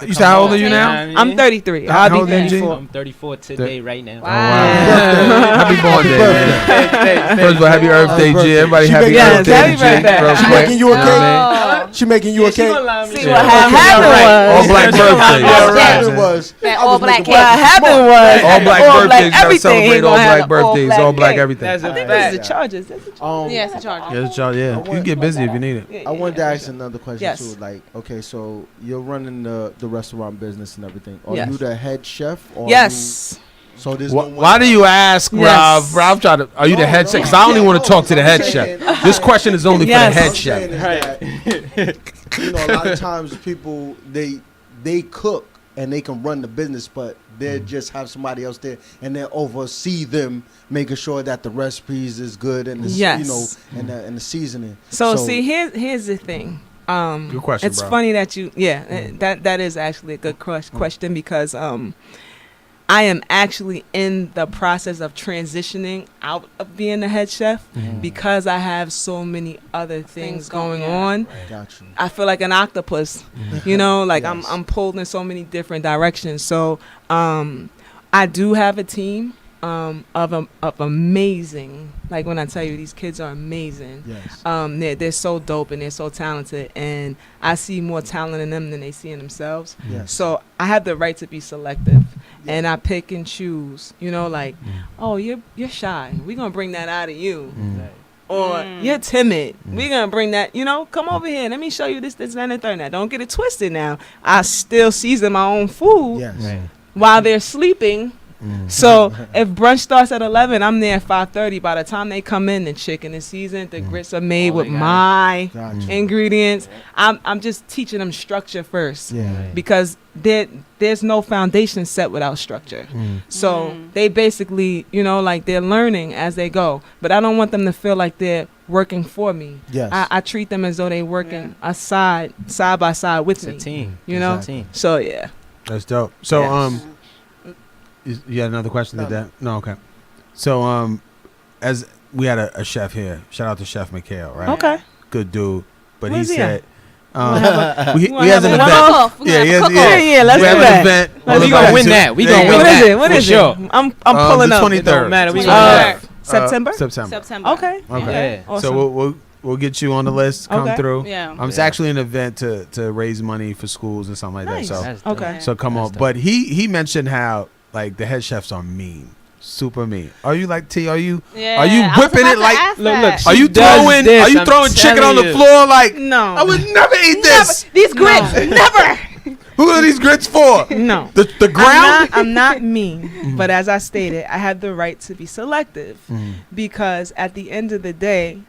[SPEAKER 11] You said, how old are you now?
[SPEAKER 15] I'm 33.
[SPEAKER 11] How
[SPEAKER 15] I'll
[SPEAKER 11] old
[SPEAKER 15] be
[SPEAKER 11] are you?
[SPEAKER 15] 34.
[SPEAKER 13] I'm 34 today, right now.
[SPEAKER 11] Happy born day, man. First of all, happy Earth Day, G. Everybody happy Earth Day, G.
[SPEAKER 4] She making you a cake? She making you a cake?
[SPEAKER 15] See, what happened was
[SPEAKER 11] all black birthdays.
[SPEAKER 4] What happened was
[SPEAKER 5] that all black cake.
[SPEAKER 15] What happened was
[SPEAKER 11] all black birthdays. Gotta
[SPEAKER 15] everything.
[SPEAKER 11] celebrate all black birthdays, all black everything.
[SPEAKER 15] I think this is the charges.
[SPEAKER 5] Yes, the charges.
[SPEAKER 11] Yeah, it's y'all. Yeah, you can get busy if you need it.
[SPEAKER 4] I wanted to ask another question
[SPEAKER 15] Yes.
[SPEAKER 4] too. Like, okay, so you're running the restaurant business and everything. Are
[SPEAKER 15] Yes.
[SPEAKER 4] you the head chef? Or
[SPEAKER 15] Yes.
[SPEAKER 4] So there's
[SPEAKER 11] Why do you ask, Rob?
[SPEAKER 15] Yes.
[SPEAKER 11] Rob, try to. Are you the head chef? Because I only want to talk to the head chef. This question is only for the head chef.
[SPEAKER 4] You know, a lot of times people they cook and they can run the business, but they just have somebody else there and they oversee them, making sure that the recipes is good and the,
[SPEAKER 15] Yes.
[SPEAKER 4] you know, and the seasoning.
[SPEAKER 15] So see, here's the thing.
[SPEAKER 11] Good question,
[SPEAKER 15] it's
[SPEAKER 11] bro.
[SPEAKER 15] funny that you that is actually a good question because I am actually in the process of transitioning out of being the head chef because I have so many other things going on.
[SPEAKER 14] Got you.
[SPEAKER 15] I feel like an octopus, you know, like I'm pulled in so many different directions. So I do have a team of amazing, like when I tell you these kids are amazing.
[SPEAKER 14] Yes.
[SPEAKER 15] They're so dope and they're so talented, and I see more talent in them than they see in themselves.
[SPEAKER 14] Yes.
[SPEAKER 15] So I have the right to be selective, and I pick and choose. You know, like, oh, you're shy. We're gonna bring that out of you. Or you're timid. We're gonna bring that. You know, come over here. Let me show you this, and the third. Now, don't get it twisted. Now, I still season my own food while they're sleeping. So if brunch starts at 11, I'm there at 5:30. By the time they come in, the chicken is seasoned, the grits are made with my ingredients. I'm just teaching them structure first, because there's no foundation set without structure. So they basically, you know, like they're learning as they go. But I don't want them to feel like they're working for me.
[SPEAKER 14] Yes.
[SPEAKER 15] I treat them as though they're working side by side with me.
[SPEAKER 16] It's a team.
[SPEAKER 15] You know. So yeah.
[SPEAKER 11] That's dope. So you had another question? Did that? No, okay. So as we had a chef here, shout out to Chef Mikhail, right?
[SPEAKER 15] Okay.
[SPEAKER 11] Good dude. But
[SPEAKER 15] Where's
[SPEAKER 11] he
[SPEAKER 15] he
[SPEAKER 11] said
[SPEAKER 15] at?
[SPEAKER 11] he has an event.
[SPEAKER 15] Let's do that.
[SPEAKER 16] We gonna win that. We gonna win that.
[SPEAKER 15] What is it? I'm pulling up.
[SPEAKER 11] The 23rd.
[SPEAKER 16] Matter. We gonna
[SPEAKER 15] September.
[SPEAKER 11] September.
[SPEAKER 15] Okay.
[SPEAKER 11] Okay.
[SPEAKER 15] Awesome.
[SPEAKER 11] So we'll get you on the list. Come through.
[SPEAKER 5] Yeah.
[SPEAKER 11] It's actually an event to raise money for schools and something like
[SPEAKER 15] Nice.
[SPEAKER 11] that. So
[SPEAKER 15] Okay.
[SPEAKER 11] So come on. But he mentioned how like the head chefs are mean. Super mean. Are you like T? Are you whipping it like?
[SPEAKER 16] Look.
[SPEAKER 11] Are you throwing chicken on the floor like?
[SPEAKER 15] No.
[SPEAKER 11] I would never eat this.
[SPEAKER 15] These grits, never.
[SPEAKER 11] Who are these grits for?
[SPEAKER 15] No.
[SPEAKER 11] The ground.
[SPEAKER 15] I'm not mean, but as I stated, I have the right to be selective because at the end of the day,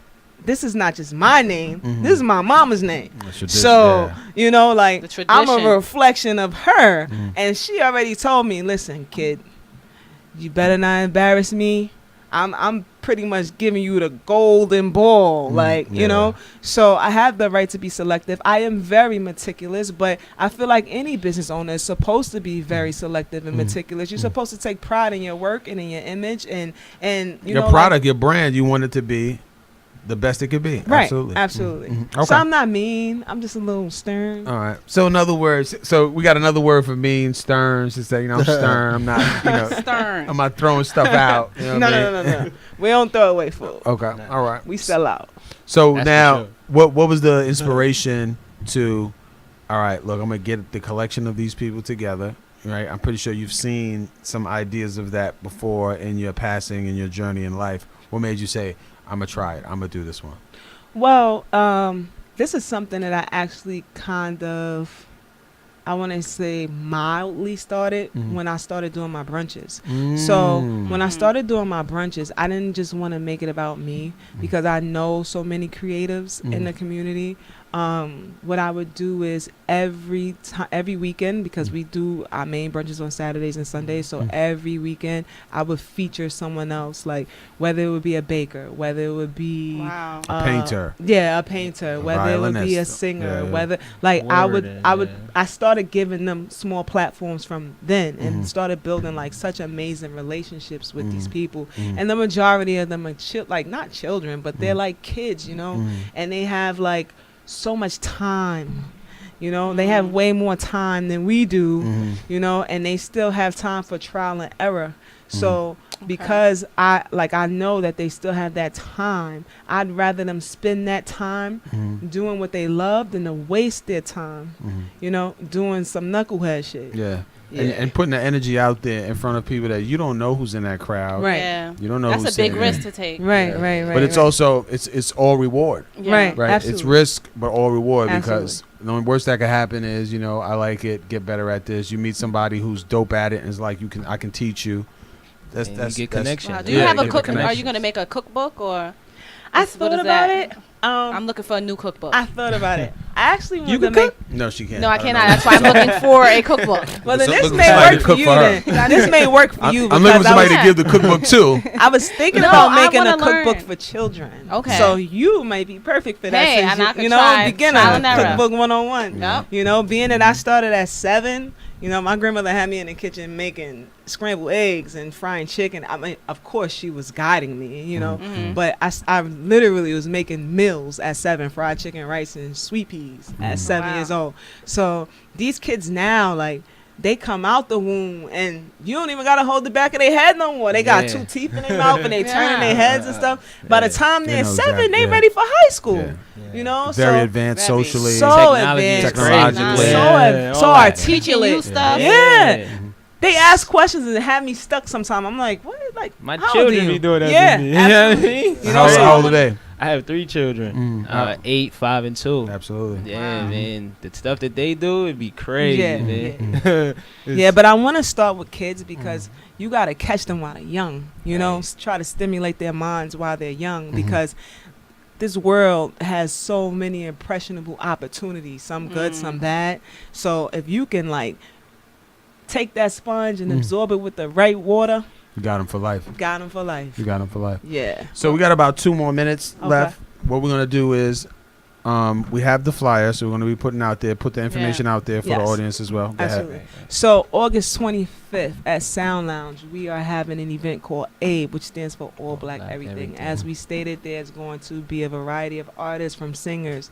[SPEAKER 15] this is not just my name. This is my mama's name. So, you know, like I'm a reflection of her, and she already told me, listen, kid, you better not embarrass me. I'm pretty much giving you the golden ball, you know. So I have the right to be selective. I am very meticulous, but I feel like any business owner is supposed to be very selective and meticulous. You're supposed to take pride in your work and in your image, and you
[SPEAKER 11] your
[SPEAKER 15] know,
[SPEAKER 11] product, your brand. You want it to be the best it could be.
[SPEAKER 15] Right. Absolutely.
[SPEAKER 11] Okay.
[SPEAKER 15] So I'm not mean. I'm just a little stern.
[SPEAKER 11] All right. So in other words, so we got another word for mean, stern. To say, you know, I'm stern. I'm not, you know,
[SPEAKER 5] Stern.
[SPEAKER 11] I'm not throwing stuff out. You know
[SPEAKER 15] No. We don't throw away food.
[SPEAKER 11] Okay. All right.
[SPEAKER 15] We sell out.
[SPEAKER 11] So
[SPEAKER 16] That's
[SPEAKER 11] now,
[SPEAKER 16] for sure.
[SPEAKER 11] what was the inspiration to? All right, look, I'm gonna get the collection of these people together. Right. I'm pretty sure you've seen some ideas of that before in your passing and your journey in life. What made you say, I'm gonna try it? I'm gonna do this one.
[SPEAKER 15] Well, this is something that I actually kind of, I want to say mildly started when I started doing my brunches. So when I started doing my brunches, I didn't just want to make it about me because I know so many creatives in the community. What I would do is every weekend, because we do our main brunches on Saturdays and Sundays, so every weekend I would feature someone else, like whether it would be a baker, whether it would be
[SPEAKER 11] a painter,
[SPEAKER 15] a painter, whether it would be a singer, whether like I started giving them small platforms from then and started building like such amazing relationships with these people, and the majority of them are like not children, but they're like kids, you know, and they have like so much time, you know, they have way more time than we do, you know, and they still have time for trial and error. So because I know that they still have that time, I'd rather them spend that time doing what they love than to waste their time, you know, doing some knucklehead shit.
[SPEAKER 11] Yeah. And putting the energy out there in front of people that you don't know who's in that crowd.
[SPEAKER 15] Right.
[SPEAKER 5] Yeah.
[SPEAKER 11] You don't know
[SPEAKER 5] That's
[SPEAKER 11] who's
[SPEAKER 5] a big
[SPEAKER 11] sitting
[SPEAKER 5] risk
[SPEAKER 11] there.
[SPEAKER 5] to take.
[SPEAKER 15] Right, right.
[SPEAKER 11] But it's also it's all reward.
[SPEAKER 5] Yeah.
[SPEAKER 15] Right. Absolutely.
[SPEAKER 11] It's risk but all reward,
[SPEAKER 15] Absolutely.
[SPEAKER 11] because the only worst that could happen is, you know, I like it, get better at this. You meet somebody who's dope at it and it's like I can teach you. That's
[SPEAKER 16] you get connection.
[SPEAKER 5] Wow. Do you have a cook? Are you
[SPEAKER 11] connection.
[SPEAKER 5] going to make a cookbook or?
[SPEAKER 15] I thought about it.
[SPEAKER 5] I'm looking for a new cookbook.
[SPEAKER 15] I thought about it. I actually want
[SPEAKER 11] You
[SPEAKER 15] to
[SPEAKER 11] can
[SPEAKER 15] make.
[SPEAKER 11] cook? No, she can't.
[SPEAKER 5] No, I cannot. That's why I'm looking for a cookbook.
[SPEAKER 15] Well, then
[SPEAKER 11] So
[SPEAKER 15] this
[SPEAKER 11] looking
[SPEAKER 15] may
[SPEAKER 11] for somebody
[SPEAKER 15] work
[SPEAKER 11] to
[SPEAKER 15] for
[SPEAKER 11] cook
[SPEAKER 15] you.
[SPEAKER 11] for her.
[SPEAKER 15] Then this may work for you.
[SPEAKER 11] I'm looking for
[SPEAKER 15] because
[SPEAKER 11] somebody to give the cookbook to.
[SPEAKER 15] I was thinking
[SPEAKER 5] No,
[SPEAKER 15] about
[SPEAKER 5] I
[SPEAKER 15] making a
[SPEAKER 5] wanna
[SPEAKER 15] cookbook
[SPEAKER 5] learn.
[SPEAKER 15] for children.
[SPEAKER 5] Okay.
[SPEAKER 15] So you might be perfect for that.
[SPEAKER 5] Hey,
[SPEAKER 15] since
[SPEAKER 5] and I
[SPEAKER 15] you
[SPEAKER 5] could try
[SPEAKER 15] beginner
[SPEAKER 5] trial and error.
[SPEAKER 15] cookbook 101.
[SPEAKER 5] Yep.
[SPEAKER 15] You know, being that I started at 7, You know, my grandmother had me in the kitchen making scrambled eggs and frying chicken. I mean, of course, she was guiding me, you know, but I literally was making meals at 7, fried chicken, rice, and sweet peas at 7 years old. So these kids now, like, they come out the womb and you don't even gotta hold the back of their head no more. They got 2 teeth in their mouth and they turning their heads and stuff. By the time they're 7, they ready for high school. You know,
[SPEAKER 11] very advanced socially,
[SPEAKER 15] so advanced,
[SPEAKER 11] technologically,
[SPEAKER 15] so articulate.
[SPEAKER 5] Teaching you stuff.
[SPEAKER 15] Yeah. They ask questions and have me stuck sometimes. I'm like, what? Like,
[SPEAKER 16] My
[SPEAKER 15] how
[SPEAKER 16] children
[SPEAKER 15] old are
[SPEAKER 16] be
[SPEAKER 15] you?
[SPEAKER 16] doing that
[SPEAKER 15] Yeah,
[SPEAKER 16] to me. You know what I
[SPEAKER 15] absolutely.
[SPEAKER 16] mean?
[SPEAKER 15] You know,
[SPEAKER 11] How old are they?
[SPEAKER 16] I have 3 children. 8, 5, and 2.
[SPEAKER 11] Absolutely.
[SPEAKER 16] Yeah, man. The stuff that they do, it'd be crazy, man.
[SPEAKER 15] Yeah, but I want to start with kids because you got to catch them while they're young. You know, try to stimulate their minds while they're young because this world has so many impressionable opportunities, some good, some bad. So if you can, like, take that sponge and absorb it with the right water,
[SPEAKER 11] you got them for life.
[SPEAKER 15] Got them for life.
[SPEAKER 11] You got them for life.
[SPEAKER 15] Yeah.
[SPEAKER 11] So we got about 2 more minutes left. What we're gonna do is, we have the flyer, so we're gonna be put the information out there for the audience as well. Go
[SPEAKER 15] Absolutely.
[SPEAKER 11] ahead.
[SPEAKER 15] So August 25th at Sound Lounge, we are having an event called ABE, which stands for All Black Everything. As we stated, there's going to be a variety of artists, from singers,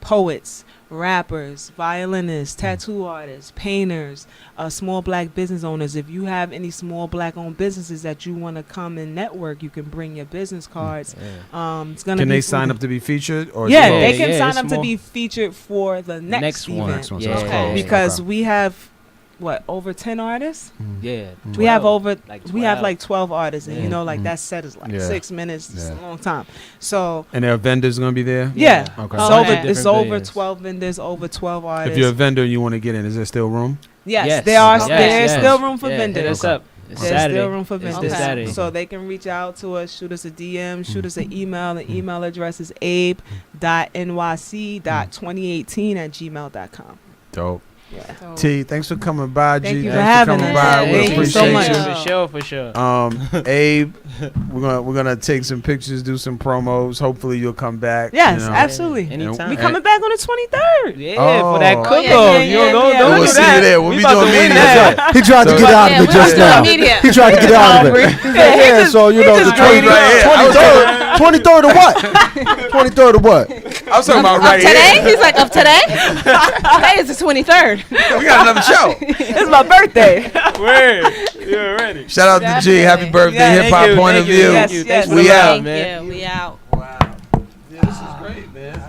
[SPEAKER 15] poets, rappers, violinists, tattoo artists, painters, small black business owners. If you have any small black-owned businesses that you want to come and network, you can bring your business cards. It's gonna
[SPEAKER 11] Can
[SPEAKER 15] be
[SPEAKER 11] they sign up to be featured? Or
[SPEAKER 15] they can sign up to be featured for the next event.
[SPEAKER 11] Next one. So
[SPEAKER 15] Because we have over 10 artists?
[SPEAKER 16] Yeah.
[SPEAKER 15] We have
[SPEAKER 16] 12.
[SPEAKER 15] we have like 12 artists, and you know, like that set is like 6 minutes. It's a long time. So
[SPEAKER 11] and there are vendors gonna be there?
[SPEAKER 15] Yeah.
[SPEAKER 11] Okay.
[SPEAKER 15] It's over 12 vendors, over 12 artists.
[SPEAKER 11] If you're a vendor and you want to get in, is there still room?
[SPEAKER 15] Yes, there's still room for vendors.
[SPEAKER 16] Hit us up. It's
[SPEAKER 15] There's
[SPEAKER 16] Saturday.
[SPEAKER 15] still room for vendors.
[SPEAKER 16] It's Saturday.
[SPEAKER 15] So they can reach out to us, shoot us a DM, shoot us an email. The email address is abe.nyc.2018@gmail.com.
[SPEAKER 11] Dope.
[SPEAKER 15] Yeah.
[SPEAKER 11] T, thanks for coming by.
[SPEAKER 15] Thank
[SPEAKER 11] G.
[SPEAKER 15] you for having us.
[SPEAKER 11] We
[SPEAKER 15] Thank you so
[SPEAKER 11] appreciate
[SPEAKER 15] much.
[SPEAKER 11] you.
[SPEAKER 16] For sure.
[SPEAKER 11] Abe, we're gonna take some pictures, do some promos. Hopefully you'll come back.
[SPEAKER 15] Yes,
[SPEAKER 11] you know.
[SPEAKER 15] absolutely.
[SPEAKER 16] Anytime.
[SPEAKER 15] We coming back on the 23rd.
[SPEAKER 16] Yeah, for that cook-off.
[SPEAKER 11] We'll see you there. We'll be doing media.
[SPEAKER 4] He tried to get out of it just now. He tried to get out of it. Yeah, so you know the 23rd of what? 23rd of what?
[SPEAKER 11] I was talking about right
[SPEAKER 5] today?
[SPEAKER 11] here.
[SPEAKER 5] He's like, of today? Today is the 23rd.
[SPEAKER 11] We got another show.
[SPEAKER 15] It's my birthday.
[SPEAKER 16] Word. You're ready.
[SPEAKER 11] Shout out to G. Happy birthday, Hip Hop Point of View.
[SPEAKER 15] Yes.
[SPEAKER 11] We out,
[SPEAKER 5] man. Yeah, we out.
[SPEAKER 11] Wow. Yeah, this is great, man.